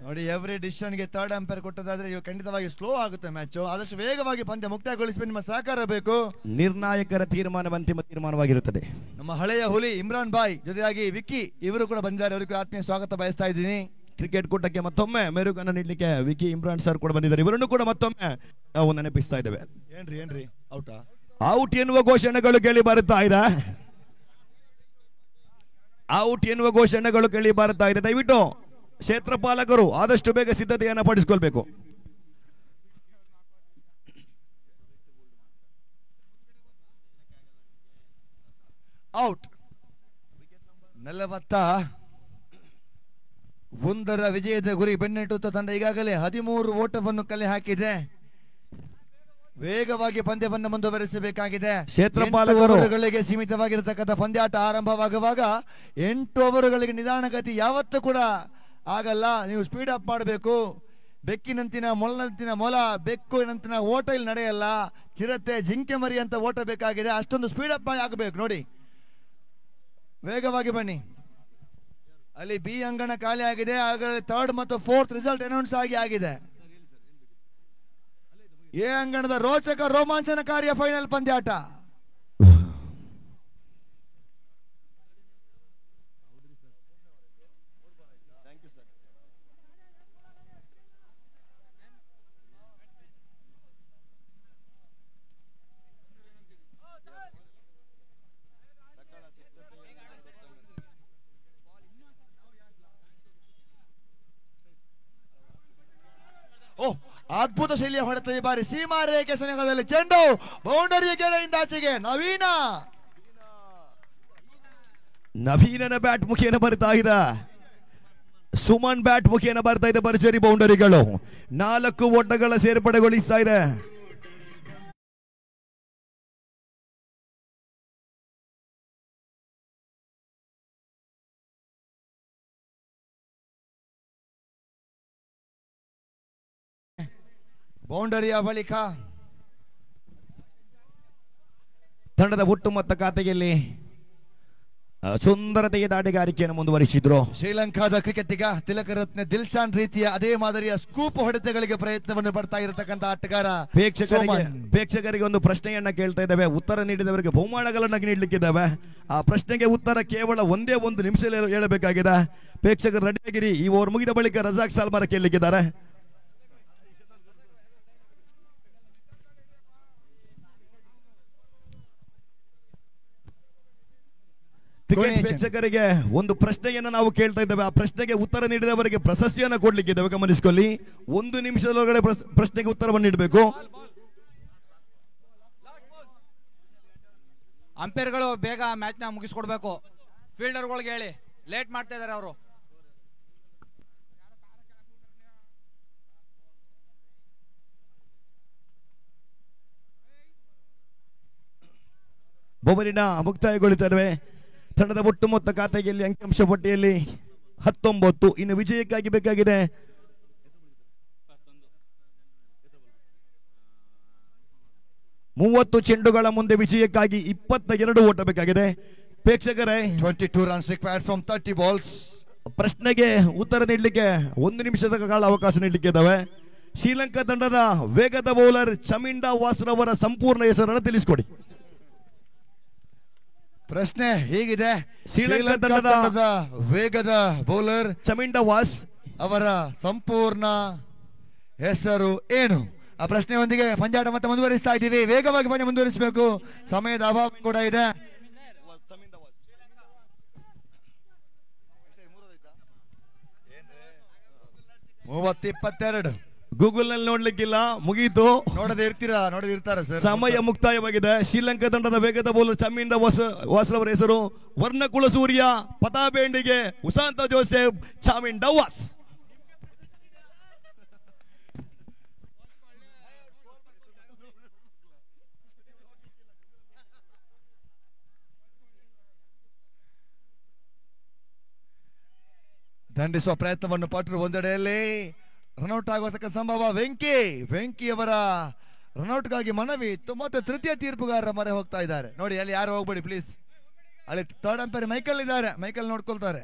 ನೋಡಿ ಎವ್ರಿ ಡಿಸಿಷನ್ ಗೆ ಥರ್ಡ್ ಅಂಪೈರ್ ಕೊಟ್ಟದಾದ್ರೆ ಖಂಡಿತವಾಗಿ ಸ್ಲೋ ಆಗುತ್ತೆ ಮ್ಯಾಚ್. ಆದಷ್ಟು ವೇಗವಾಗಿ ಪಂದ್ಯ ಮುಕ್ತಾಯಗೊಳಿಸಬೇಕು, ನಿಮ್ಮ ಸಹಕಾರ ಬೇಕು. ನಿರ್ಣಾಯಕರ ತೀರ್ಮಾನ ಅಂತಿಮ ತೀರ್ಮಾನವಾಗಿರುತ್ತದೆ. ನಮ್ಮ ಹಳೆಯ ಹುಲಿ ಇಮ್ರಾನ್ ಬಾಯ್ ಜೊತೆಯಾಗಿ ವಿಕ್ಕಿ ಇವರು ಕೂಡ ಬಂದಿದ್ದಾರೆ. ಅವರಿಗೂ ಆತ್ಮೀಯ ಸ್ವಾಗತ ಬಯಸ್ತಾ ಇದ್ದೀನಿ. ಕ್ರಿಕೆಟ್ ಕೂಟಕ್ಕೆ ಮತ್ತೊಮ್ಮೆ ಮೆರುಗನ್ನು ನೀಡಲಿಕ್ಕೆ ವಿಕ್ಕಿ ಇಮ್ರಾನ್ ಸರ್ ಕೂಡ ಬಂದಿದ್ದಾರೆ. ಇವರನ್ನು ಕೂಡ ಮತ್ತೊಮ್ಮೆ ನಾವು ನೆನಪಿಸ್ತಾ ಇದ್ದೇವೆ. ಏನ್ರಿ ಔಟ್ ಎನ್ನುವ ಘೋಷಣೆಗಳು ಕೇಳಿ ಬರುತ್ತಾ ಇದೆ. ಔಟ್ ಎನ್ನುವ ಘೋಷಣೆಗಳು ಕೇಳಿ ಬರುತ್ತಾ ಇದೆ. ದಯವಿಟ್ಟು ಕ್ಷೇತ್ರಪಾಲಕರು ಆದಷ್ಟು ಬೇಗ ಸಿದ್ಧತೆಯನ್ನು ಪಡಿಸಿಕೊಳ್ಬೇಕು. ಔಟ್ 41 ವಿಜಯದ ಗುರಿ ಬೆನ್ನಟ್ಟುತ್ತ ತಂಡ ಈಗಾಗಲೇ 13 ಓಟವನ್ನು ಕಲೆ ಹಾಕಿದೆ. ವೇಗವಾಗಿ ಪಂದ್ಯವನ್ನು ಮುಂದುವರಿಸಬೇಕಾಗಿದೆ. ಕ್ಷೇತ್ರಪಾಲಕರುಗಳಿಗೆ ಸೀಮಿತವಾಗಿರತಕ್ಕಂಥ ಪಂದ್ಯಾಟ ಆರಂಭವಾಗುವಾಗ 8 ಓವರುಗಳಿಗೆ ನಿಧಾನಗತಿ ಯಾವತ್ತೂ ಕೂಡ ಆಗಲ್ಲ. ನೀವು ಸ್ಪೀಡ್ ಅಪ್ ಮಾಡಬೇಕು. ಬೆಕ್ಕಿನಂತಿನ ಮೊಲನಂತಿನ ಮೊಲ, ಬೆಕ್ಕಿನಂತಿನ ಓಟ ಇಲ್ಲಿ ನಡೆಯಲ್ಲ. ಚಿರತೆ, ಜಿಂಕೆ ಮರಿ ಅಂತ ಓಟ ಬೇಕಾಗಿದೆ. ಅಷ್ಟೊಂದು ಸ್ಪೀಡ್ ಅಪ್ ಆಗಬೇಕು. ನೋಡಿ ವೇಗವಾಗಿ ಬನ್ನಿ. ಅಲ್ಲಿ ಬಿ ಅಂಗಣ ಖಾಲಿ ಆಗಿದೆ. ಆಗಲೇ ಥರ್ಡ್ ಮತ್ತು ಫೋರ್ತ್ ರಿಸಲ್ಟ್ ಅನೌನ್ಸ್ ಆಗಿದೆ. ಎ ಅಂಗಣದ ರೋಚಕ ರೋಮಾಂಚನಕಾರಿಯ ಫೈನಲ್ ಪಂದ್ಯಾಟ. ಅದ್ಭುತ ಶೈಲಿಯ ಹೊಡೆತ ಈ ಬಾರಿ. ಸೀಮಾ ರೇಖೆ ಸನಿಹದಲ್ಲಿ ಚೆಂಡು ಬೌಂಡರಿ ಗೆರೆಯಿಂದ ಆಚೆಗೆ. ನವೀನನ ಬ್ಯಾಟ್ ಮುಖೇನ ಬರ್ತಾ ಇದೆ. ಸುಮನ್ ಬ್ಯಾಟ್ ಮುಖೇನ ಬರ್ತಾ ಇದೆ. ಭರ್ಜರಿ ಬೌಂಡರಿಗಳು 4 ಓಟಗಳ ಸೇರ್ಪಡೆಗೊಳಿಸ್ತಾ ಇದೆ. ಬೌಂಡರಿಯ ಬಳಿಕ ತಂಡದ ಒಟ್ಟುಮೊತ್ತ ಖಾತೆಯಲ್ಲಿ ಸುಂದರತೆಯ ದಾಟಗಾರಿಕೆಯನ್ನು ಮುಂದುವರಿಸಿದ್ರು. ಶ್ರೀಲಂಕಾದ ಕ್ರಿಕೆಟಿಗ ತಿಲಕ ರತ್ನ ದಿಲ್ಶಾನ್ ರೀತಿಯ ಅದೇ ಮಾದರಿಯ ಸ್ಕೂಪ್ ಹೊಡೆತಗಳಿಗೆ ಪ್ರಯತ್ನವನ್ನು ಪಡ್ತಾ ಇರತಕ್ಕಂತ ಆಟಗಾರ. ಪ್ರೇಕ್ಷಕರಿಗೆ ಒಂದು ಪ್ರಶ್ನೆಯನ್ನ ಕೇಳ್ತಾ ಇದ್ದೇವೆ. ಉತ್ತರ ನೀಡಿದವರಿಗೆ ಬಹುಮಾನಗಳನ್ನ ನೀಡಲಿಕ್ಕಿದ್ದಾವೆ. ಆ ಪ್ರಶ್ನೆಗೆ ಉತ್ತರ ಕೇವಲ ಒಂದೇ 1 ನಿಮಿಷ ಹೇಳಬೇಕಾಗಿದೆ. ಪ್ರೇಕ್ಷಕರು ರೆಡಿಯಾಗಿರಿ. ಈ ಓವರ್ ಮುಗಿದ ಬಳಿಕ ರಜಾಕ್ ಸಾಲ್ಮಾರ ಕೇಳಲಿಕ್ಕಿದ್ದಾರೆ. ಕ್ರಿಕೆಟ್ ಪ್ರೇಕ್ಷಕರಿಗೆ ಒಂದು ಪ್ರಶ್ನೆಯನ್ನು ನಾವು ಕೇಳ್ತಾ ಇದ್ದೇವೆ. ಆ ಪ್ರಶ್ನೆಗೆ ಉತ್ತರ ನೀಡಿದವರಿಗೆ ಪ್ರಶಸ್ತಿಯನ್ನು ಕೊಡ್ಲಿಕ್ಕಿದ್ದೇವೆ, ಗಮನಿಸಿಕೊಳ್ಳಿ. 1 ನಿಮಿಷದೊಳಗಡೆ ಪ್ರಶ್ನೆಗೆ ಉತ್ತರವನ್ನು ನೀಡಬೇಕು. ಅಂಪೈರ್ಗಳು ಬೇಗ ಮ್ಯಾಚ್ ನ ಮುಗಿಸ್ಕೊಡ್ಬೇಕು. ಫೀಲ್ಡರ್ಗಳಿಗೆ ಹೇಳಿ, ಲೇಟ್ ಮಾಡ್ತಾ ಇದಾರೆ ಅವರು. ಬಹುಮರಿನ ಮುಕ್ತಾಯಗೊಳ್ಳುತ್ತವೆ. ತಂಡದ ಒಟ್ಟು ಮೊತ್ತ ಖಾತೆಯಲ್ಲಿ ಅಂಕಿಅಂಶ ಪಟ್ಟಿಯಲ್ಲಿ 19. ಇನ್ನು ವಿಜಯಕ್ಕಾಗಿ ಬೇಕಾಗಿದೆ 30 ಚೆಂಡುಗಳ ಮುಂದೆ ವಿಜಯಕ್ಕಾಗಿ 22 ಓಟ ಬೇಕಾಗಿದೆ. ಪ್ರೇಕ್ಷಕರೇ, 22 runs required from 30 balls. ಪ್ರಶ್ನೆಗೆ ಉತ್ತರ ನೀಡಲಿಕ್ಕೆ 1 ನಿಮಿಷದ ಕಾಲ ಅವಕಾಶ ನೀಡಲಿಕ್ಕೆ ಇದ್ದಾವೆ. ಶ್ರೀಲಂಕಾ ತಂಡದ ವೇಗದ ಬೌಲರ್ ಚಮಿಂಡಾ ವಾಸ್ರವರ ಸಂಪೂರ್ಣ ಹೆಸರನ್ನು ತಿಳಿಸಿಕೊಡಿ. ಪ್ರಶ್ನೆ ಹೀಗಿದೆ, ಶ್ರೀಲಂಕಾ ತಂಡದ ವೇಗದ ಬೌಲರ್ ಚಮಿಂಡಾ ವಾಸ್ ಅವರ ಸಂಪೂರ್ಣ ಹೆಸರು ಏನು? ಆ ಪ್ರಶ್ನೆಯೊಂದಿಗೆ ಪಂದ್ಯಾಟ ಮತ್ತೆ ಮುಂದುವರಿಸ್ತಾ ಇದ್ದೀವಿ. ವೇಗವಾಗಿ ಪಂದ್ಯ ಮುಂದುವರಿಸಬೇಕು, ಸಮಯದ ಅಭಾವ ಕೂಡ ಇದೆ. 30-22. ಗೂಗಲ್ ನಲ್ಲಿ ನೋಡ್ಲಿಕ್ಕಿಲ್ಲ, ಮುಗೀತು. ನೋಡದಿರ್ತಾರೆ ಸರ್. ಸಮಯ ಮುಕ್ತಾಯವಾಗಿದೆ. ಶ್ರೀಲಂಕಾ ತಂಡದ ವೇಗದ ಬೌಲರ್ ಚಮಿಂಡಾ ವಾಸ್ರವರ ಹೆಸರು ವರ್ಣಕುಲ ಸೂರ್ಯ, ಪತಾಬೇಂಡಿಗೆ, ಉಸಾಂತ ಜೋಸೆಫ್, ಚಾಮಿಂಡಾ ವಾಸ್. ದಂಡಿಸುವ ಪ್ರಯತ್ನವನ್ನು ಪಟ್ಟರು. ಒಂದೆಡೆಯಲ್ಲಿ ರನ್ಔಟ್ ಆಗುವತಕ್ಕ ಸಂಭವ. ವೆಂಕಿ ಅವರ ರನ್ಔಟ್ಗಾಗಿ ಮನವಿ ಮತ್ತೆ ತೃತೀಯ ತೀರ್ಪುಗಾರರ ಮೊರೆ ಹೋಗ್ತಾ ಇದ್ದಾರೆ. ನೋಡಿ, ಅಲ್ಲಿ ಯಾರು ಹೋಗ್ಬೇಡಿ ಪ್ಲೀಸ್. ಅಲ್ಲಿ ಥರ್ಡ್ ಅಂಪೈರ್ ಮೈಕಲ್ ಇದ್ದಾರೆ, ಮೈಕಲ್ ನೋಡ್ಕೊಳ್ತಾರೆ.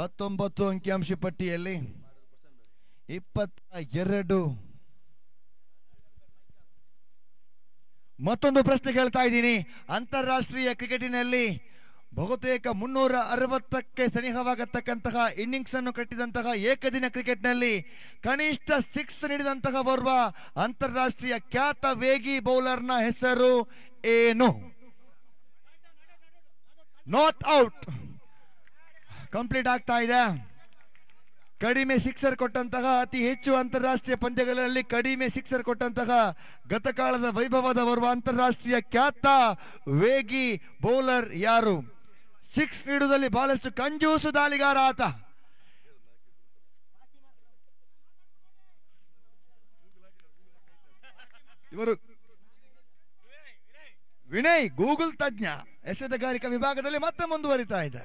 ಹತ್ತೊಂಬತ್ತು ಅಂಕಿಅಂಶ ಪಟ್ಟಿಯಲ್ಲಿ 22. ಮತ್ತೊಂದು ಪ್ರಶ್ನೆ ಕೇಳ್ತಾ ಇದ್ದೀನಿ. ಅಂತಾರಾಷ್ಟ್ರೀಯ ಕ್ರಿಕೆಟಿನಲ್ಲಿ ಬಹುತೇಕ 360ಕ್ಕೆ ಸನಿಹವಾಗತಕ್ಕಂತಹ ಇನ್ನಿಂಗ್ಸ್ ಅನ್ನು ಕಟ್ಟಿದಂತಹ ಏಕದಿನ ಕ್ರಿಕೆಟ್ನಲ್ಲಿ ಕನಿಷ್ಠ 6 ನೀಡಿದಂತಹ ಓರ್ವ ಅಂತಾರಾಷ್ಟ್ರೀಯ ಖ್ಯಾತ ವೇಗಿ ಬೌಲರ್ನ ಹೆಸರು ಏನು? ನಾಟ್ ಔಟ್ ಕಂಪ್ಲೀಟ್ ಆಗ್ತಾ ಇದೆ. ಕಡಿಮೆ ಸಿಕ್ಸರ್ ಕೊಟ್ಟಂತಹ, ಅತಿ ಹೆಚ್ಚು ಅಂತಾರಾಷ್ಟ್ರೀಯ ಪಂದ್ಯಗಳಲ್ಲಿ ಕಡಿಮೆ ಸಿಕ್ಸರ್ ಕೊಟ್ಟಂತಹ ಗತಕಾಲದ ವೈಭವದ ಓರ್ವ ಅಂತಾರಾಷ್ಟ್ರೀಯ ಖ್ಯಾತ ವೇಗಿ ಬೌಲರ್ ಯಾರು? 6 ನೀಡುವುದಲ್ಲಿ ಬಹಳಷ್ಟು ಕಂಜೂಸು ದಾಳಿಗಾರ ಆತ. ಇವರು ವಿನಯ್, ಗೂಗಲ್ ತಜ್ಞ, ಎಸೆತಗಾರಿಕಾ ವಿಭಾಗದಲ್ಲಿ ಮತ್ತೆ ಮುಂದುವರಿತಾ ಇದೆ.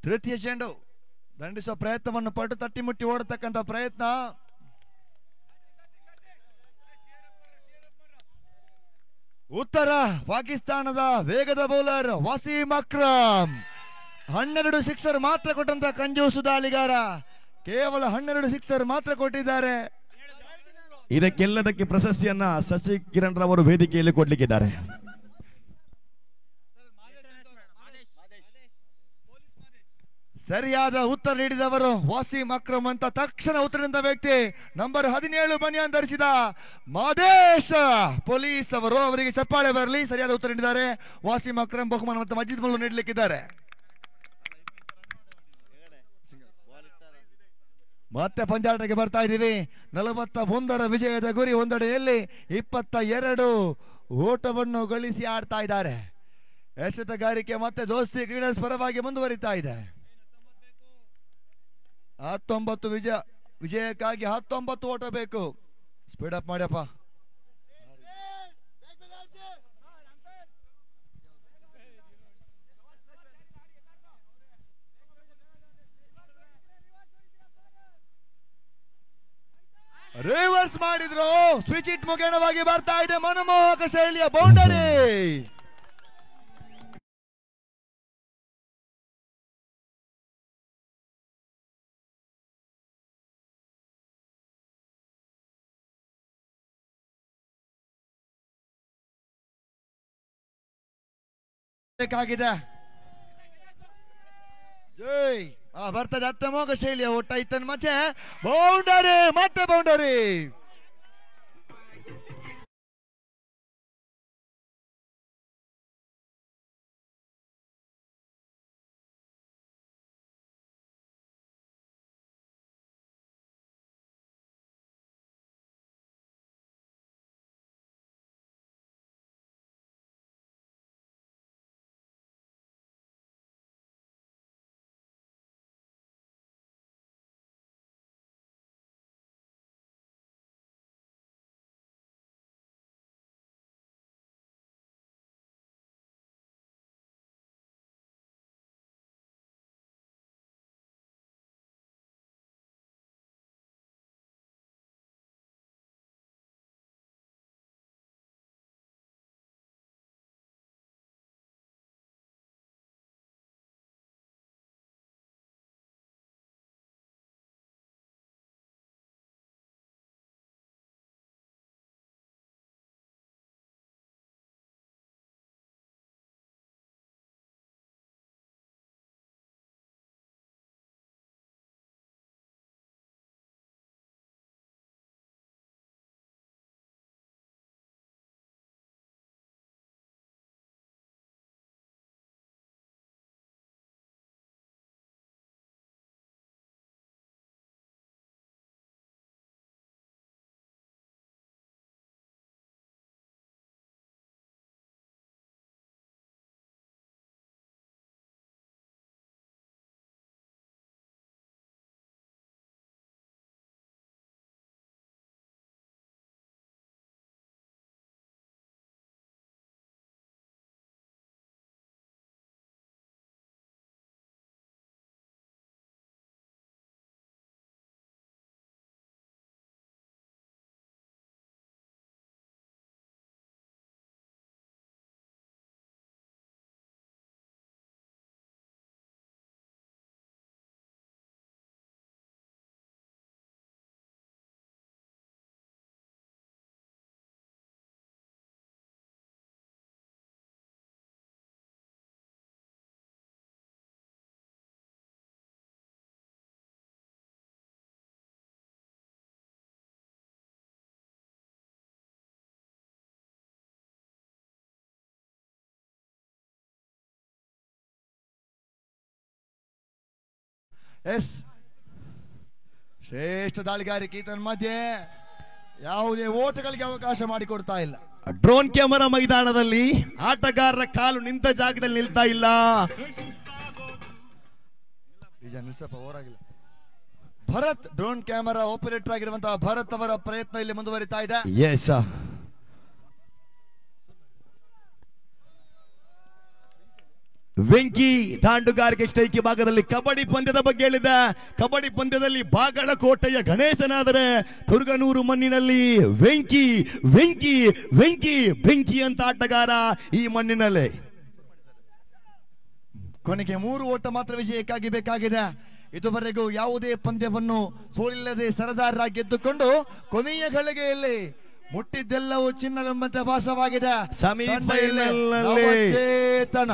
ತೃತೀಯ ಚೆಂಡು ದಂಡಿಸುವ ಪ್ರಯತ್ನವನ್ನು ಪಟ್ಟು ತಟ್ಟಿ ಮುಟ್ಟಿ ಓಡತಕ್ಕಂಥ ಪ್ರಯತ್ನ. ಉತ್ತರ ಪಾಕಿಸ್ತಾನದ ವೇಗದ ಬೌಲರ್ ವಸೀಂ ಅಕ್ರಮ್. 12 ಸಿಕ್ಸರ್ ಮಾತ್ರ ಕೊಟ್ಟಂತ ಕಂಜೂಸು ದಾಳಿಗಾರ. ಕೇವಲ 12 ಸಿಕ್ಸರ್ ಮಾತ್ರ ಕೊಟ್ಟಿದ್ದಾರೆ. ಇದಕ್ಕೆಲ್ಲದಕ್ಕೆ ಪ್ರಶಸ್ತಿಯನ್ನ ಶಶಿ ಕಿರಣ್ ರವರು ವೇದಿಕೆಯಲ್ಲಿ ಕೊಡ್ಲಿಕ್ಕಿದ್ದಾರೆ. ಸರಿಯಾದ ಉತ್ತರ ನೀಡಿದವರು ವಸೀಂ ಅಕ್ರಮ್ ಅಂತ ತಕ್ಷಣ ಉತ್ತರದಿಂದ ವ್ಯಕ್ತಿ ನಂಬರ್ 17 ಬನಿಯಾನ್ ಧರಿಸಿದ ಮಾದೇಶ್ ಪೊಲೀಸ್ ಅವರು. ಅವರಿಗೆ ಚಪ್ಪಾಳೆ ಬರಲಿ. ಸರಿಯಾದ ಉತ್ತರ ನೀಡಿದ್ದಾರೆ ವಸೀಂ ಅಕ್ರಮ್. ಬಹುಮಾನ ಮತ್ತು ಮಜಿದ್ ಮುಲ್ಲು ನೀಡಲಿಕ್ಕಿದ್ದಾರೆ. ಮತ್ತೆ ಪಂದ್ಯಾಟಕ್ಕೆ ಬರ್ತಾ ಇದ್ದೀವಿ. 41ರ ವಿಜಯದ ಗುರಿ. ಒಂದೆಡೆಯಲ್ಲಿ 22 ಓಟವನ್ನು ಗಳಿಸಿ ಆಡ್ತಾ ಇದ್ದಾರೆ. ಎಸೆತಗಾರಿಕೆ ಮತ್ತೆ ದೋಸ್ತಿ ಕ್ರೀಡರ್ಸ್ ಪರವಾಗಿ ಮುಂದುವರಿತಾ ಇದೆ. 19 ವಿಜಯಕ್ಕಾಗಿ 19 ಓಟ ಬೇಕು. ಸ್ಪೀಡ್ ಅಪ್ ಮಾಡ್ಯಪ್ಪ. ರಿವರ್ಸ್ ಮಾಡಿದ್ರು. ಸ್ವಿಚ್ ಇಟ್ ಮುಖೇಣವಾಗಿ ಬರ್ತಾ ಇದೆ ಮನಮೋಹಕ ಶೈಲಿಯ ಬೌಂಡರಿ. ಬೇಕಾಗಿದೆ. ಜೈ ಬರ್ತದೆ ಅತ್ತಮೋಘ ಶೈಲಿಯ ಓಟ ಇತ್ತನ್ ಮತ್ತೆ ಬೌಂಡರಿ, ಮತ್ತೆ ಬೌಂಡರಿ. ಎಸ್ ಶ್ರೇಷ್ಠ ದಾಳಿಗಾರಿಕೆ ಈತನ ಮಧ್ಯೆ ಯಾವುದೇ ಓಟಗಳಿಗೆ ಅವಕಾಶ ಮಾಡಿಕೊಡ್ತಾ ಇಲ್ಲ. ಡ್ರೋನ್ ಕ್ಯಾಮೆರಾ ಮೈದಾನದಲ್ಲಿ ಆಟಗಾರರ ಕಾಲು ನಿಂತ ಜಾಗದಲ್ಲಿ ನಿಲ್ತಾ ಇಲ್ಲ. ಭರತ್ ಡ್ರೋನ್ ಕ್ಯಾಮೆರಾ ಆಪರೇಟರ್ ಆಗಿರುವಂತಹ ಭರತ್ ಅವರ ಪ್ರಯತ್ನ ಇಲ್ಲಿ ಮುಂದುವರಿತಾ ಇದೆ. ಎಸ್ ವೆಂಕಿ ದಾಂಡುಗಾರಿಕೆ ಸ್ಟೈಕಿ ಭಾಗದಲ್ಲಿ ಕಬಡ್ಡಿ ಪಂದ್ಯದ ಬಗ್ಗೆ ಹೇಳಿದ. ಕಬಡ್ಡಿ ಪಂದ್ಯದಲ್ಲಿ ಬಾಗಲಕೋಟೆಯ ಗಣೇಶನಾದರೆ ತುರ್ಗನೂರು ಮಣ್ಣಿನಲ್ಲಿ ವೆಂಕಿ ವೆಂಕಿ ವೆಂಕಿ ಬೆಂಕಿ ಅಂತ ಆಟಗಾರ ಈ ಮಣ್ಣಿನಲ್ಲಿ. ಕೊನೆಗೆ 3 ಓಟ ಮಾತ್ರ ವಿಜಯಕ್ಕಾಗಿ ಬೇಕಾಗಿದೆ. ಇದುವರೆಗೂ ಯಾವುದೇ ಪಂದ್ಯವನ್ನು ಸೋಲಿಲ್ಲದೆ ಸರದಾರರಾಗಿ ಗೆದ್ದುಕೊಂಡು ಕೊನೆಯ ಗಳಿಗೆಯಲ್ಲಿ ಮುಟ್ಟಿದ್ದೆಲ್ಲವೂ ಚಿನ್ನವೆಂಬಂತೆ ಭಾಸವಾಗಿದೆ. ಸೆಮಿಫೈನಲ್ ಚೇತನ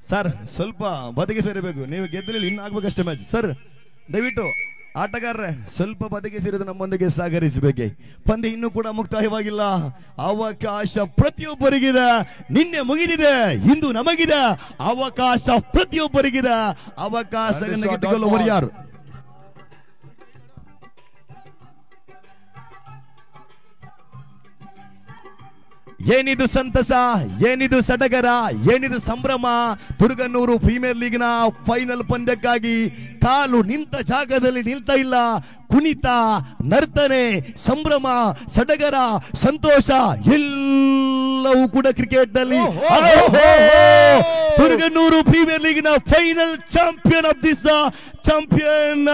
ಸರ್ ಸ್ವಲ್ಪ ಬದಿಗೆ ಸೇರಬೇಕು. ನೀವು ಗೆದ್ದಲಿ ಇನ್ನು ಆಗ್ಬೇಕಷ್ಟೇ ಮ್ಯಾಚ್. ಸರ್ ದಯವಿಟ್ಟು ಆಟಗಾರರೇ ಸ್ವಲ್ಪ ಬದಿಗೆ ಸೇರಿದು ನಮ್ಮೊಂದಿಗೆ ಸಹಕರಿಸಬೇಕೆ. ಪಂದ್ಯ ಇನ್ನೂ ಕೂಡ ಮುಕ್ತಾಯವಾಗಿಲ್ಲ. ಅವಕಾಶ ಪ್ರತಿಯೊಬ್ಬರಿಗಿದೆ. ನಿನ್ನೆ ಮುಗಿದಿದೆ, ಇಂದು ನಮಗಿದೆ ಅವಕಾಶ. ಪ್ರತಿಯೊಬ್ಬರಿಗಿದೆ ಅವಕಾಶ. ಗೆದ್ದುಕೊಳ್ಳುವವರು ಯಾರು? ಏನಿದು ಸಂತಸ, ಏನಿದು ಸಡಗರ, ಏನಿದು ಸಂಭ್ರಮ. ತುರ್ಗನೂರು ಪ್ರೀಮಿಯರ್ ಲೀಗ್ನ ಫೈನಲ್ ಪಂದ್ಯಕ್ಕಾಗಿ ಕಾಲು ನಿಂತ ಜಾಗದಲ್ಲಿ ನಿಲ್ತಾ ಇಲ್ಲ. ಕುಣಿತ, ನರ್ತನೆ, ಸಂಭ್ರಮ, ಸಡಗರ, ಸಂತೋಷ ಎಲ್ಲವೂ ಕೂಡ ಕ್ರಿಕೆಟ್ ನಲ್ಲಿ. ತುರ್ಗನೂರು ಪ್ರೀಮಿಯರ್ ಲೀಗ್ನ final champion of this champion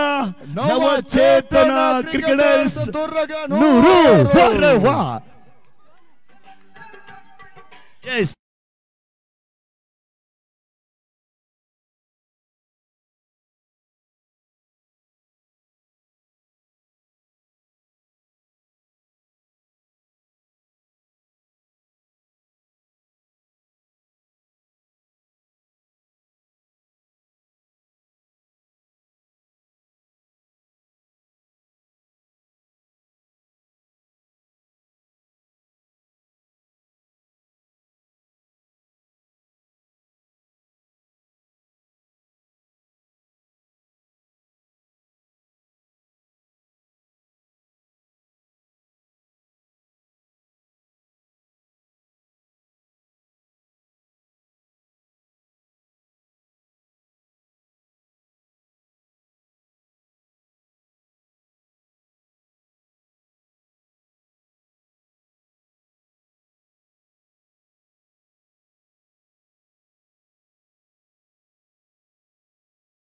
Navachetana cricketers Turuganur. S